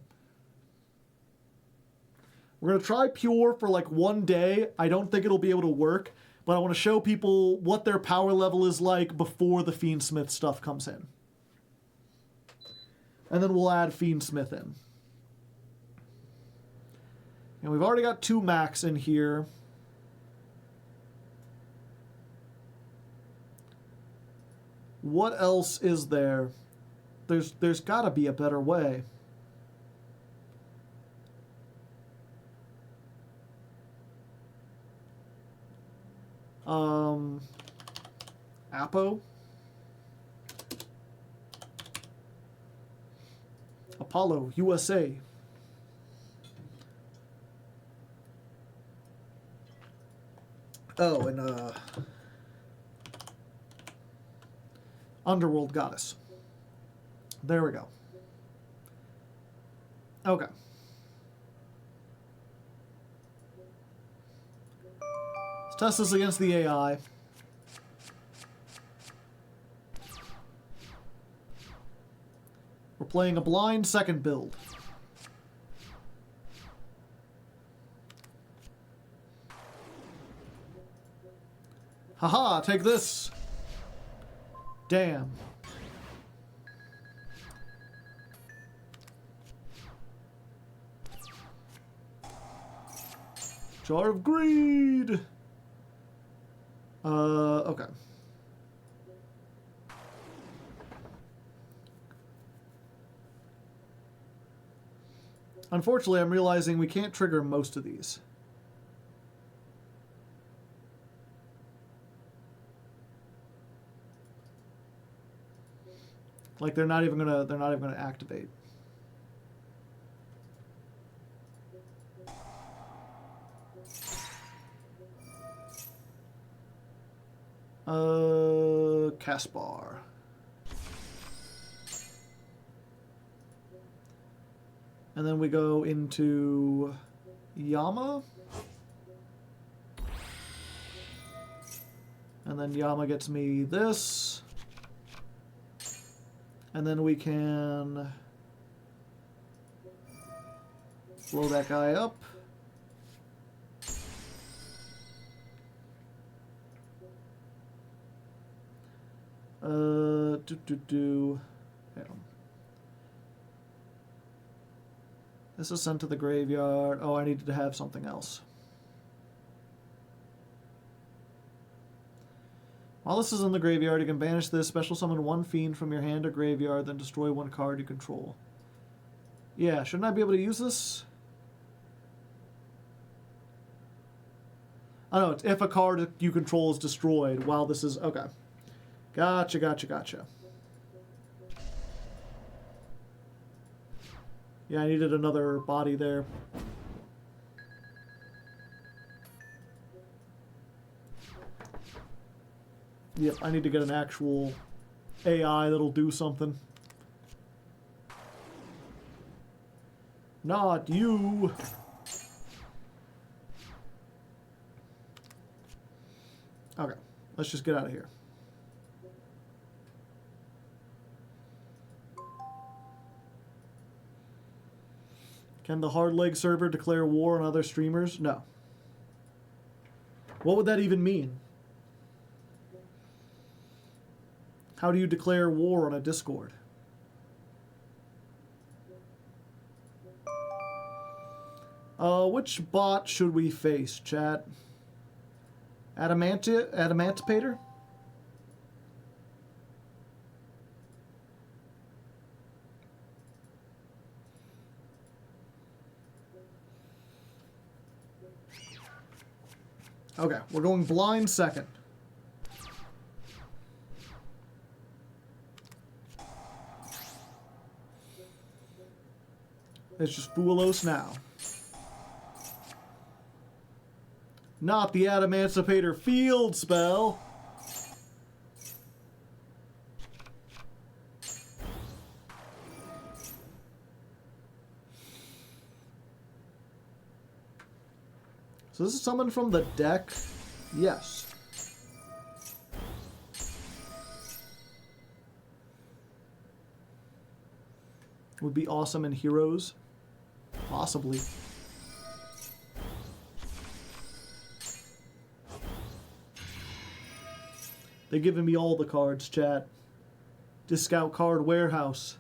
We're going to try pure for like 1 day. I don't think it'll be able to work, but I want to show people what their power level is like before the Fiendsmith stuff comes in. And then we'll add Fiendsmith in. And we've already got 2 max in here. What else is there? There's got to be a better way. Apo? Apollo, USA. Oh, and Underworld Goddess. There we go. Okay. Let's test this against the AI. We're playing a blind second build. Haha, take this. Damn. Jar of Greed. Okay. Unfortunately, I'm realizing we can't trigger most of these. Like they're not even gonna activate. Caspar. And then we go into Yama. And then Yama gets me this. And then we can blow that guy up. Hang on. This is sent to the graveyard. Oh, I needed to have something else. While this is in the graveyard, you can banish this, special summon one fiend from your hand or graveyard, then destroy one card you control. Yeah, shouldn't I be able to use this? Oh no, it's if a card you control is destroyed while this is... Okay. Gotcha, gotcha, gotcha. Yeah, I needed another body there. Yep, I need to get an actual AI that'll do something. Not you! Okay, let's just get out of here. Can the Hardleg server declare war on other streamers? No. What would that even mean? How do you declare war on a Discord? Which bot should we face, chat? Adamantipator? Okay, we're going blind second. It's just Foolos now. Not the Adamantipator field spell. So this is someone from the deck? Yes. Would be awesome in Heroes. Possibly. They're giving me all the cards, chat. Discount card warehouse.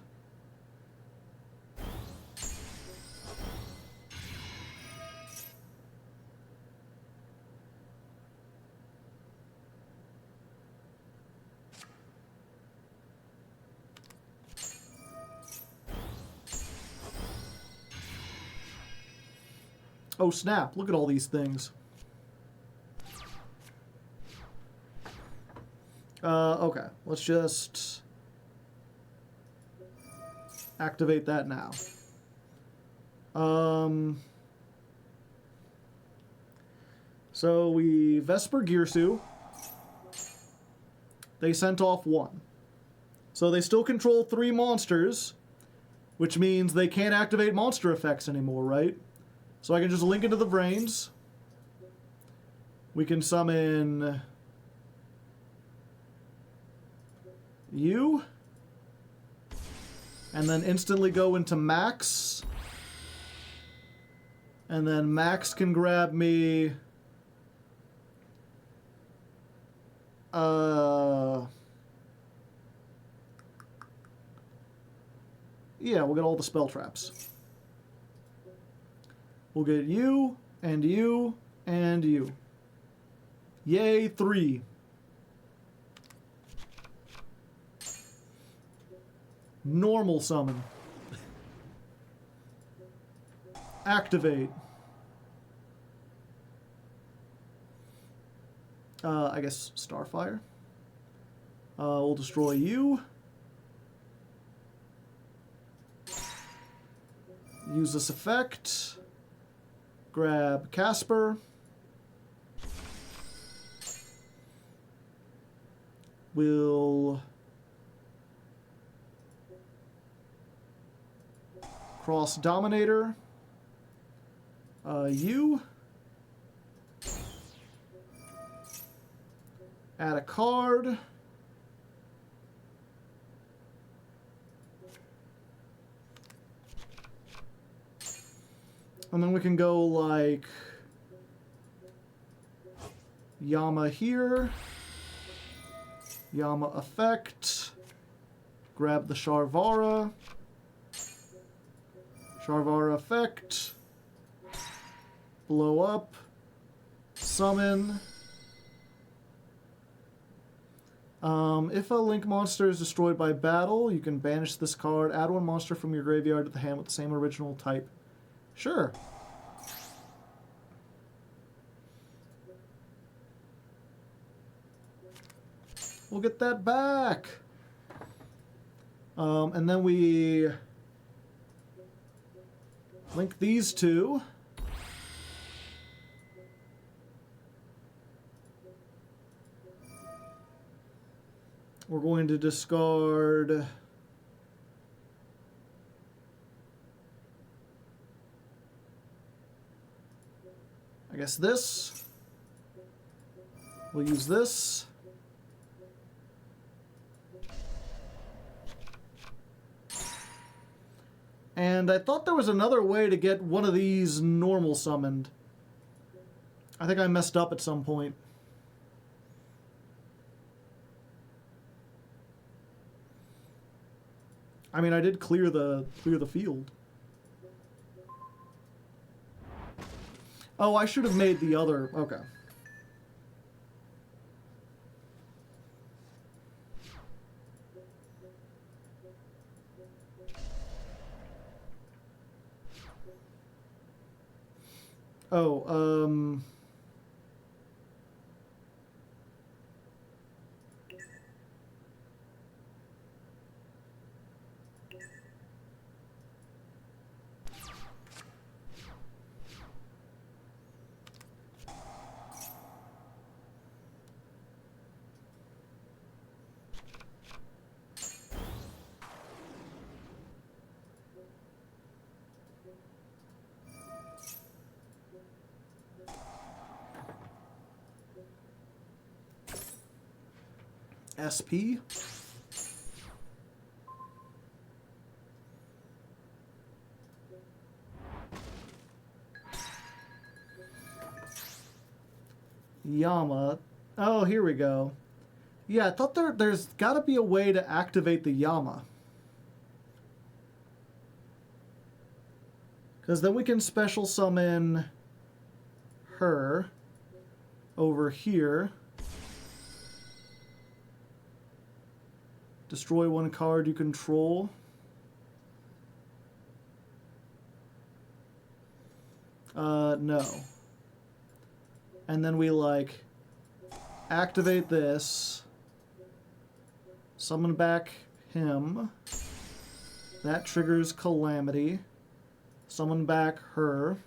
Oh snap, look at all these things. Okay, let's just activate that now. So we Vesper Girsu. They sent off one. So they still control 3 monsters, which means they can't activate monster effects anymore, right? So I can just link into the brains. We can summon you. And then instantly go into Max. And then Max can grab me... Yeah, we'll get all the spell traps. We'll get you, and you, and you. Yay, 3. Normal summon. Activate. I guess Starfire. We'll destroy you. Use this effect. Grab Casper. We'll cross Dominator. You. Add a card. And then we can go like Yama here. Yama effect. Grab the Sharvara. Sharvara effect. Blow up. Summon. If a Link monster is destroyed by battle, you can banish this card. Add one monster from your graveyard to the hand with the same original type. Sure. We'll get that back. And then we link these two. We're going to discard I guess this. We'll use this. And I thought there was another way to get one of these normal summoned. I think I messed up at some point. I mean, I did clear the field. Oh, I should have made the other. Okay. Oh, SP. Yama. Oh, here we go. Yeah, I thought there's got to be a way to activate the Yama. Because then we can special summon her over here. Destroy one card you control. No. And then we, like, activate this. Summon back him. That triggers Calamity. Summon back her.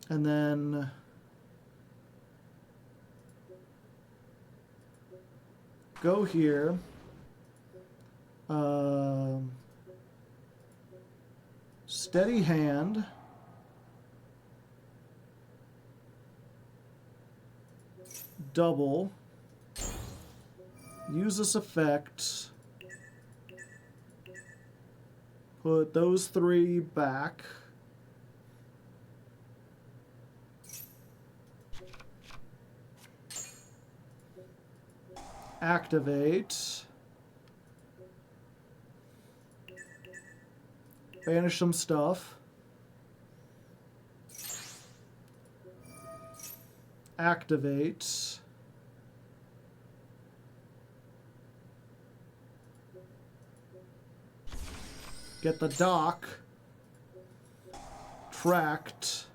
And then go here. Steady hand. Double. Use this effect. Put those three back. Activate. Banish some stuff. Activate. Get the dock. Tracked.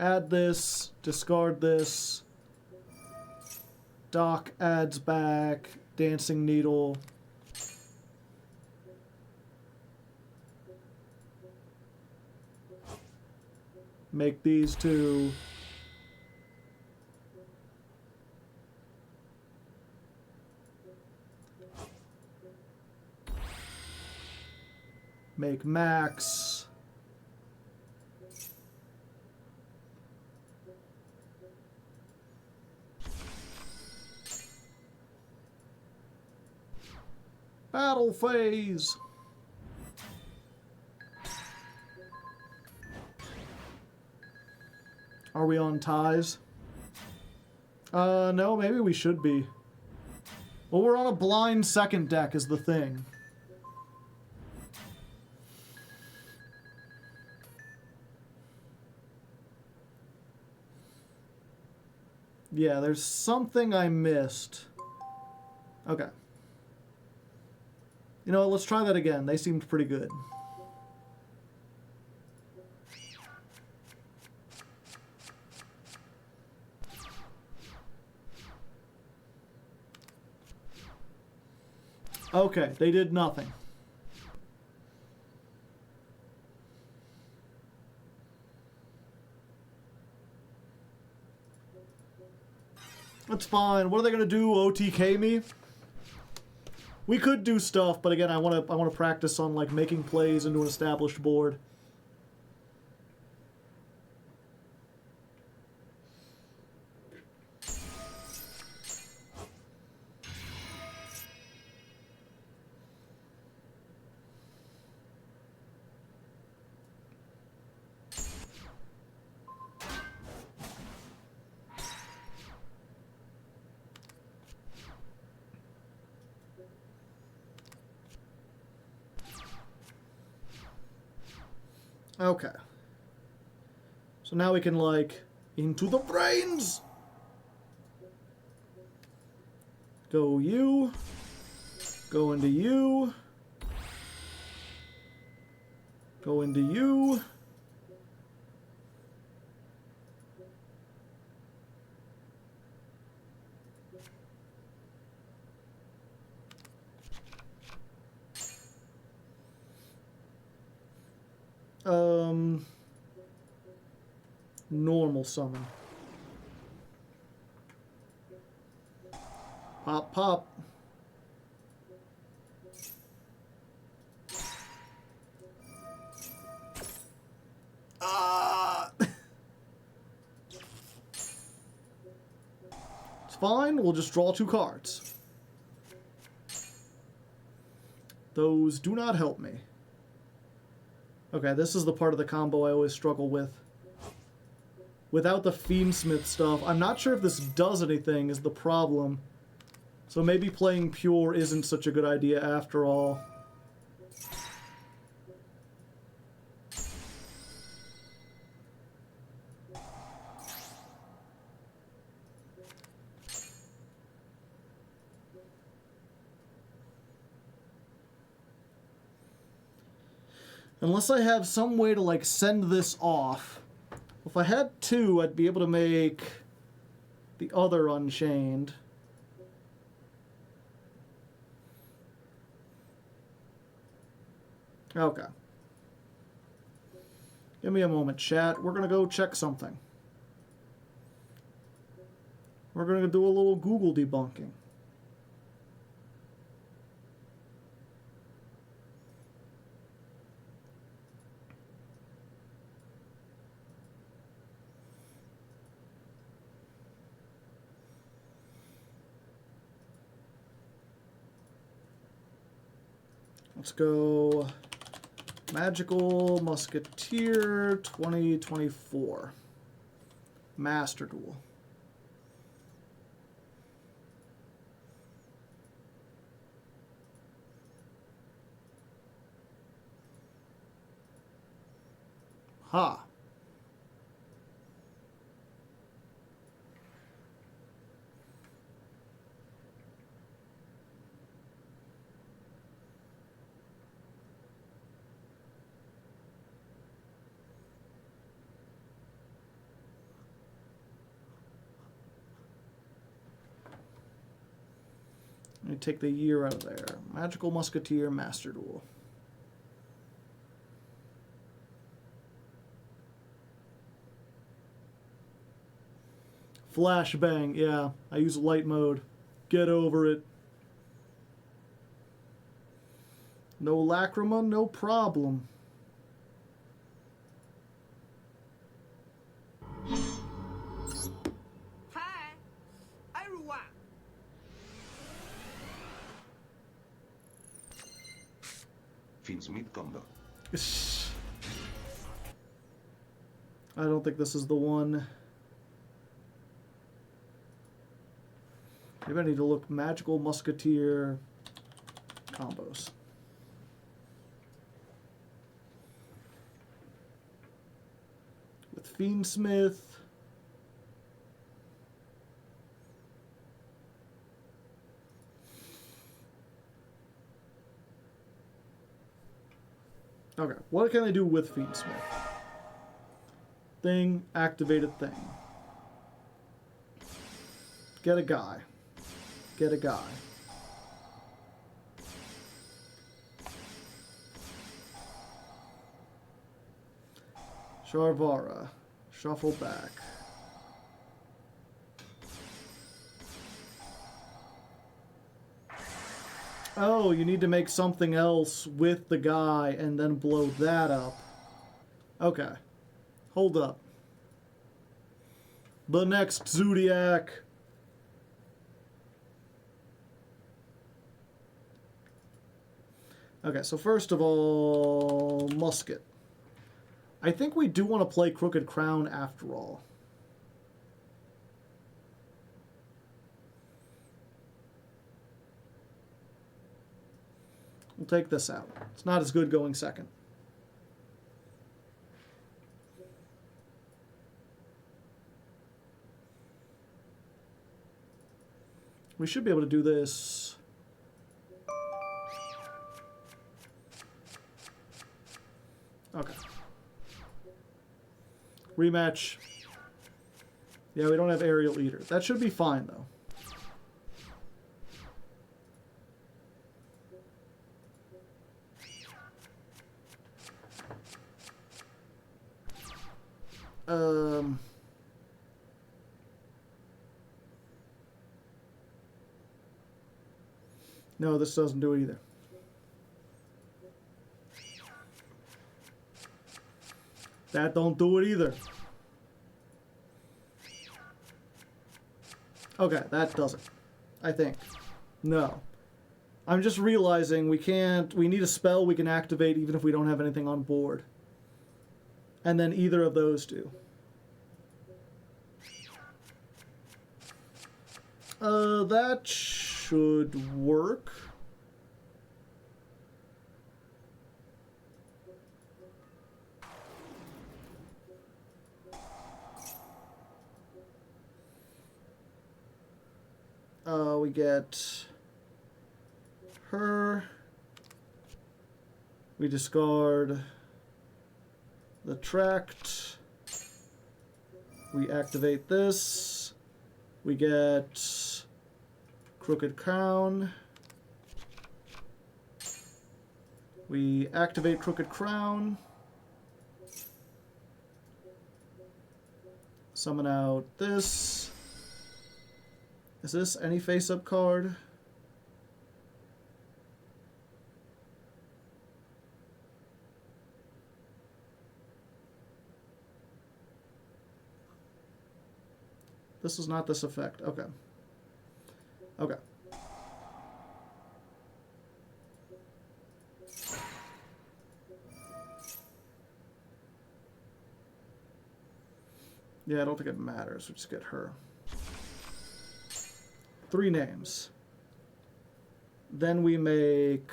Add this, discard this. Dock adds back, Dancing Needle, Make these two. Make max. Battle phase. Are we on ties? No, maybe we should be. Well, we're on a blind second deck is the thing. Yeah, there's something I missed. Okay. You know what, let's try that again. They seemed pretty good. Okay, they did nothing. That's fine. What are they gonna do? OTK me? We could do stuff, but again, I wanna practice on like making plays into an established board. Okay. So now we can, like, into the brains! Go you. Go into you. Go into you. Normal summon. Pop, pop. Ah! It's fine, we'll just draw 2 cards. Those do not help me. Okay, this is the part of the combo I always struggle with. Without the Fiendsmith stuff, I'm not sure if this does anything is the problem. So maybe playing pure isn't such a good idea after all. Unless I have some way to, like, send this off. If I had 2, I'd be able to make the other Unchained. Okay. Give me a moment, chat. We're gonna go check something. We're gonna do a little Google debunking. Let's go Magical Musketeer 2024. Master Duel. Ha. Let me take the year out of there. Magical Musketeer Master Duel. Flashbang, yeah. I use light mode. Get over it. No lacrima, no problem. Hi, everyone. Fins mid-combo. I don't think this is the one. Maybe I need to look magical musketeer combos. With Fiendsmith. Okay, what can I do with Fiendsmith? Thing, activated thing. Get a guy. Get a guy. Sharvara. Shuffle back. Oh, you need to make something else with the guy and then blow that up. Okay. Hold up. The next Zodiac. Okay, so first of all, Musket. I think we do want to play Crooked Crown after all. We'll take this out. It's not as good going second. We should be able to do this. Okay. Rematch. Yeah, we don't have aerial either. That should be fine, though. No, this doesn't do it either. That don't do it either. Okay, that doesn't. I think. No. I'm just realizing we need a spell we can activate even if we don't have anything on board. And then either of those two. That should work. We get her. We discard the tract. We activate this. We get Crooked Crown. We activate Crooked Crown. Summon out this. Is this any face-up card? This is not this effect. Okay. Okay. Yeah, I don't think it matters. We just get her. 3 names. Then we make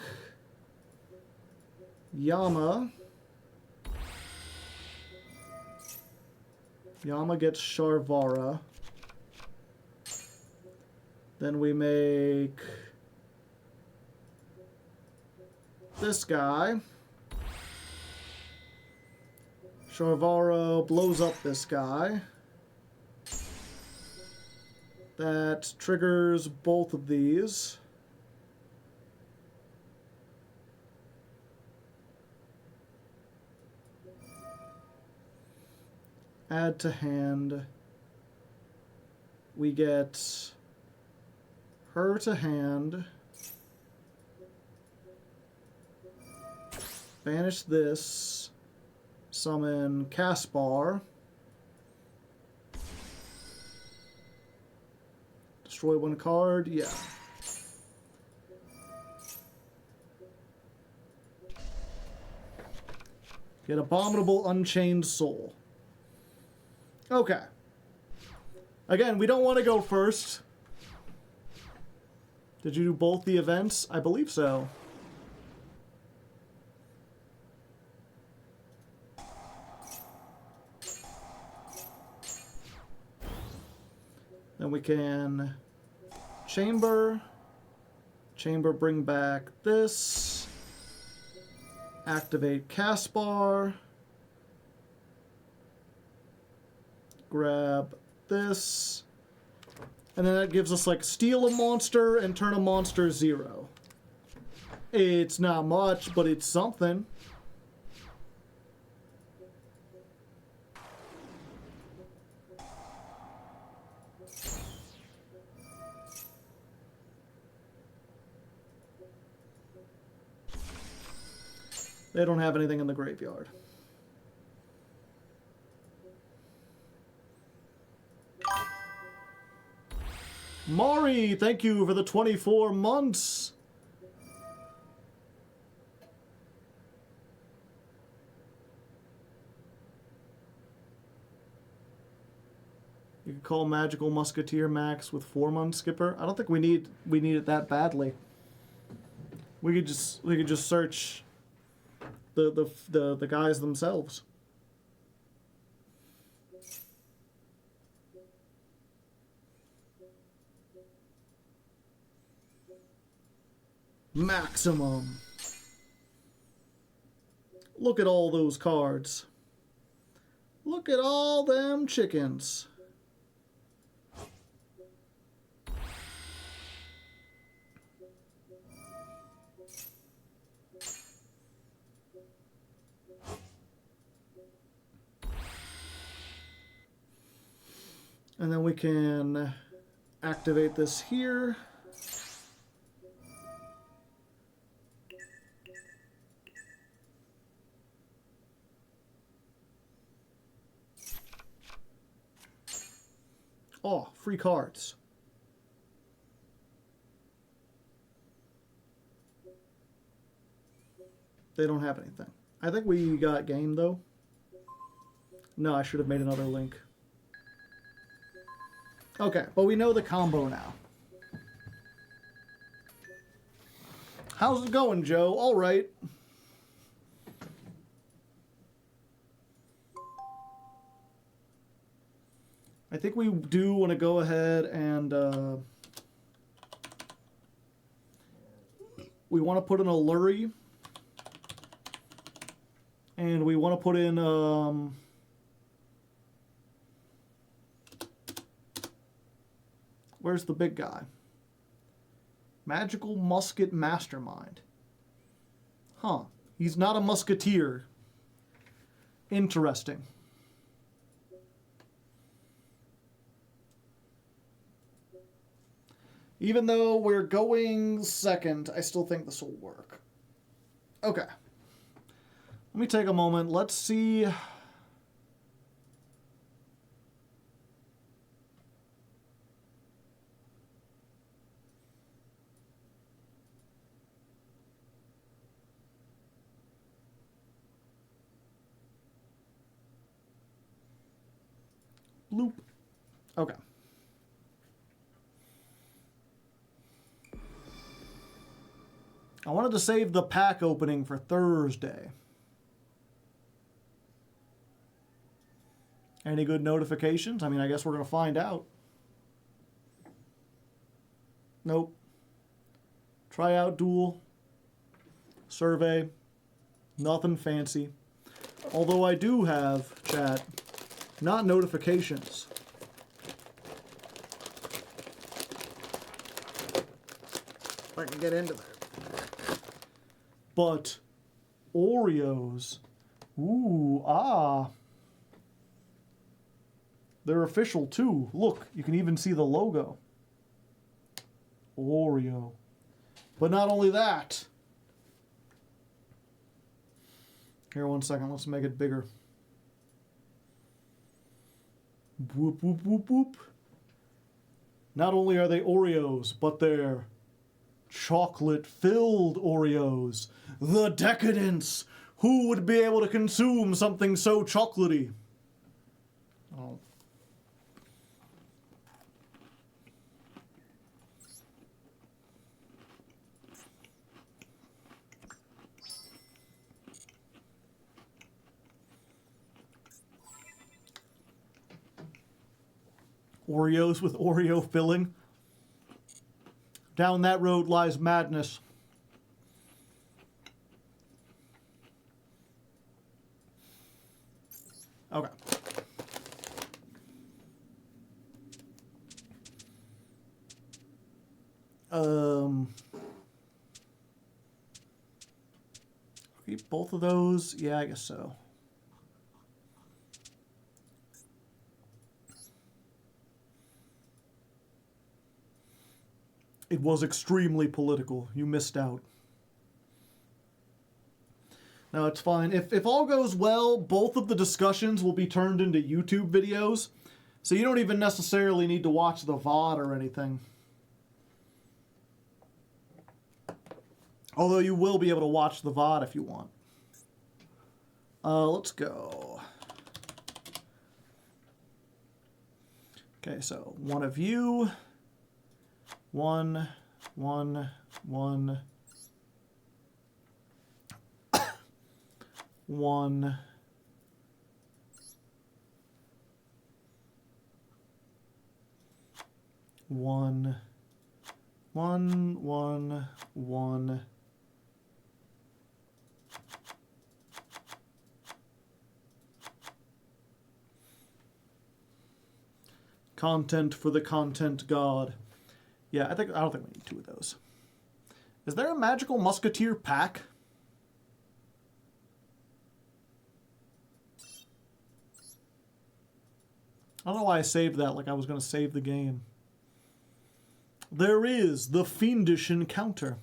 Yama. Yama gets Sharvara. Then we make this guy. Sharvara blows up this guy. That triggers both of these. Add to hand. we get her to hand. Banish this. Summon Caspar. Destroy one card. Yeah. Get Abominable Unchained Soul. Okay. Again, we don't want to go first. Did you do both the events? I believe so. Then we can chamber, bring back this, activate Caspar, grab this, and then that gives us like steal a monster and turn a monster 0. It's not much, but it's something. They don't have anything in the graveyard. Mari, thank you for the 24 months. You could call Magical Musketeer Max with 4-month skipper. I don't think we need it that badly. We could just search the guys themselves. Maximum. Look at all those cards. Look at all them chickens. And then we can activate this here. Oh, free cards. They don't have anything. I think we got game, though. No, I should have made another link. Okay, but we know the combo now. How's it going, Joe? All right. I think we do want to go ahead and we want to put in a Lurie, and we want to put in where's the big guy? Magical Musket Mastermind. Huh. He's not a musketeer. Interesting. Even though we're going second, I still think this will work. Okay. Let me take a moment. Let's see. Bloop. Okay. I wanted to save the pack opening for Thursday. Any good notifications? I mean, I guess we're going to find out. Nope. Tryout duel. Survey. Nothing fancy. Although I do have, chat, not notifications. If I can get into there. But Oreos. Ooh, ah. They're official too. Look, you can even see the logo. Oreo. But not only that. Here, one second. Let's make it bigger. Whoop, whoop, whoop, whoop. Not only are they Oreos, but they're chocolate-filled Oreos. The decadence! Who would be able to consume something so chocolatey? Oh. Oreos with Oreo filling. Down that road lies madness. Okay. Keep both of those. Yeah, I guess so. It was extremely political. You missed out. No, it's fine. If all goes well, both of the discussions will be turned into YouTube videos. So you don't even necessarily need to watch the VOD or anything. Although you will be able to watch the VOD if you want. Let's go. Okay, so one of you. One. One. One. One. Content for the content god. Yeah, I don't think we need two of those. Is there a magical musketeer pack? I don't know why I saved that like I was going to save the game. There is the fiendish encounter.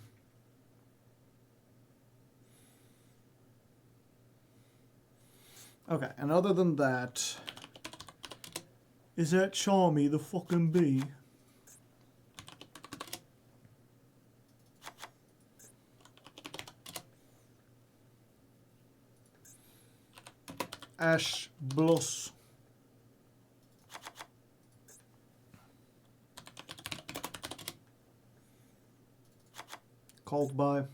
Okay, and other than that, is that Charmy the fucking bee? Ash Bloss. Called by.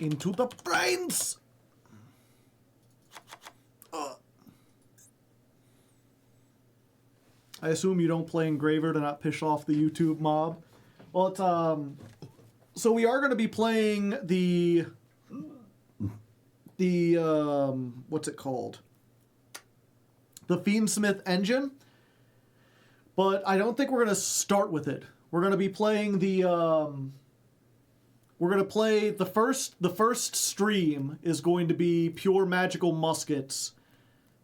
Into the brains! I assume you don't play Engraver to not piss off the YouTube mob. Well, it's, so we are going to be playing the what's it called? The Fiendsmith engine. But I don't think we're going to start with it. We're going to be playing the, we're going to play the first stream is going to be pure magical muskets.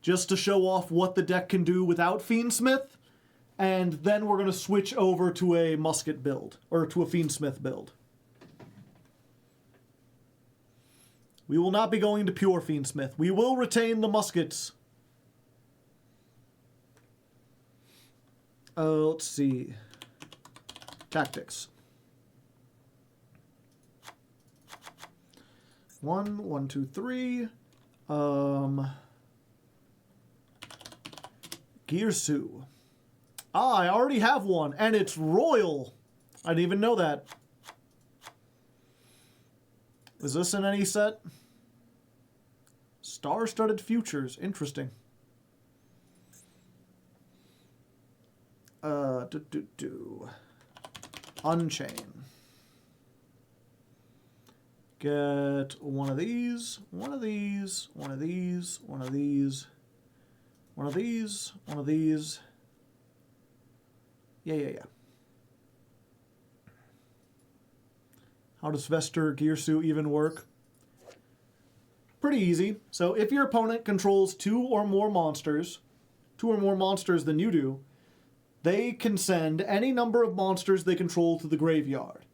Just to show off what the deck can do without Fiendsmith. And then we're going to switch over to a musket build. Or to a Fiendsmith build. We will not be going to pure Fiendsmith. We will retain the muskets. Let's see. Tactics. 1, 2, 3. Girsu. Ah, I already have one, and it's royal. I didn't even know that. Is this in any set? Star-studded futures. Interesting. Unchain. Get one of these, one of these, one of these, one of these, one of these, one of these. Yeah. How does Vester Girsu even work? Pretty easy. So if your opponent controls 2 or more monsters, two or more monsters than you do, they can send any number of monsters they control to the graveyard.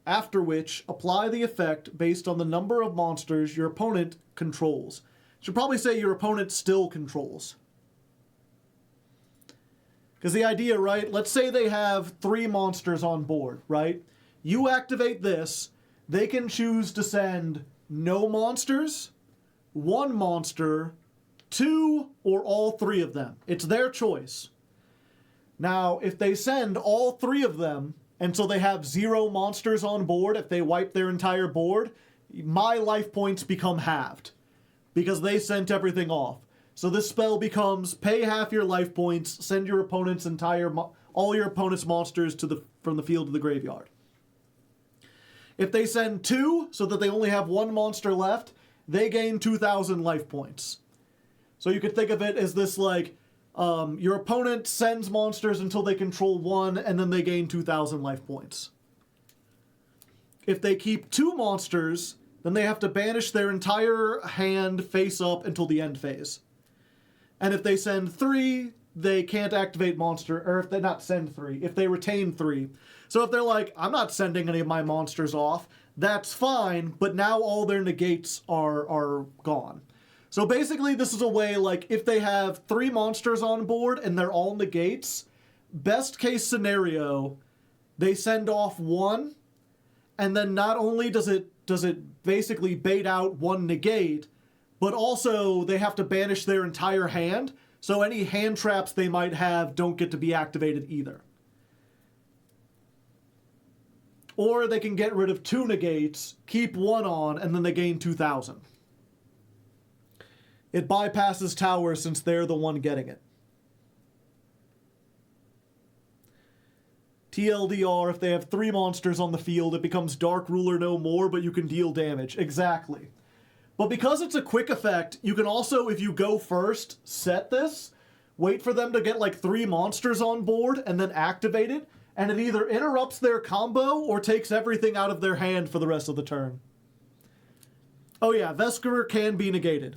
After which, apply the effect based on the number of monsters your opponent controls. Should probably say your opponent still controls. Because the idea, right? Let's say they have 3 monsters on board, right? You activate this, they can choose to send no monsters, 1 monster, 2, or all 3 of them. It's their choice. Now, if they send all 3 of them, and so they have 0 monsters on board, if they wipe their entire board, my life points become halved. Because they sent everything off. So this spell becomes pay half your life points, send your opponent's all your opponent's monsters from the field to the graveyard. If they send 2, so that they only have 1 monster left, they gain 2,000 life points. So you could think of it as this like, your opponent sends monsters until they control 1, and then they gain 2,000 life points. If they keep 2 monsters, then they have to banish their entire hand face up until the end phase. And if they send 3, they can't activate monster, or if they not send 3, if they retain 3. So if they're like, I'm not sending any of my monsters off, that's fine, but now all their negates are gone. So basically this is a way, like, if they have 3 monsters on board and they're all negates, best case scenario, they send off 1, and then not only does it basically bait out 1 negate, but also they have to banish their entire hand, so any hand traps they might have don't get to be activated either. Or they can get rid of 2 negates, keep 1 on, and then they gain 2,000. It bypasses tower since they're the one getting it. TLDR, if they have 3 monsters on the field, it becomes Dark Ruler no more, but you can deal damage. Exactly. But because it's a quick effect, you can also, if you go first, set this, wait for them to get like 3 monsters on board, and then activate it, and it either interrupts their combo or takes everything out of their hand for the rest of the turn. Oh yeah, Veskerer can be negated.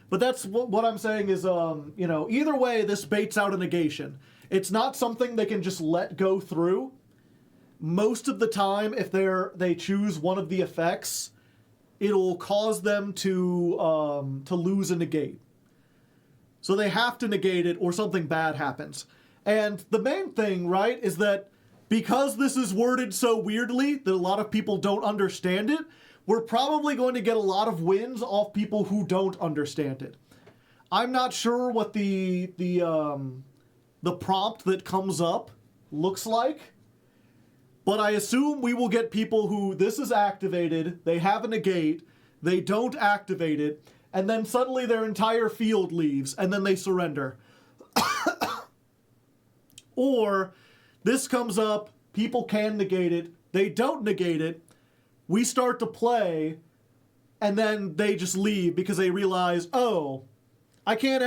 But that's what I'm saying is, you know, either way, this baits out a negation. It's not something they can just let go through. Most of the time, if they choose one of the effects, it'll cause them to lose a negate. So they have to negate it or something bad happens. And the main thing, right, is that because this is worded so weirdly that a lot of people don't understand it, we're probably going to get a lot of wins off people who don't understand it. I'm not sure what the prompt that comes up looks like, but I assume we will get people who this is activated, they have a negate, they don't activate it, and then suddenly their entire field leaves, and then they surrender. Or this comes up, people can negate it, they don't negate it, we start to play, and then they just leave because they realize, oh, I can't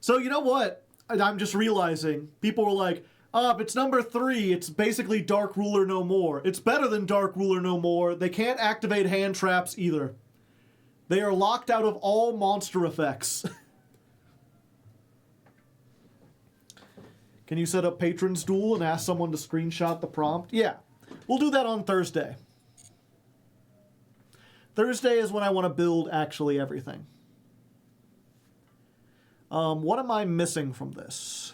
So you know what? I'm just realizing. People were like, if it's number 3, it's basically Dark Ruler no more. It's better than Dark Ruler no more. They can't activate hand traps either. They are locked out of all monster effects. Can you set up Patron's Duel and ask someone to screenshot the prompt? Yeah. We'll do that on Thursday. Thursday is when I want to build actually everything. What am I missing from this?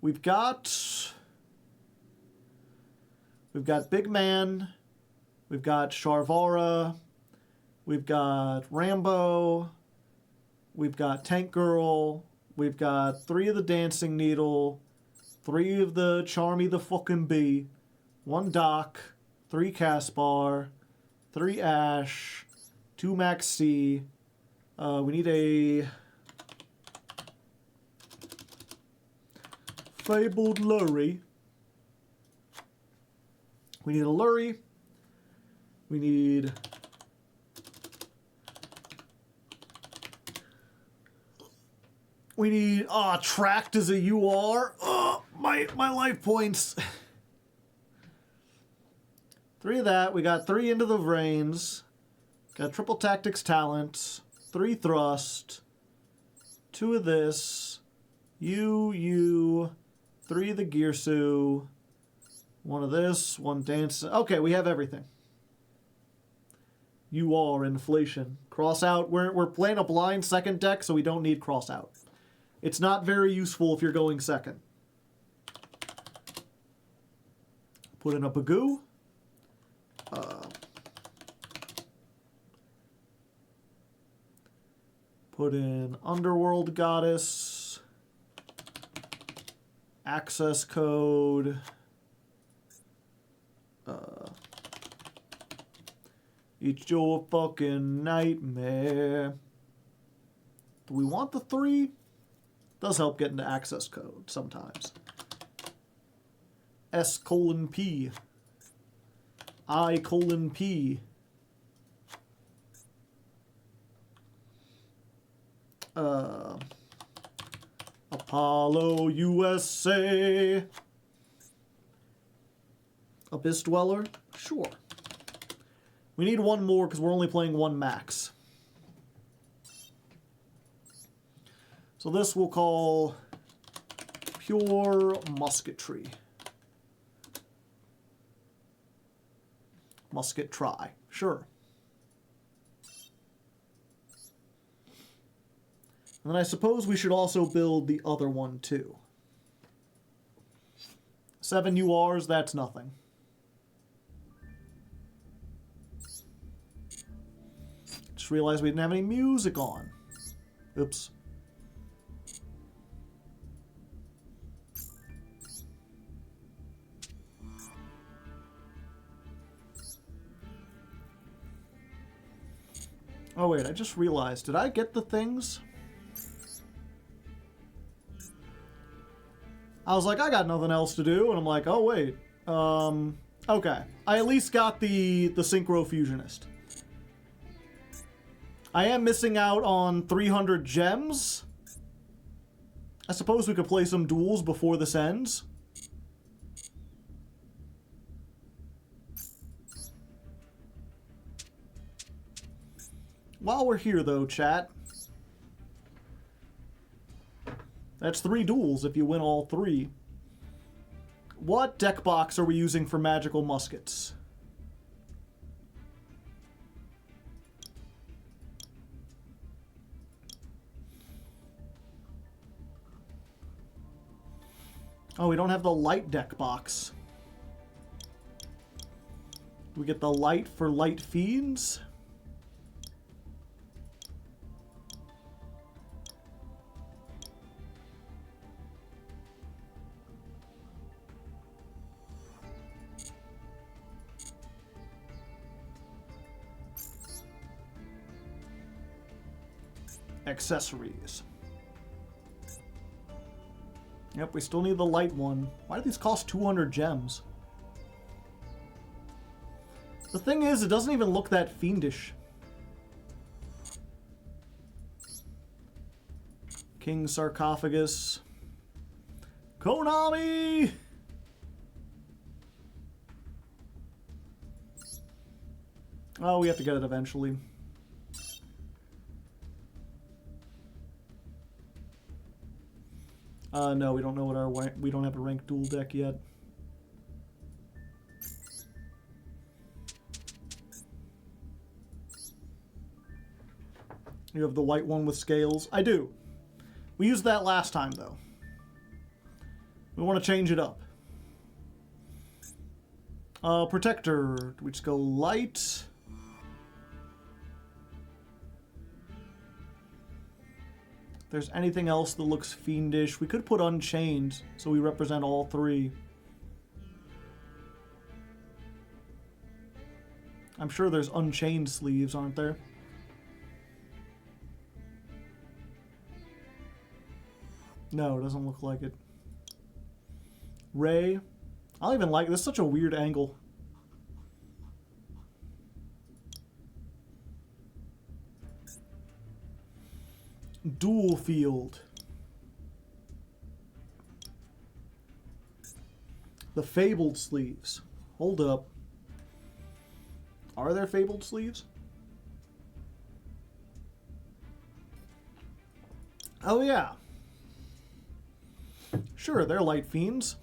We've got Big Man, we've got Sharvara, we've got Rambo, we've got Tank Girl, we've got 3 of the Dancing Needle, 3 of the Charmy the fucking Bee, 1 Doc, 3 Caspar, 3 Ash, 2 Max C. We need a Fabled Lurry. We need a Lurry. We need Tracked as a UR. My life points. 3 of that. We got 3 Into the Reins. Got triple tactics talent, 3 thrust, 2 of this, you, 3 of the Gearsu, 1 of this, 1 dance. Okay, we have everything. You are inflation. Cross out. We're playing a blind second deck, so we don't need cross out. It's not very useful if you're going second. Put in a Bagoo. Put in Underworld Goddess. Access code. It's your fucking nightmare. Do we want the 3? Does help get into access code sometimes. S:"P. I:"P. Apollo USA. Abyss Dweller? Sure. We need 1 more because we're only playing 1 max. So this we'll call Pure Musketry. Musket try. Sure. And then I suppose we should also build the other one too. 7 URs, that's nothing. Just realized we didn't have any music on. Oops. Oh wait, I just realized, did I get the things? I was like, I got nothing else to do, and I'm like, oh wait. Okay. I at least got the Synchro Fusionist. I am missing out on 300 gems. I suppose we could play some duels before this ends. While we're here, though, chat. That's 3 duels if you win all 3. What deck box are we using for magical muskets? Oh, we don't have the light deck box. We get the light for light fiends? Accessories. Yep, we still need the light one. Why do these cost 200 gems? The thing is, it doesn't even look that fiendish. King Sarcophagus. Konami! Oh, we have to get it eventually. No, we don't know what we don't have a ranked duel deck yet. You have the white one with scales? I do. We used that last time, though. We want to change it up. Protector. Do we just go light? If there's anything else that looks fiendish, we could put Unchained, so we represent all 3. I'm sure there's Unchained sleeves, aren't there? No, it doesn't look like it. Ray. I don't even like this. Is such a weird angle. Dual field. The fabled sleeves. Hold up. Are there fabled sleeves? Oh, yeah. Sure, they're light fiends.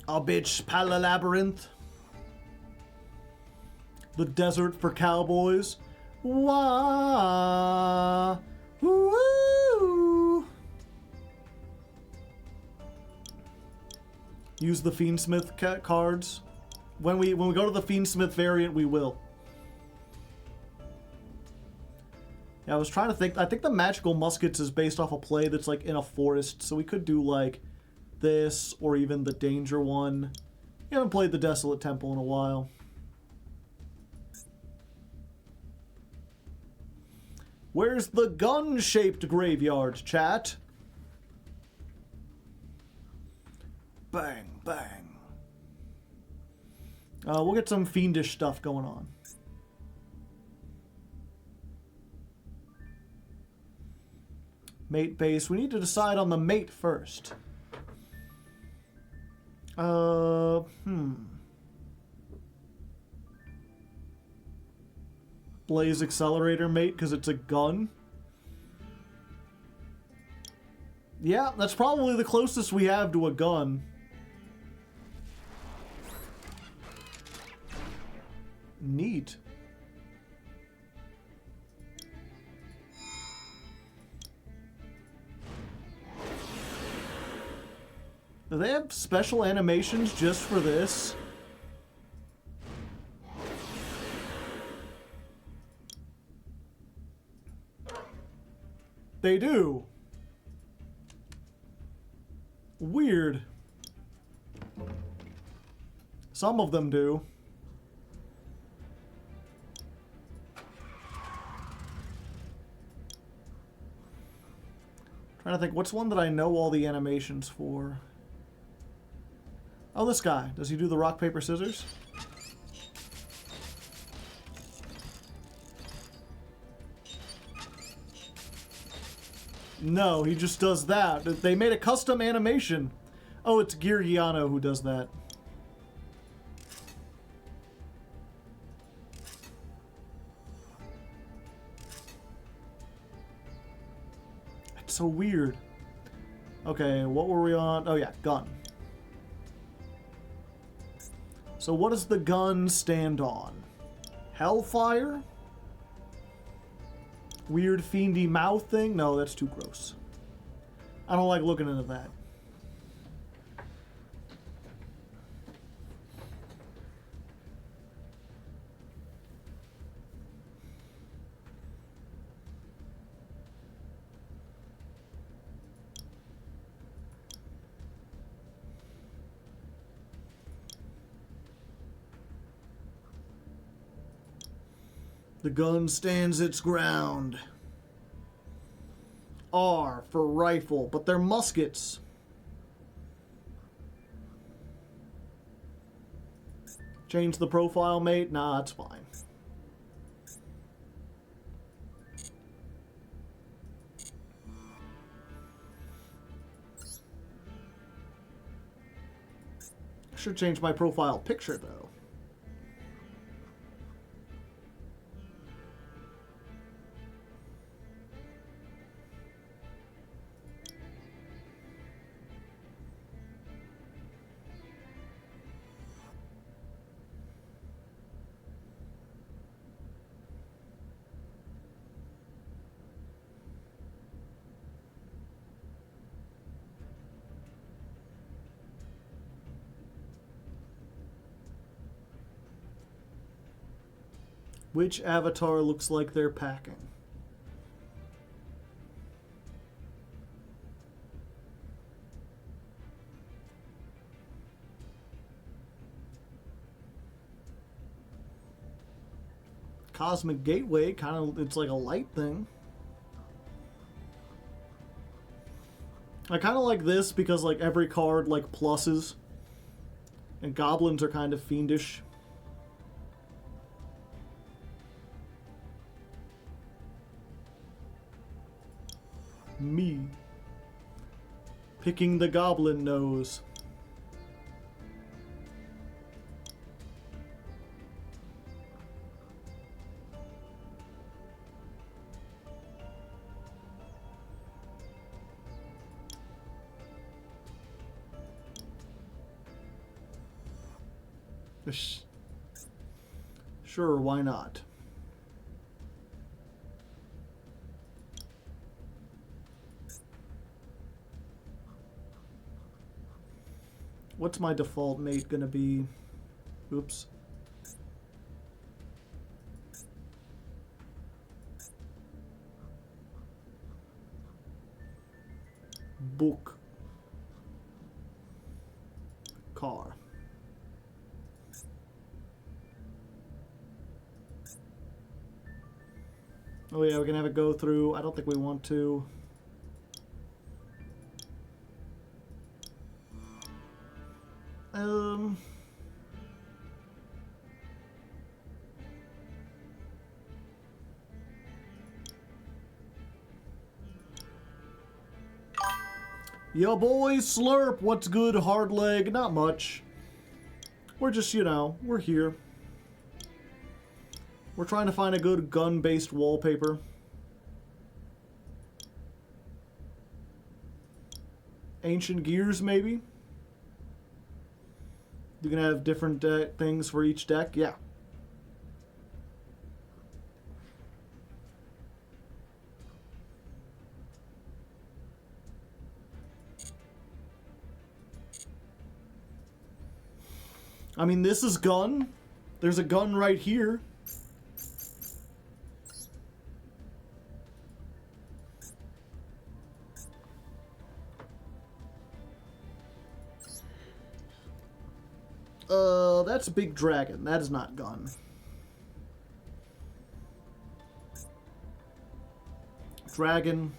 A bitch Palalabyrinth. The desert for cowboys. Wah. Woo. Use the Fiendsmith cards. When we go to the Fiendsmith variant, we will. Yeah, I was trying to think. I think the Magical Muskets is based off a play that's like in a forest, so we could do like this or even the Danger one. We haven't played the Desolate Temple in a while. Where's the gun-shaped graveyard, chat? Bang, bang. We'll get some fiendish stuff going on. Mate base. We need to decide on the mate first. Blaze Accelerator mate because it's a gun. Yeah, that's probably the closest we have to a gun. Neat. Do they have special animations just for this? They do. Weird. Some of them do. Trying to think, what's one that I know all the animations for? Oh, this guy. Does he do the rock, paper, scissors? No, he just does that. They made a custom animation. Oh, it's Georgiano who does that. It's so weird. Okay, what were we on? Oh yeah, gun. So what does the gun stand on? Hellfire? Weird fiendy mouth thing? No, that's too gross. I don't like looking into that. The gun stands its ground. R for rifle, but they're muskets. Change the profile, mate? Nah, it's fine. Should change my profile picture, though. Which avatar looks like they're packing? Cosmic Gateway, kind of, it's like a light thing. I kind of like this because like every card like pluses. And goblins are kind of fiendish. Me. Picking the goblin nose. Sure, why not? What's my default mate gonna be? Oops. Book. Car. Oh yeah, we can have it go through. I don't think we want to. Yo boy, Slurp, what's good, Hardleg? Not much. We're just, you know, we're here. We're trying to find a good gun-based wallpaper. Ancient gears, maybe? You can have different things for each deck? Yeah. I mean, this is gun. There's a gun right here. That's a big dragon. That is not gun. Dragon.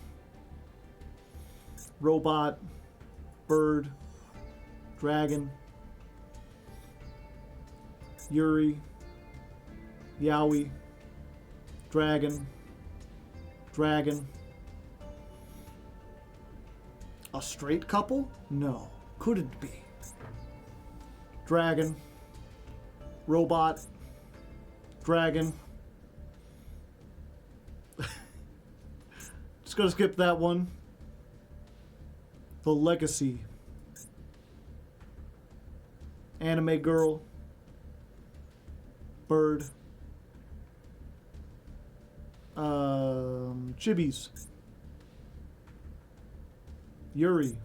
Robot. Bird. Dragon. Yuri. Yowie. Dragon. Dragon. A straight couple? No. Couldn't be. Dragon. Robot. Dragon. Just gonna skip that one. The Legacy. Anime girl. Bird. Chibis. Yuri.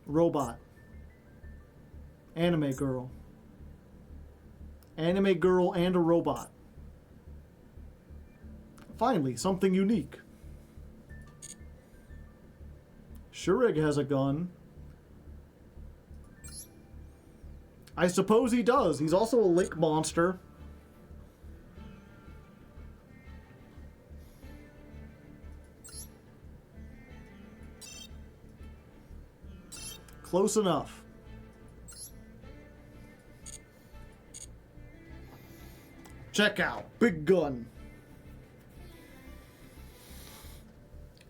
Robot. Anime girl. Anime girl and a robot. Finally, something unique. Shurig has a gun. I suppose he does. He's also a link monster. Close enough. Check out. Big gun.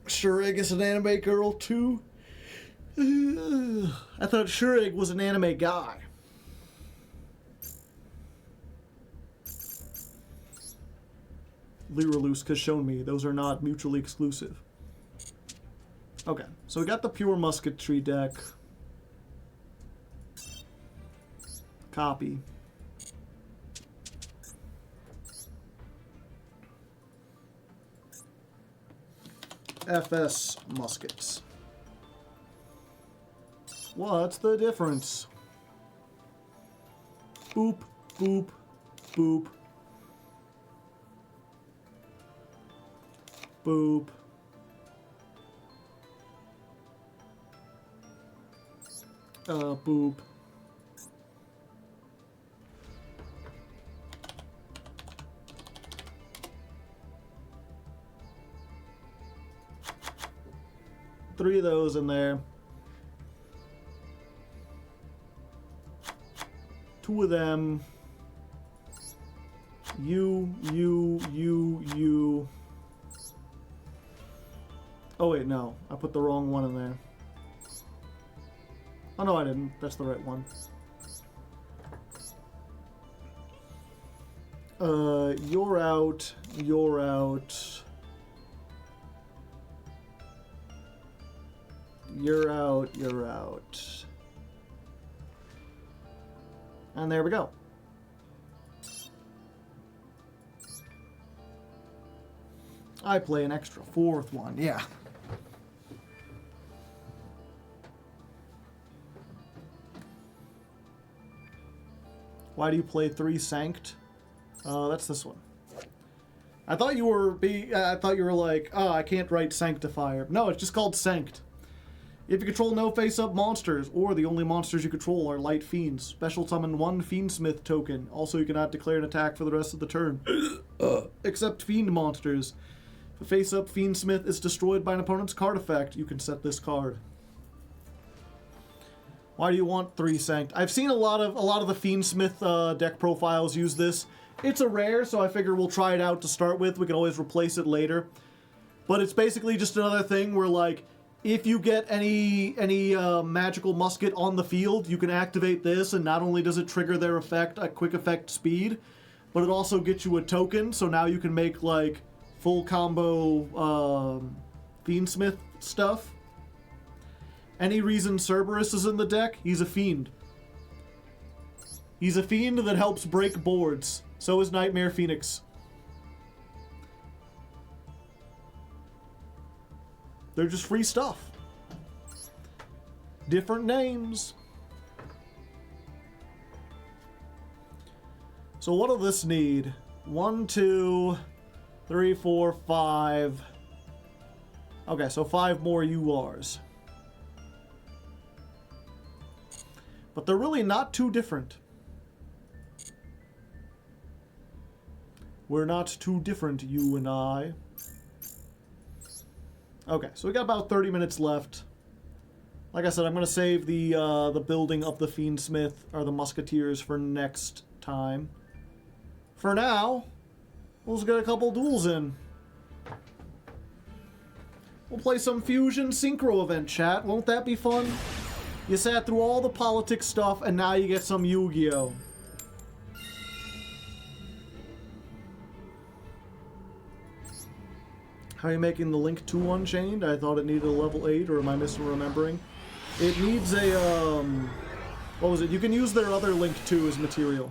Shurig is an anime girl too. I thought Shurig was an anime guy. Lyralusk has shown me those are not mutually exclusive. Okay, so we got the pure musketry deck. Copy. FS Muskets. What's the difference? Boop, boop, boop. Boop. Boop. Three of those in there. Two of them. You. Oh wait, no. I put the wrong one in there. Oh no, I didn't. That's the right one. You're out. You're out. You're out. You're out. And there we go. I play an extra fourth one, yeah. Why do you play 3 Sanct? That's this one. I thought you were like, oh, I can't write Sanctifier. No, it's just called Sanct. If you control no face-up monsters, or the only monsters you control are light fiends, special summon 1 Fiendsmith token. Also, you cannot declare an attack for the rest of the turn. Except fiend monsters. If a face-up Fiendsmith is destroyed by an opponent's card effect, you can set this card. Why do you want 3 Sanct? I've seen a lot of the Fiendsmith deck profiles use this. It's a rare, so I figure we'll try it out to start with. We can always replace it later. But it's basically just another thing where, like, if you get any magical musket on the field, you can activate this, and not only does it trigger their effect at quick effect speed, but it also gets you a token, so now you can make, like, full combo Fiendsmith stuff. Any reason Cerberus is in the deck, he's a fiend. He's a fiend that helps break boards. So is Nightmare Phoenix. They're just free stuff. Different names. So what does this need? 1, 2, 3, 4, 5. Okay, so 5 more URs. But they're really not too different. We're not too different, you and I. Okay, so we got about 30 minutes left. Like I said, I'm going to save the building of the Fiendsmith, or the Musketeers, for next time. For now, we'll just get a couple duels in. We'll play some Fusion Synchro event, chat. Won't that be fun? You sat through all the politics stuff, and now you get some Yu-Gi-Oh! How are you making the Link 2 Unchained? I thought it needed a level 8, or am I misremembering? It needs a, what was it? You can use their other Link 2 as material.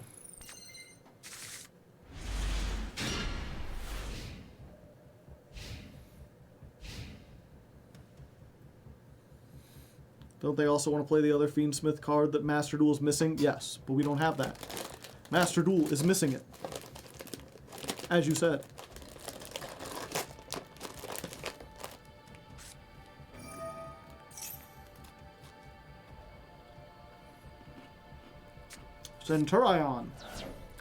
Don't they also want to play the other Fiendsmith card that Master Duel is missing? Yes, but we don't have that. Master Duel is missing it. As you said. Centurion.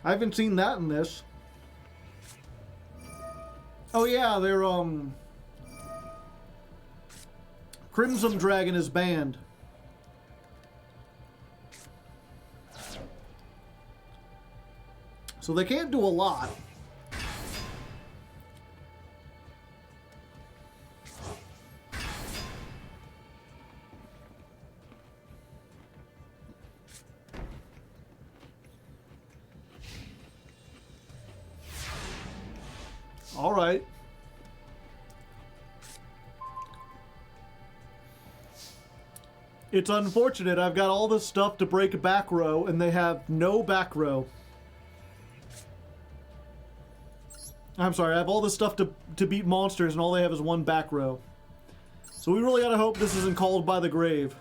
I haven't seen that in this. Oh yeah, they're, Crimson Dragon is banned. So they can't do a lot. All right. It's unfortunate. I've got all this stuff to break a back row, and they have no back row. I'm sorry, I have all this stuff to beat monsters, and all they have is 1 back row. So we really gotta hope this isn't called by the grave.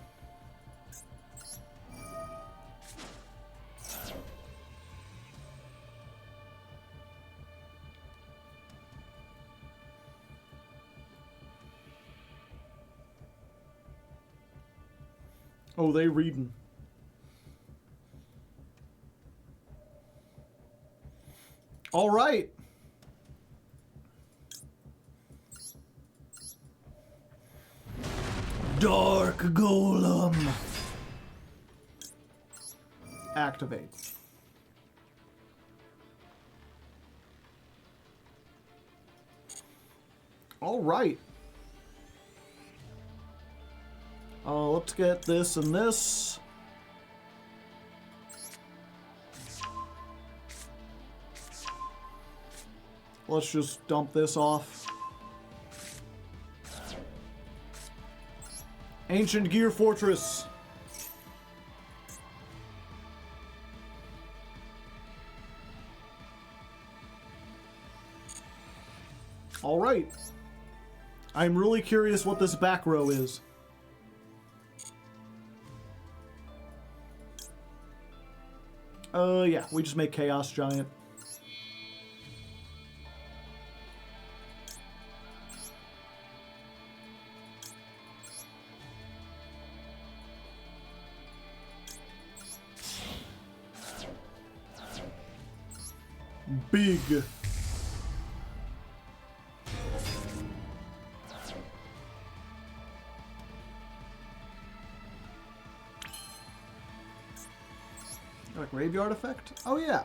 Oh, they reading. All right. Dark Golem. Activate. All right. Let's get this and this. Let's just dump this off. Ancient Gear Fortress. All right. I'm really curious what this back row is. Yeah, we just make Chaos Giant. Big. Like graveyard effect? Oh yeah.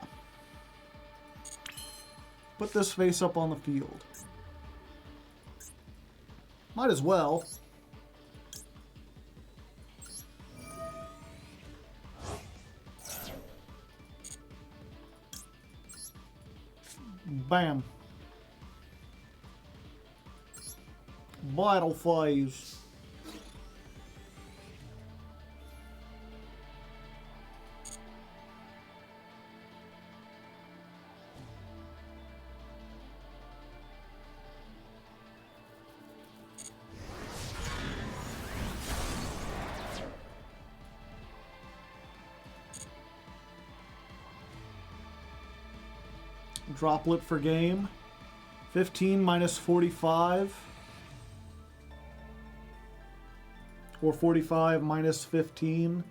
Put this face up on the field. Might as well. Bam. Vital phase. Droplet for game. 15 minus 45. Or 45 minus 15.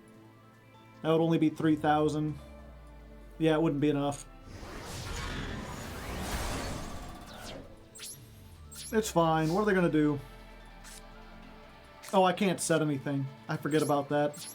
That would only be 3,000. Yeah, it wouldn't be enough. It's fine. What are they gonna do? Oh, I can't set anything. I forget about that.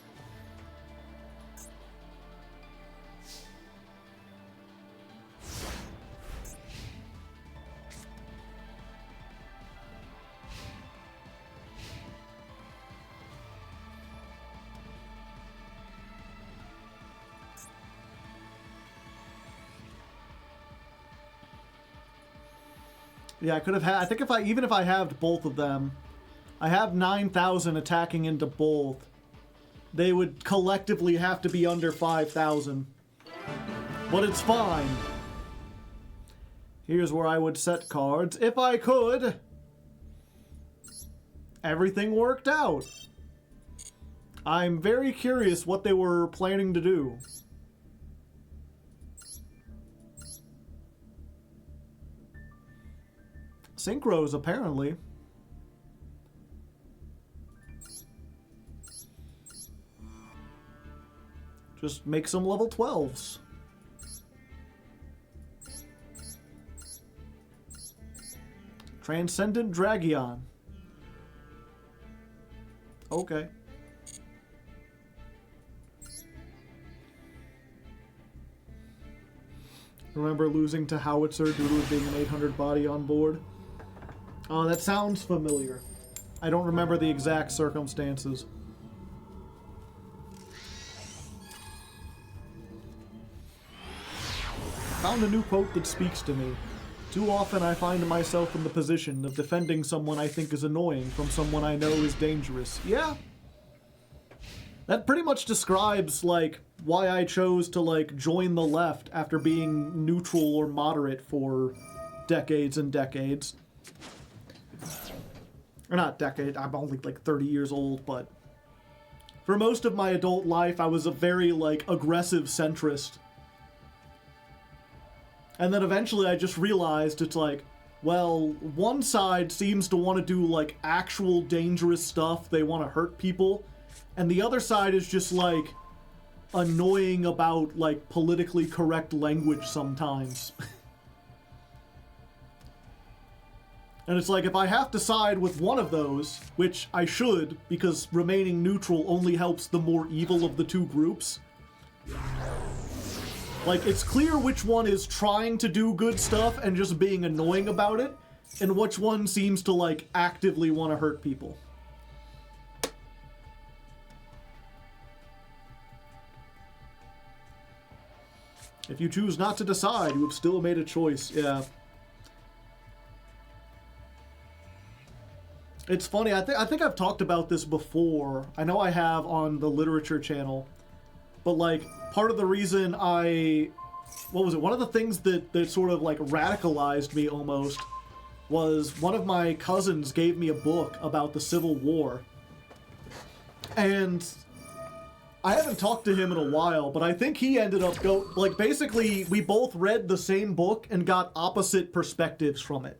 Yeah, I could have had. I think even if I have both of them, I have 9,000 attacking into both. They would collectively have to be under 5,000. But it's fine. Here's where I would set cards if I could. Everything worked out. I'm very curious what they were planning to do. Synchros, apparently. Just make some level 12s. Transcendent Dragion. Okay. Remember losing to Howitzer due to it being an 800 body on board? Oh, that sounds familiar. I don't remember the exact circumstances. Found a new quote that speaks to me. Too often I find myself in the position of defending someone I think is annoying from someone I know is dangerous. Yeah. That pretty much describes, like, why I chose to, like, join the left after being neutral or moderate for decades and decades. Or not decade, I'm only like 30 years old, but for most of my adult life, I was a very, like, aggressive centrist. And then eventually I just realized it's like, well, one side seems to want to do, like, actual dangerous stuff. They want to hurt people. And the other side is just, like, annoying about, like, politically correct language sometimes. And it's like, if I have to side with one of those, which I should, because remaining neutral only helps the more evil of the two groups. Like, it's clear which one is trying to do good stuff and just being annoying about it, and which one seems to, like, actively want to hurt people. If you choose not to decide, you have still made a choice. Yeah. It's funny, I think I've talked about this before. I know I have on the literature channel. But, like, part of the reason what was it? One of the things that sort of, like, radicalized me almost was one of my cousins gave me a book about the Civil War. And I haven't talked to him in a while, but I think he ended up basically, we both read the same book and got opposite perspectives from it.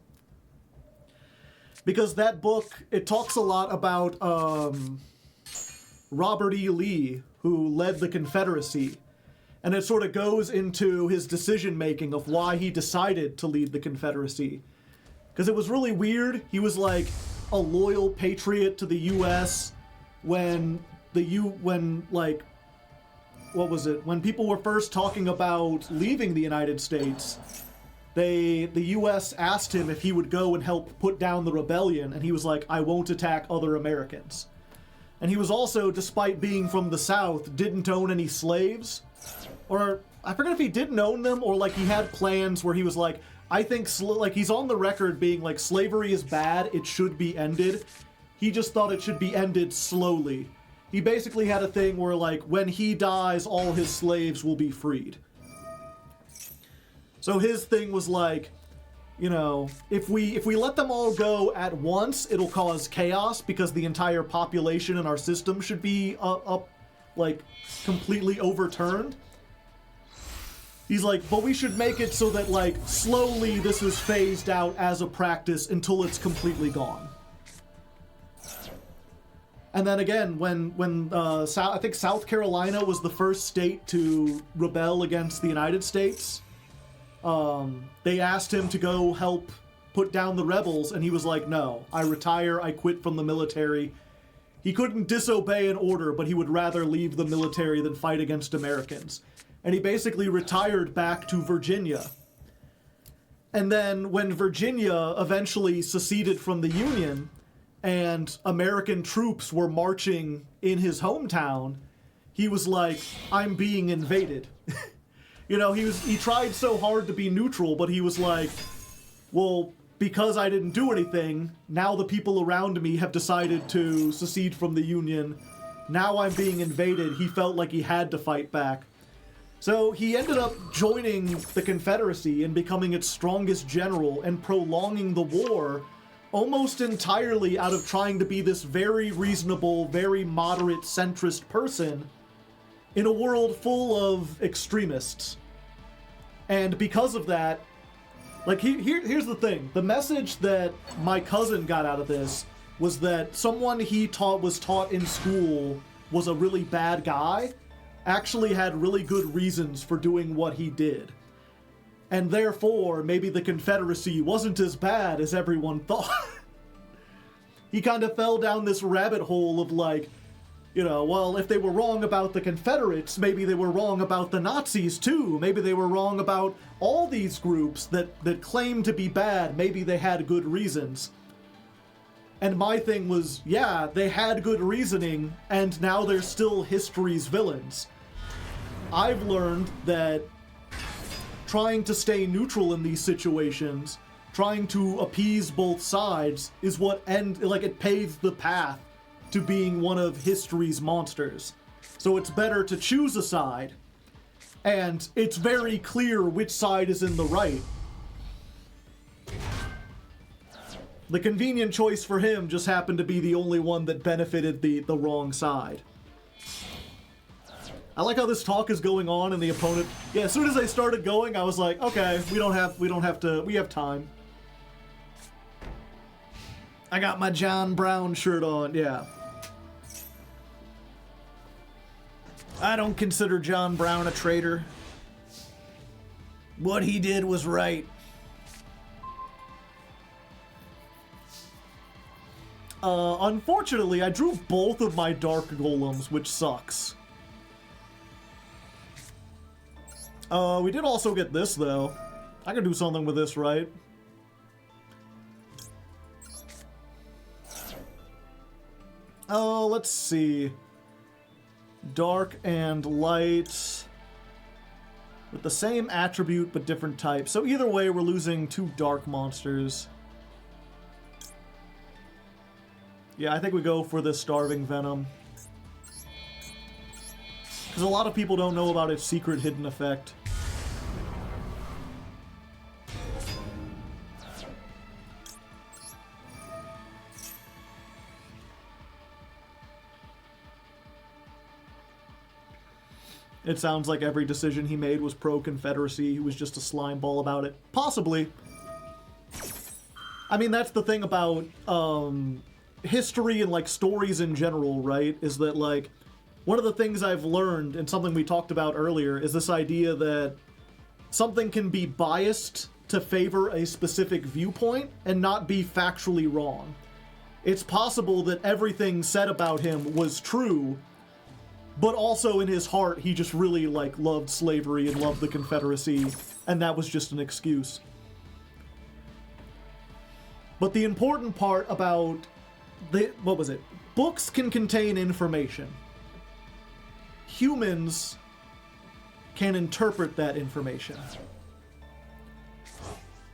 Because that book, it talks a lot about Robert E. Lee, who led the Confederacy. And it sort of goes into his decision-making of why he decided to lead the Confederacy. Because it was really weird. He was like a loyal patriot to the U.S. when when people were first talking about leaving the United States, the U.S. asked him if he would go and help put down the rebellion, and he was like, I won't attack other Americans. And he was also, despite being from the South, didn't own any slaves. Or, I forget if he didn't own them, or like he had plans where he was like, I think, he's on the record being like, slavery is bad, it should be ended. He just thought it should be ended slowly. He basically had a thing where, like, when he dies, all his slaves will be freed. So his thing was like, you know, if we let them all go at once, it'll cause chaos because the entire population in our system should be completely overturned. He's like, but we should make it so that, like, slowly this is phased out as a practice until it's completely gone. And then again, when I think South Carolina was the first state to rebel against the United States, they asked him to go help put down the rebels, and he was like, no, I retire, I quit from the military. He couldn't disobey an order, but he would rather leave the military than fight against Americans. And he basically retired back to Virginia. And then when Virginia eventually seceded from the Union, and American troops were marching in his hometown, he was like, I'm being invaded. You know, he tried so hard to be neutral, but he was like, well, because I didn't do anything, now the people around me have decided to secede from the Union. Now I'm being invaded. He felt like he had to fight back. So he ended up joining the Confederacy and becoming its strongest general and prolonging the war almost entirely out of trying to be this very reasonable, very moderate centrist person in a world full of extremists. And because of that, like, here's the thing. The message that my cousin got out of this was that someone he was taught in school was a really bad guy, actually had really good reasons for doing what he did. And therefore, maybe the Confederacy wasn't as bad as everyone thought. He kind of fell down this rabbit hole of, like, you know, well, if they were wrong about the Confederates, maybe they were wrong about the Nazis too. Maybe they were wrong about all these groups that claim to be bad. Maybe they had good reasons. And my thing was, yeah, they had good reasoning, and now they're still history's villains. I've learned that trying to stay neutral in these situations, trying to appease both sides, is what it paves the path to being one of history's monsters. So it's better to choose a side, and it's very clear which side is in the right. The convenient choice for him just happened to be the only one that benefited the wrong side. I like how this talk is going on and the opponent... Yeah, as soon as I started going, I was like, okay, we have time. I got my John Brown shirt on, yeah. I don't consider John Brown a traitor. What he did was right. Unfortunately, I drew both of my dark golems, which sucks. We did also get this, though. I can do something with this, right? Let's see. Dark and light. With the same attribute, but different type. So either way, we're losing 2 dark monsters. Yeah, I think we go for the Starving Venom. Because a lot of people don't know about its secret hidden effect. It sounds like every decision he made was pro-Confederacy. He was just a slime ball about it. Possibly. I mean, that's the thing about history and, like, stories in general, right? Is that, like, one of the things I've learned, and something we talked about earlier, is this idea that something can be biased to favor a specific viewpoint and not be factually wrong. It's possible that everything said about him was true, but also in his heart, he just really, like, loved slavery and loved the Confederacy, and that was just an excuse. But the important part about what was it? Books can contain information. Humans can interpret that information.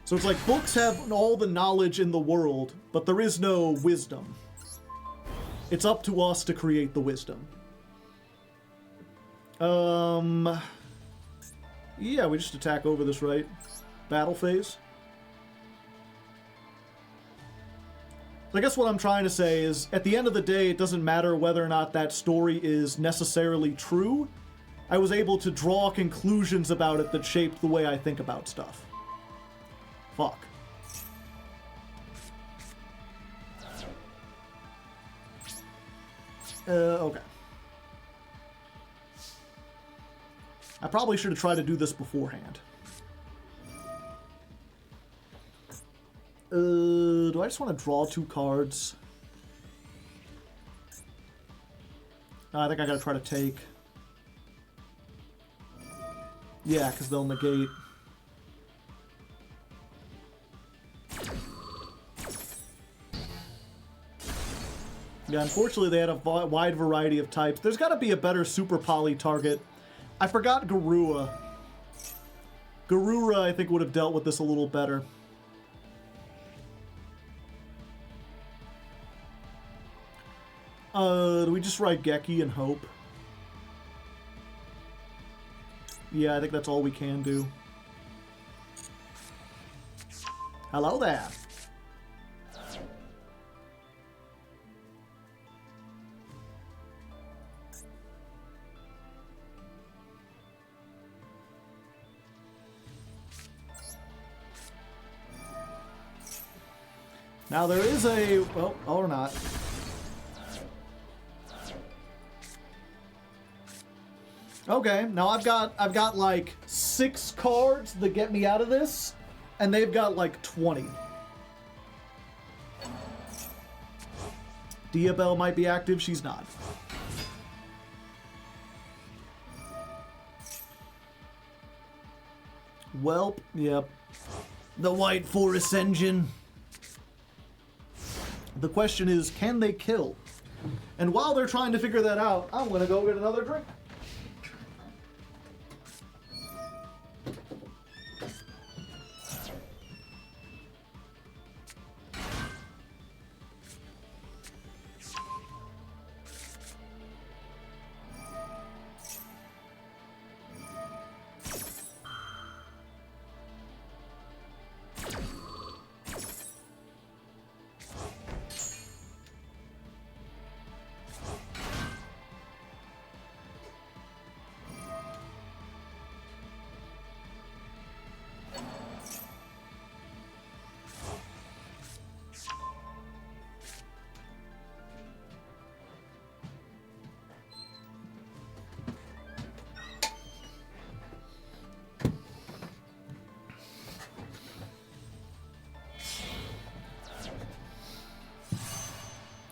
So it's like books have all the knowledge in the world, but there is no wisdom. It's up to us to create the wisdom. Yeah, we just attack over this, right? Battle phase. So I guess what I'm trying to say is, at the end of the day, it doesn't matter whether or not that story is necessarily true. I was able to draw conclusions about it that shaped the way I think about stuff. Fuck. Okay. I probably should have tried to do this beforehand. Do I just want to draw 2 cards? No, I think I gotta try to take. Yeah, because they'll negate. Yeah, unfortunately they had a wide variety of types. There's gotta be a better super poly target. I forgot Garura. Garura, I think, would have dealt with this a little better. Do we just write Geki and hope? Yeah, I think that's all we can do. Hello there. Now there is a, well, or not. Okay, now I've got like 6 cards that get me out of this, and they've got like 20. Diabelle might be active, she's not. Welp, yep. The White Forest engine. The question is, can they kill? And while they're trying to figure that out, I'm gonna go get another drink.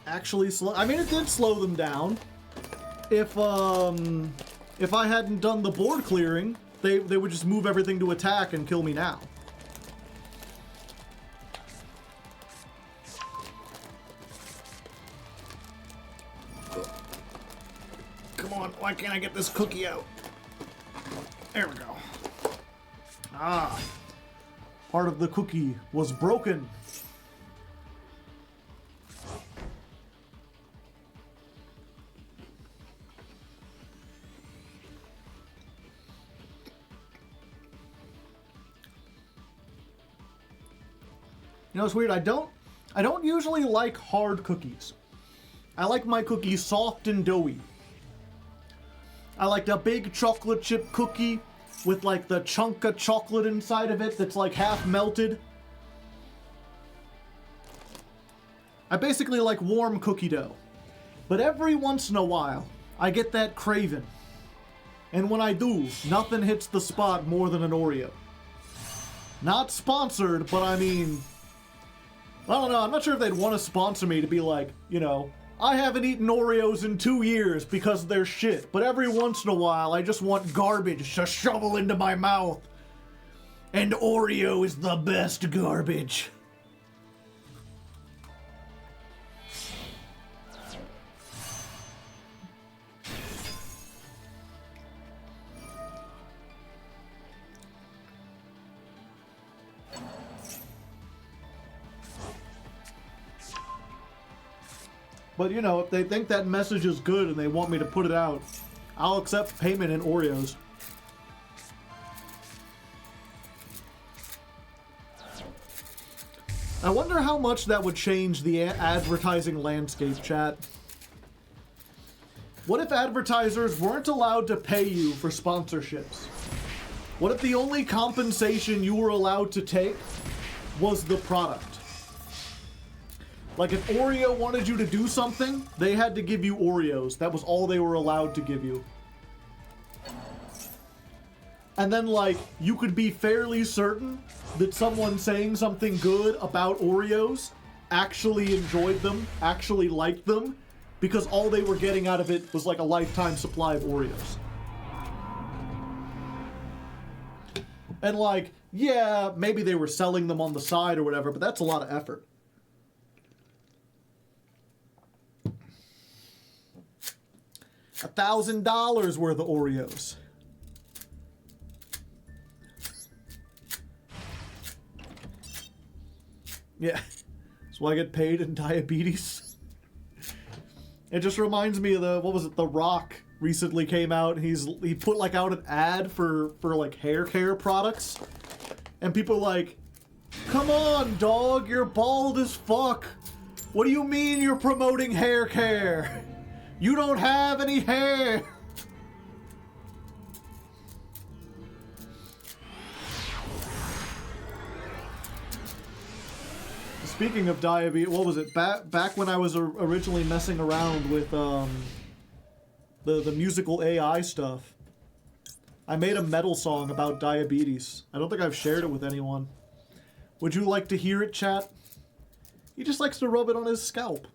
Actually slow. I mean, it did slow them down. If I hadn't done the board clearing, they would just move everything to attack and kill me now. Come on, why can't I get this cookie out? There we go. Ah. Part of the cookie was broken. You know, it's weird. I don't usually like hard cookies. I like my cookies soft and doughy. I like a big chocolate chip cookie with like the chunk of chocolate inside of it that's like half melted. I basically like warm cookie dough. But every once in a while, I get that craving. And when I do, nothing hits the spot more than an Oreo. Not sponsored, but I mean, I don't know, I'm not sure if they'd want to sponsor me to be like, you know, I haven't eaten Oreos in 2 years because they're shit, but every once in a while I just want garbage to shovel into my mouth. And Oreo is the best garbage. But, you know, if they think that message is good and they want me to put it out, I'll accept payment in Oreos. I wonder how much that would change the advertising landscape, chat. What if advertisers weren't allowed to pay you for sponsorships? What if the only compensation you were allowed to take was the product? Like, if Oreo wanted you to do something, they had to give you Oreos. That was all they were allowed to give you. And then, like, you could be fairly certain that someone saying something good about Oreos actually enjoyed them, actually liked them, because all they were getting out of it was, like, a lifetime supply of Oreos. And, like, yeah, maybe they were selling them on the side or whatever, but that's a lot of effort. $1,000 worth of Oreos. Yeah, that's why I get paid in diabetes. It just reminds me of the, what was it, The Rock recently came out. He put like out an ad for like hair care products. And people are like, come on, dog, you're bald as fuck. What do you mean you're promoting hair care? You don't have any hair! Speaking of diabetes, what was it? Back when I was originally messing around with the musical AI stuff, I made a metal song about diabetes. I don't think I've shared it with anyone. Would you like to hear it, chat? He just likes to rub it on his scalp.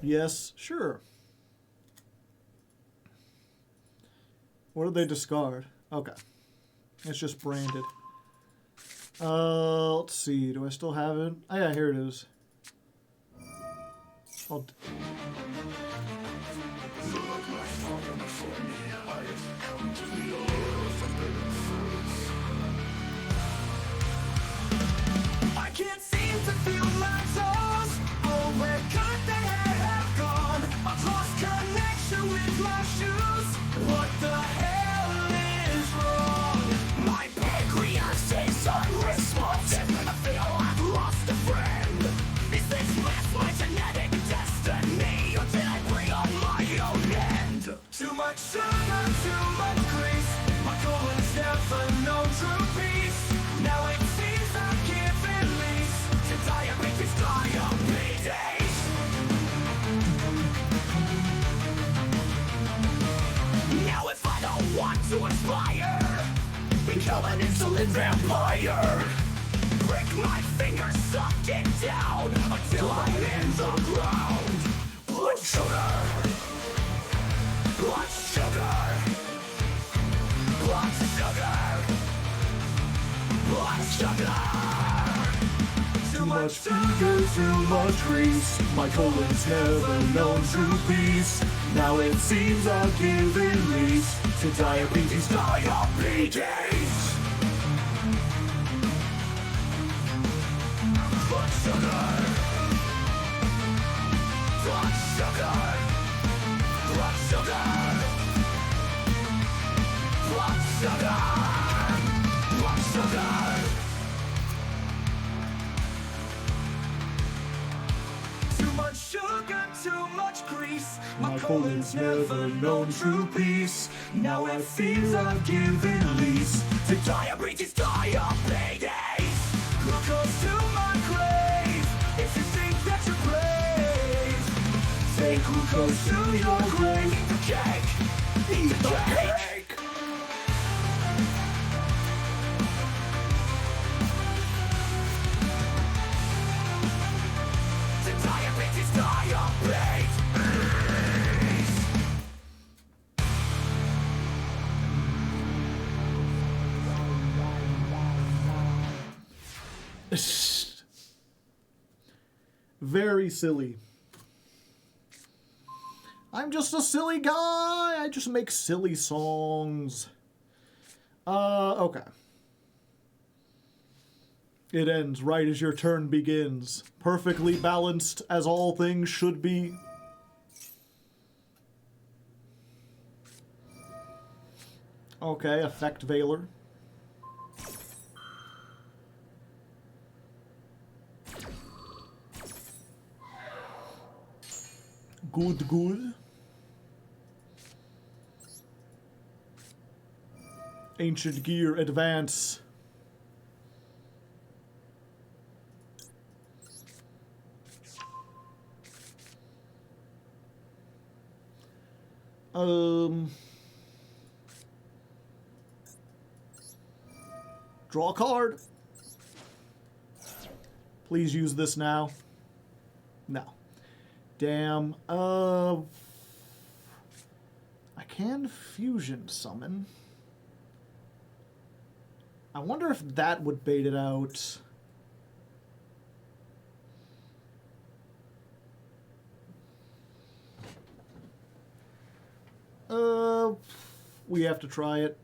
Yes, sure. What did they discard? Okay. It's just branded. Let's see. Do I still have it? Oh, yeah, here it is. I'll... I can't seem to feel my toes. Oh, where could they have gone? I've lost connection with my shoes. What the hell is wrong? My pancreas is unresponsive. I feel I've lost a friend. Is this my genetic destiny? Or did I bring on my own end? Too much sugar, too much grease. My colon's never known true peace. Now it seems I can't release to diabetes. Now if I don't want to aspire, become an insulin vampire. Break my fingers, suck it down until I'm in the ground. Blood sugar, blood sugar, blood sugar, blood Too much ego, too much grease. My colon's never known true peace. Now it seems I'll give in lease to diabetes, diabetes. Blood sugar. Blood sugar. Blood sugar. Blood sugar. Blood sugar. Too much sugar, too much grease. My colon's never known true peace. Now it seems I've given lease to diabetes, diabetes. Glucose to my grave. If you think that you're brave, take glucose to your grave. Eat the cake. Eat the cake. To diabetes, diabetes. Very silly. I'm just a silly guy. I just make silly songs. Okay. It ends right as your turn begins. Perfectly balanced as all things should be. Okay, effect Veiler. Good, good. Ancient gear, advance. Draw a card. Please use this now. No. Damn. I can fusion summon. I wonder if that would bait it out. We have to try it.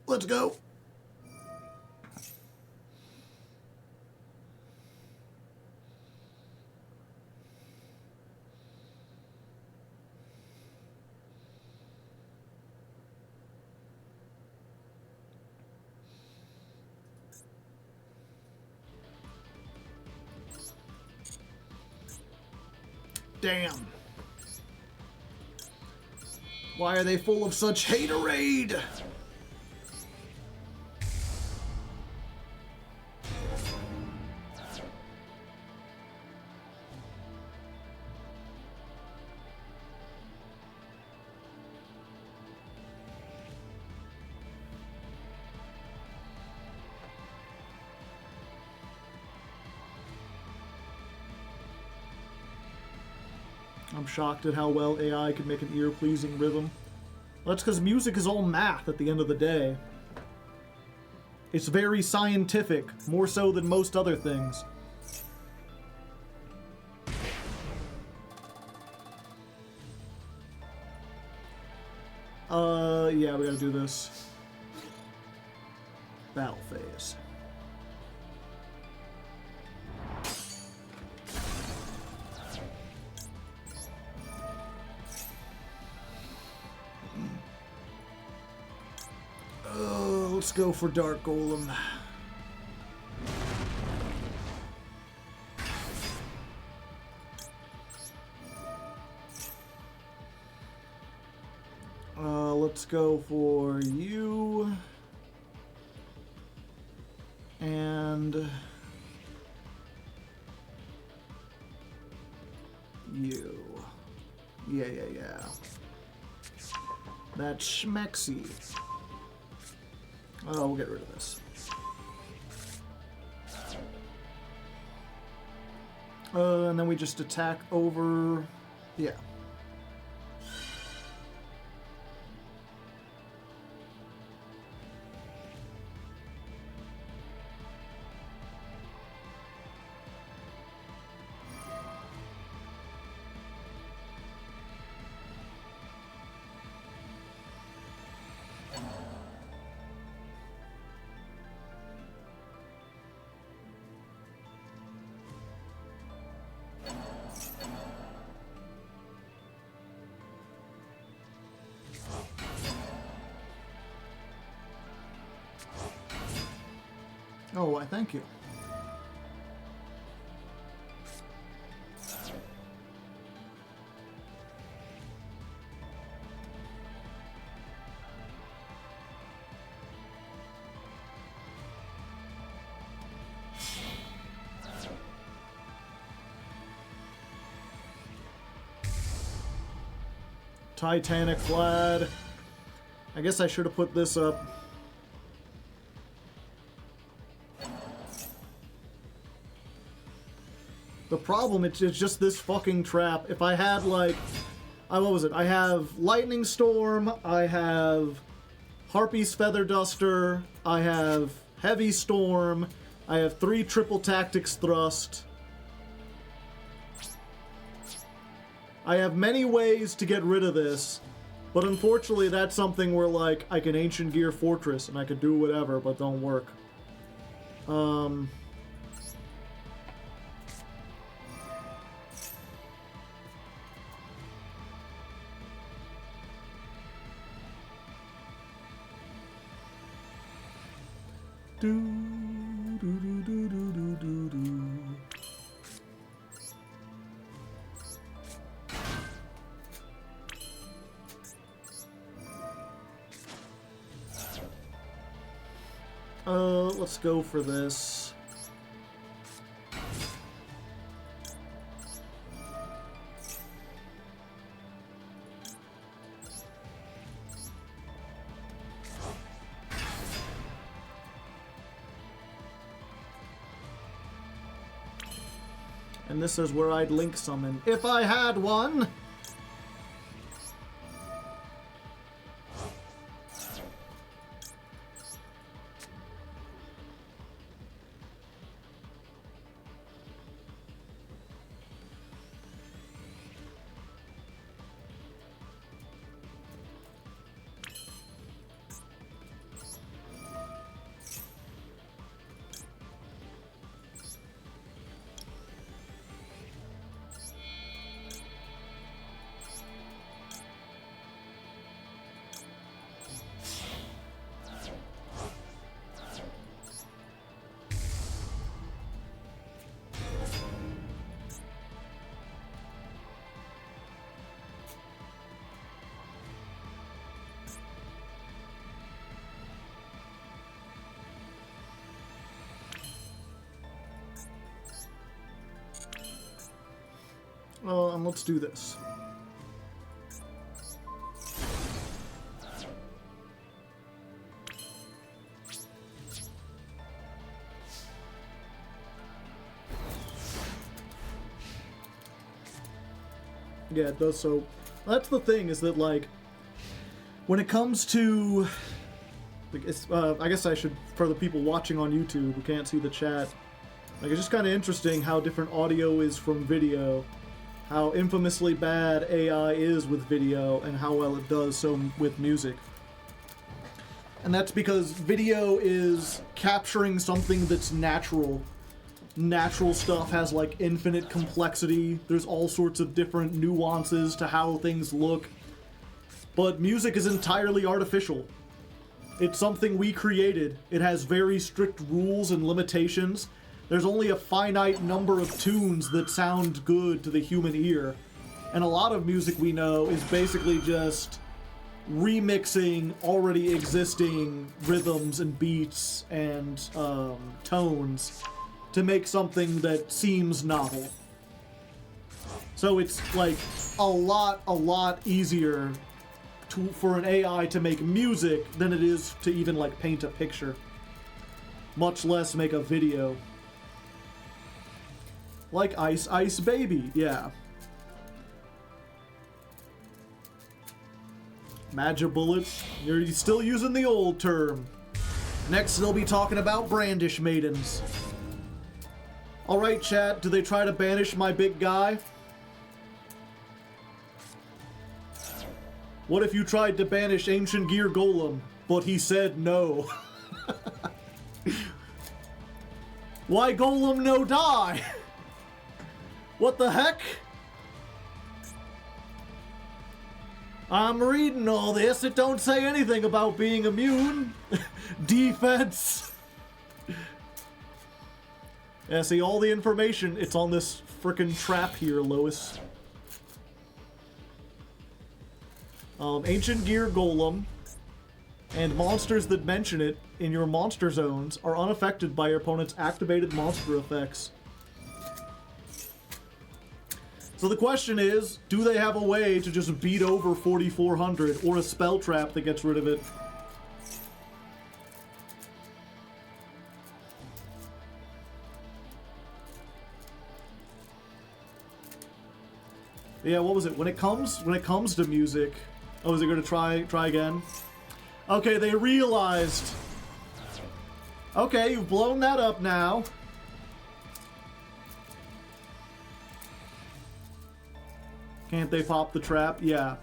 Let's go. Damn. Why are they full of such haterade? I'm shocked at how well AI can make an ear-pleasing rhythm. Well, that's because music is all math at the end of the day. It's very scientific, more so than most other things. Yeah, we gotta do this. Battle phase. Let's go for Dark Golem. Let's go for you. And you. Yeah. That's Schmexy. Oh, we'll get rid of this. And then we just attack over... Yeah. Oh, why, thank you. Titanic Clad. I guess I should have put this up. The problem, it's just this fucking trap. If I had, like... what was it? I have Lightning Storm, I have Harpy's Feather Duster, I have Heavy Storm, I have 3 Triple Tactics Thrust. I have many ways to get rid of this, but unfortunately that's something where, like, I can Ancient Gear Fortress and I could do whatever, but don't work. Let's go for this. And this is where I'd link summon, if I had one! And let's do this. Yeah, it does. So that's the thing, is that, like, when it comes to, like, I guess I should, for the people watching on YouTube who can't see the chat, like, it's just kind of interesting how different audio is from video, how infamously bad AI is with video, and how well it does so with music. And that's because video is capturing something that's natural. Natural stuff has, like, infinite complexity. There's all sorts of different nuances to how things look. But music is entirely artificial. It's something we created. It has very strict rules and limitations. There's only a finite number of tunes that sound good to the human ear. And a lot of music we know is basically just remixing already existing rhythms and beats and tones to make something that seems novel. So it's, like, a lot easier for an AI to make music than it is to even, like, paint a picture. Much less make a video. Like Ice Ice Baby, yeah. Magibullet, you're still using the old term. Next, they'll be talking about Brandish Maidens. Alright, chat, do they try to banish my big guy? What if you tried to banish Ancient Gear Golem, but he said no? Why Golem no die? What the heck? I'm reading all this. It don't say anything about being immune. Defense. Yeah, see, all the information, it's on this frickin' trap here, Lois. Ancient Gear Golem and monsters that mention it in your monster zones are unaffected by your opponent's activated monster effects. So the question is, do they have a way to just beat over 4400 or a spell trap that gets rid of it? Yeah, what was it? When it comes to music, oh, is it going to try again? Okay, they realized. Okay, you've blown that up now. Can't they pop the trap? Yeah.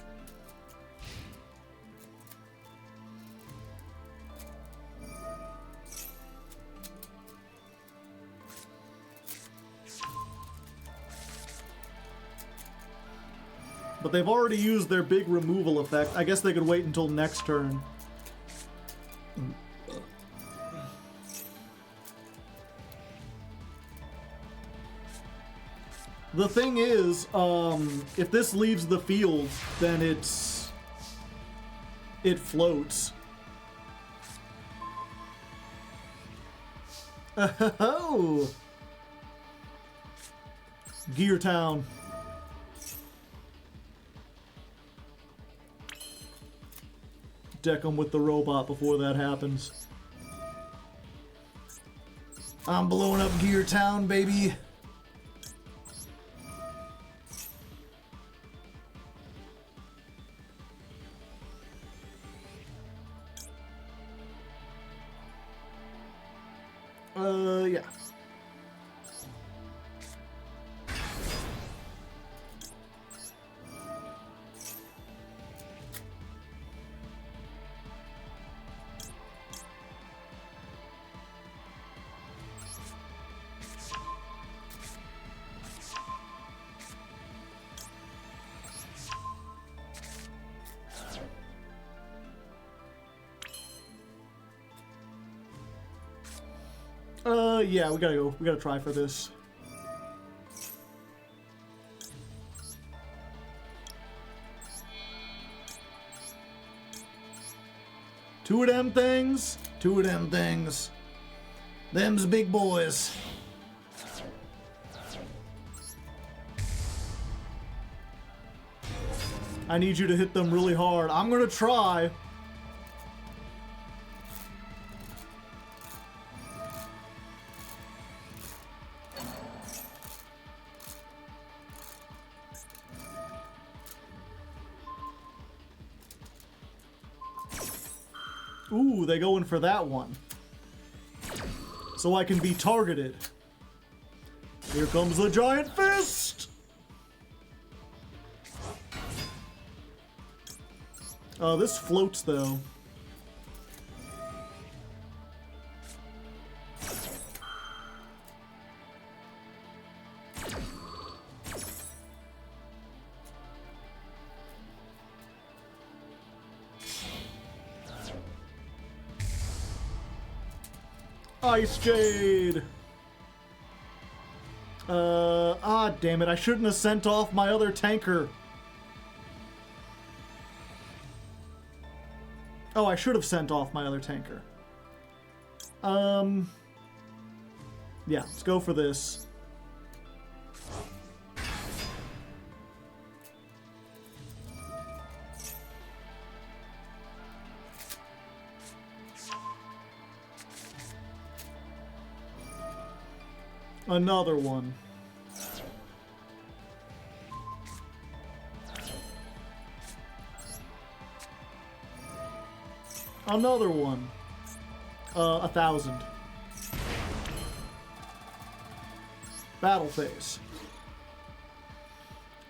But they've already used their big removal effect. I guess they could wait until next turn. The thing is, if this leaves the field, then it floats. Oh! Gear Town. Deck them with the robot before that happens. I'm blowing up Gear Town, baby. Yeah. Yeah, we gotta go. We gotta try for this. Two of them things. Two of them things. Them's big boys. I need you to hit them really hard. I'm gonna try. Ooh, they go in for that one. So I can be targeted. Here comes the giant fist! This floats though. Ice Jade! Damn it, I shouldn't have sent off my other tanker. Oh, I should have sent off my other tanker. Yeah, let's go for this. Another one. Another one. 1,000. Battle phase.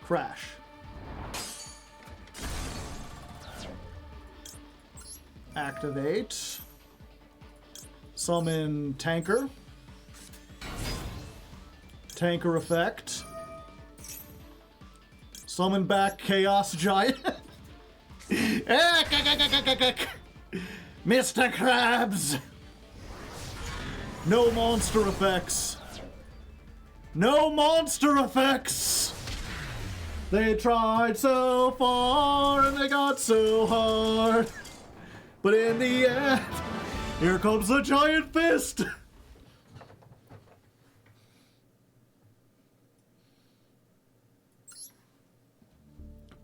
Crash. Activate. Summon tanker. Tanker effect. Summon back Chaos Giant. Mr. Krabs! No monster effects. No monster effects! They tried so far and they got so hard. But in the end, here comes the giant fist!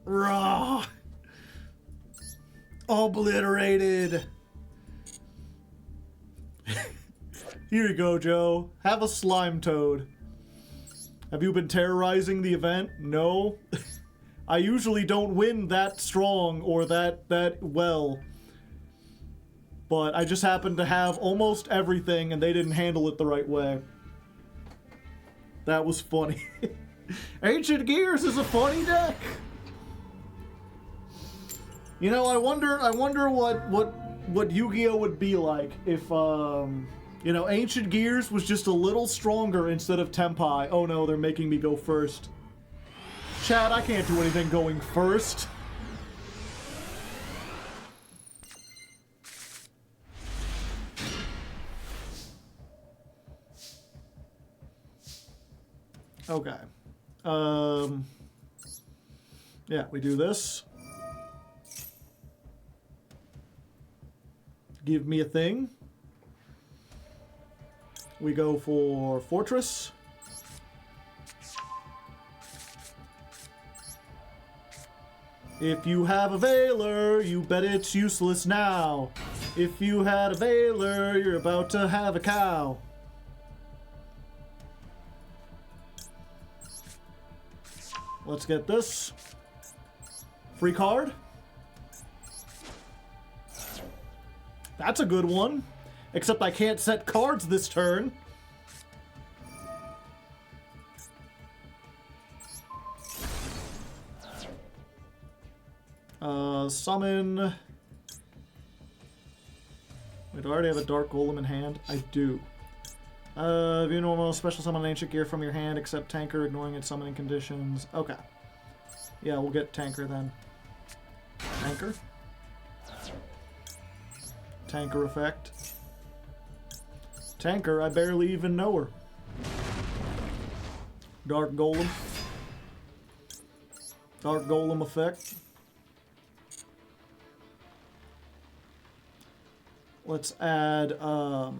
Raw! Obliterated! Here you go, Joe. Have a slime toad. Have you been terrorizing the event? No. I usually don't win that strong or that well. But I just happened to have almost everything and they didn't handle it the right way. That was funny. Ancient Gears is a funny deck. You know, I wonder what Yu-Gi-Oh would be like if you know, Ancient Gears was just a little stronger instead of Tenpai. Oh no, they're making me go first. Chad, I can't do anything going first. Okay. Yeah, we do this. Give me a thing. We go for Fortress. If you have a Veiler, you bet it's useless now. If you had a Veiler, you're about to have a cow. Let's get this. Free card. That's a good one. Except I can't set cards this turn. Summon. Wait, do I already have a Dark Golem in hand? I do. View normal, special summon an Ancient Gear from your hand, except Tanker, ignoring its summoning conditions. Okay. Yeah, we'll get Tanker then. Tanker. Tanker effect. Tanker, I barely even know her. Dark Golem. Dark Golem effect. Let's add, I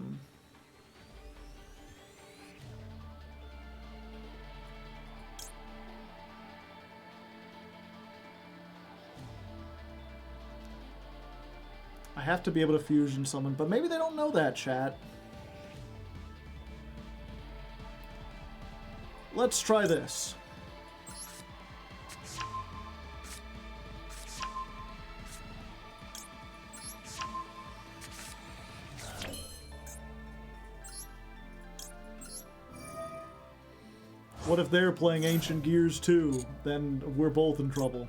have to be able to fusion summon, but maybe they don't know that, chat. Let's try this. What if they're playing Ancient Gears too? Then we're both in trouble.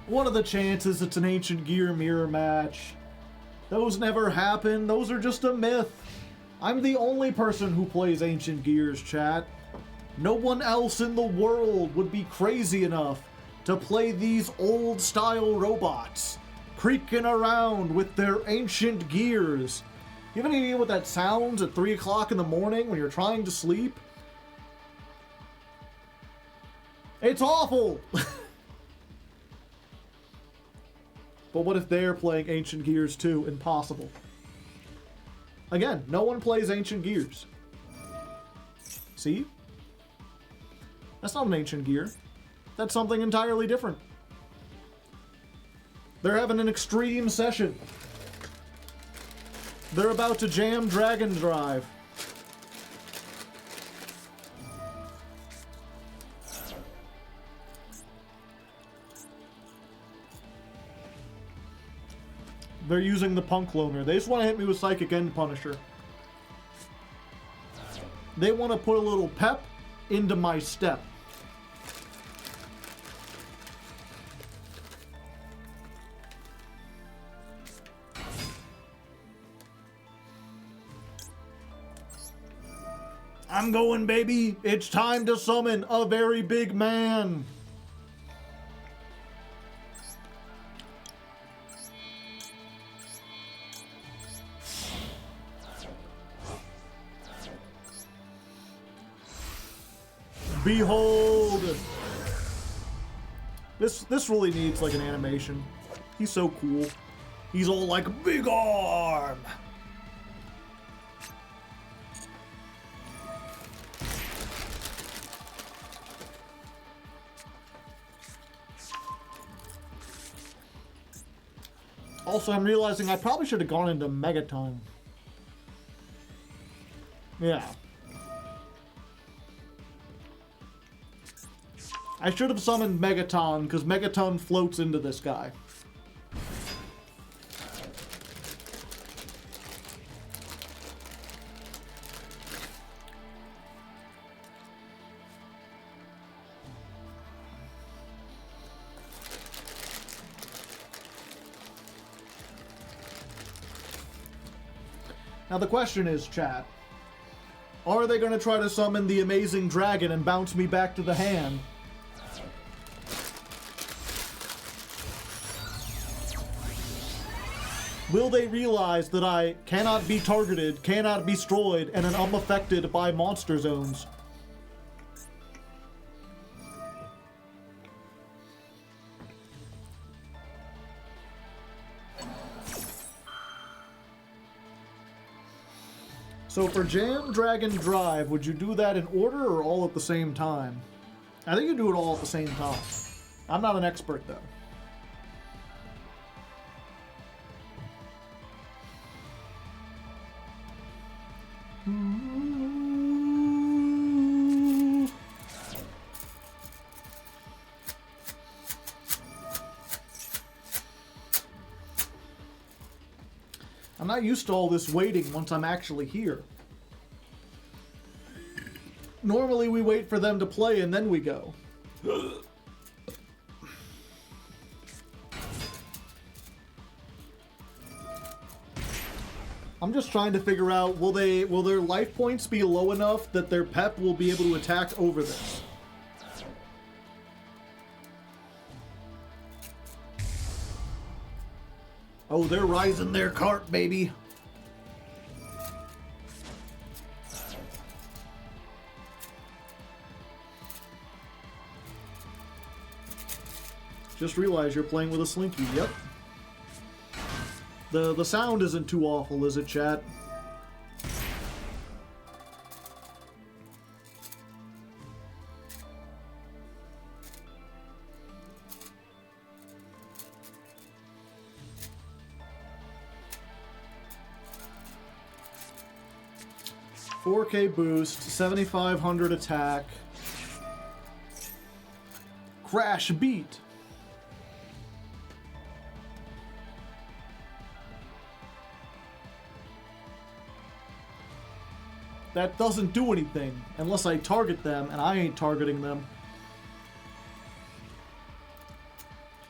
What are the chances it's an Ancient Gear mirror match? Those never happen. Those are just a myth. I'm the only person who plays Ancient Gears, chat. No one else in the world would be crazy enough to play these old-style robots, creaking around with their ancient gears. You have any idea what that sounds at 3 o'clock in the morning when you're trying to sleep? It's awful! But what if they're playing Ancient Gears too? Impossible. Again, no one plays Ancient Gears. See? That's not an Ancient Gear. That's something entirely different. They're having an extreme session. They're about to jam Dragon Drive. They're using the Punk Loner. They just want to hit me with Psychic End Punisher. They want to put a little pep into my step. I'm going, baby. It's time to summon a very big man. Behold! This really needs like an animation. He's so cool. He's all like, big arm! Also, I'm realizing I probably should have gone into Megaton. Yeah. I should have summoned Megaton, because Megaton floats into this guy. Now the question is, chat, are they going to try to summon the amazing dragon and bounce me back to the hand? Will they realize that I cannot be targeted, cannot be destroyed, and am unaffected by monster zones? So for Jam, Dragon, Drive, would you do that in order or all at the same time? I think you do it all at the same time. I'm not an expert though. I'm not used to all this waiting once I'm actually here. Normally we wait for them to play and then we go. I'm just trying to figure out, will their life points be low enough that their pep will be able to attack over this? Oh, they're rising their cart, baby. Just realize you're playing with a Slinky. Yep. The sound isn't too awful, is it, chat? $4K boost, 7,500 attack. Crash beat. That doesn't do anything unless I target them, and I ain't targeting them.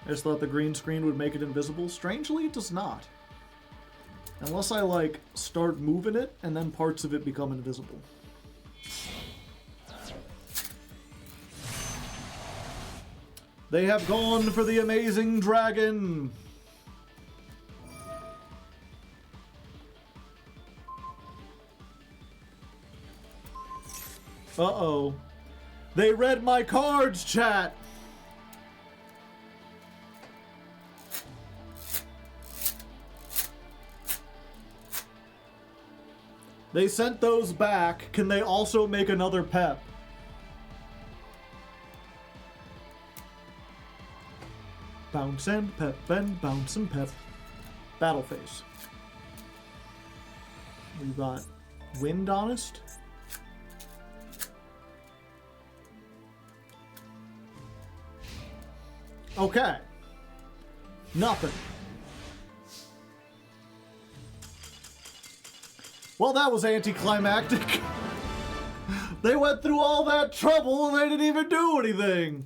I just thought the green screen would make it invisible. Strangely, it does not. Unless I, like, start moving it, and then parts of it become invisible. They have gone for the amazing dragon! Uh-oh. They read my cards, chat! They sent those back. Can they also make another pep? Bounce and pep and bounce and pep. Battle phase. We've got Wind Honest. Okay. Nothing. Well, that was anticlimactic. They went through all that trouble and they didn't even do anything.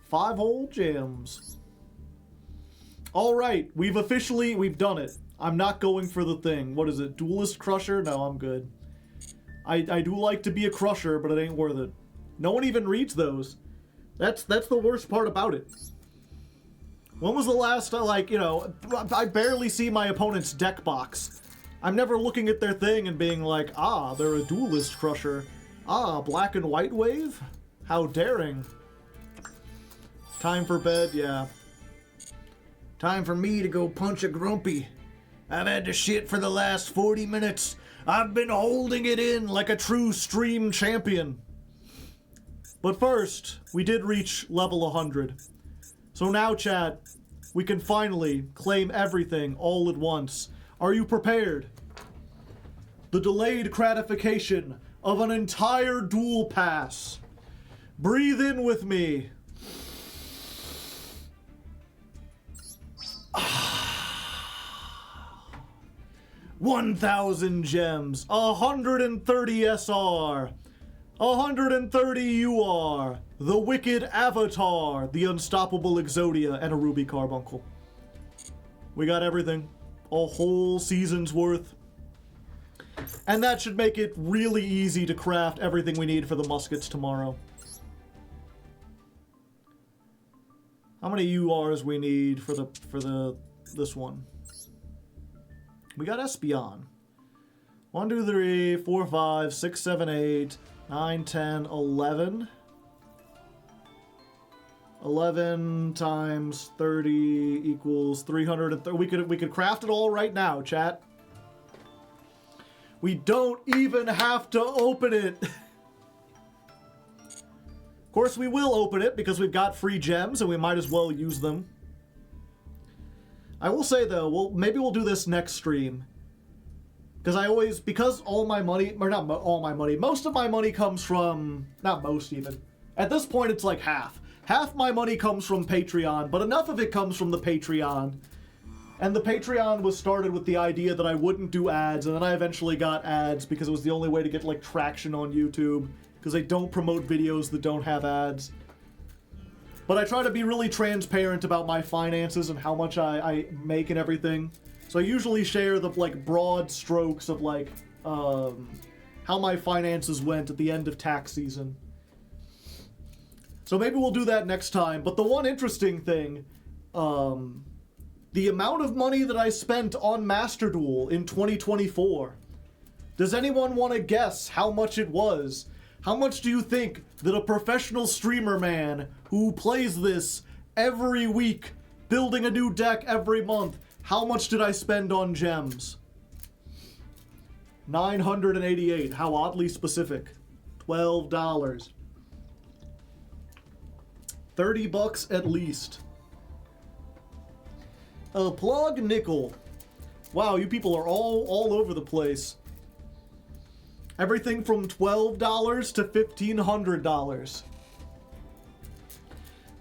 Five whole gems. All right, we've done it. I'm not going for the thing. What is it? Duelist Crusher? No, I'm good. I do like to be a crusher, but it ain't worth it. No one even reads those. That's the worst part about it. When was the last, like, you know, I barely see my opponent's deck box. I'm never looking at their thing and being like, ah, they're a duelist crusher. Ah, black and white wave? How daring. Time for bed, yeah. Time for me to go punch a grumpy. I've had to shit for the last 40 minutes. I've been holding it in like a true stream champion. But first, we did reach level 100. So now, chat, we can finally claim everything all at once. Are you prepared? The delayed gratification of an entire duel pass. Breathe in with me. 1,000 gems, 130 SR, 130 UR, the Wicked Avatar, the Unstoppable Exodia, and a Ruby Carbuncle. We got everything. A whole season's worth. And that should make it really easy to craft everything we need for the Muskets tomorrow. How many URs we need for this one? We got Espeon. 1, 2, 3, 4, 5, 6, 7, 8, 9, 10, 11. 11 times 30 equals 330. We could craft it all right now, chat. We don't even have to open it. Of course, we will open it because we've got free gems and we might as well use them. I will say though, maybe we'll do this next stream. Because all my money, or not all my money, most of my money comes from, not most even. At this point, it's like half. Half my money comes from Patreon, but enough of it comes from the Patreon. And the Patreon was started with the idea that I wouldn't do ads, and then I eventually got ads because it was the only way to get like traction on YouTube, because they don't promote videos that don't have ads. But I try to be really transparent about my finances and how much I make and everything. So I usually share the like broad strokes of like how my finances went at the end of tax season. So maybe we'll do that next time. But the one interesting thing, the amount of money that I spent on Master Duel in 2024. Does anyone want to guess how much it was? How much do you think that a professional streamer man who plays this every week, building a new deck every month, how much did I spend on gems? 988. How oddly specific. $12. 30 bucks at least. A plug nickel. Wow, you people are all over the place. Everything from $12 to $1,500.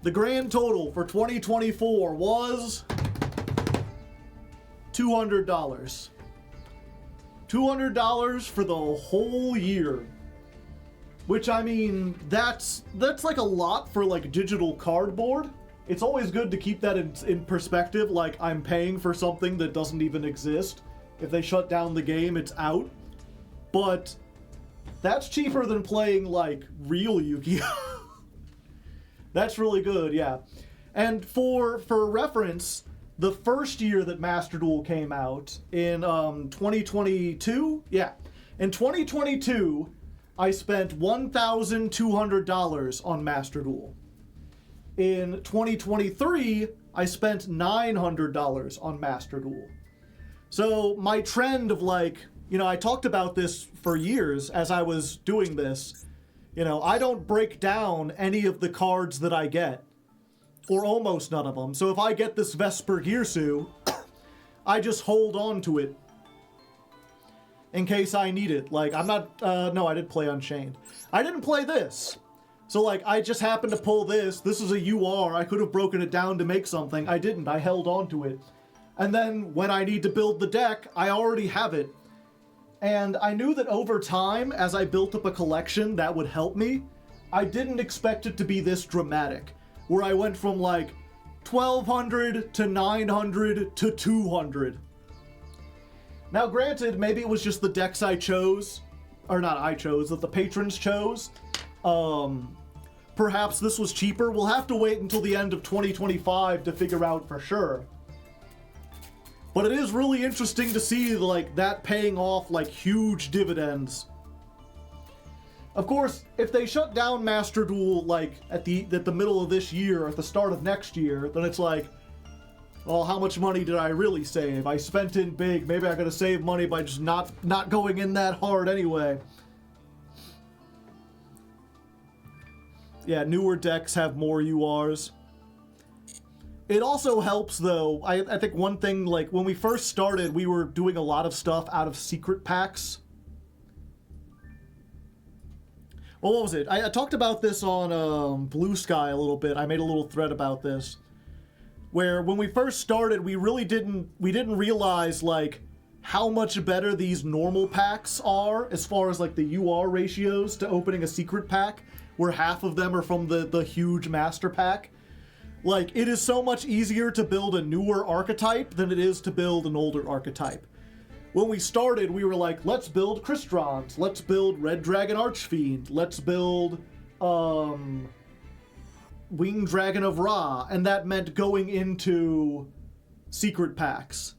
The grand total for 2024 was $200. $200 for the whole year. Which, I mean, that's like a lot for like digital cardboard. It's always good to keep that in perspective, like I'm paying for something that doesn't even exist. If they shut down the game, it's out. But that's cheaper than playing like real Yu-Gi-Oh! That's really good, yeah. And for reference, the first year that Master Duel came out in 2022, yeah. In 2022, I spent $1,200 on Master Duel. In 2023, I spent $900 on Master Duel. So my trend of like, you know, I talked about this for years as I was doing this. You know, I don't break down any of the cards that I get, or almost none of them. So if I get this Vesper Girsu, I just hold on to it in case I need it. Like, I'm not, no, I did play Unchained. I didn't play this. So like, I just happened to pull this. This is a UR. I could have broken it down to make something. I didn't. I held on to it. And then when I need to build the deck, I already have it. And I knew that over time, as I built up a collection, that would help me. I didn't expect it to be this dramatic, where I went from like 1,200 to 900 to 200. Now, granted, maybe it was just the decks I chose, or not I chose, that the patrons chose. Perhaps this was cheaper. We'll have to wait until the end of 2025 to figure out for sure. But it is really interesting to see, like, that paying off, like, huge dividends. Of course, if they shut down Master Duel, like, at the middle of this year, at the start of next year, then it's like, well, how much money did I really save? I spent in big. Maybe I gotta save money by just not going in that hard anyway. Yeah, newer decks have more URs. It also helps, though. I think one thing, like, when we first started, we were doing a lot of stuff out of secret packs. Well, what was it? I talked about this on Blue Sky a little bit. I made a little thread about this. Where when we first started, we didn't realize, like, how much better these normal packs are as far as, like, the UR ratios to opening a secret pack, where half of them are from the huge master pack. Like, it is so much easier to build a newer archetype than it is to build an older archetype. When we started, we were like, let's build Kristrons, let's build Red Dragon Archfiend, let's build Winged Dragon of Ra, and that meant going into secret packs.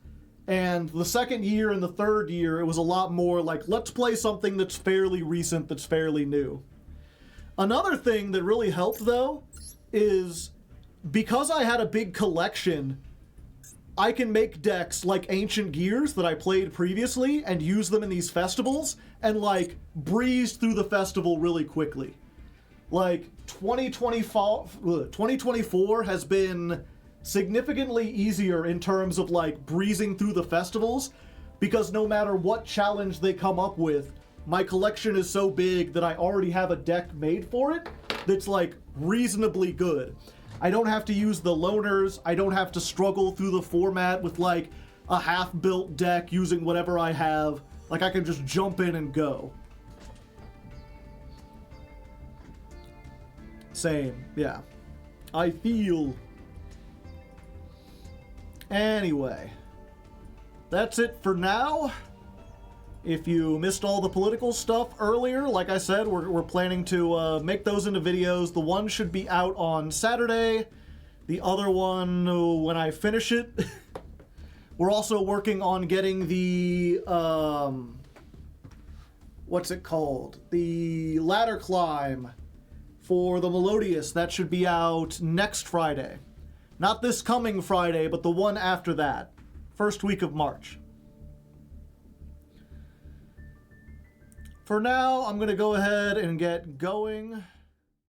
And the second year and the third year, it was a lot more like, let's play something that's fairly recent, that's fairly new. Another thing that really helped, though, is because I had a big collection, I can make decks like Ancient Gears that I played previously and use them in these festivals and, like, breeze through the festival really quickly. Like, 2024 has been significantly easier in terms of, like, breezing through the festivals, because no matter what challenge they come up with, my collection is so big that I already have a deck made for it that's, like, reasonably good. I don't have to use the loaners. I don't have to struggle through the format with, like, a half-built deck using whatever I have. Like, I can just jump in and go. Same, yeah. I feel. Anyway, that's it for now. If you missed all the political stuff earlier, like I said, we're planning to make those into videos. The one should be out on Saturday. The other one, when I finish it. We're also working on getting the, what's it called? The ladder climb for the Melodious. That should be out next Friday. Not this coming Friday, but the one after that. First week of March. For now, I'm going to go ahead and get going.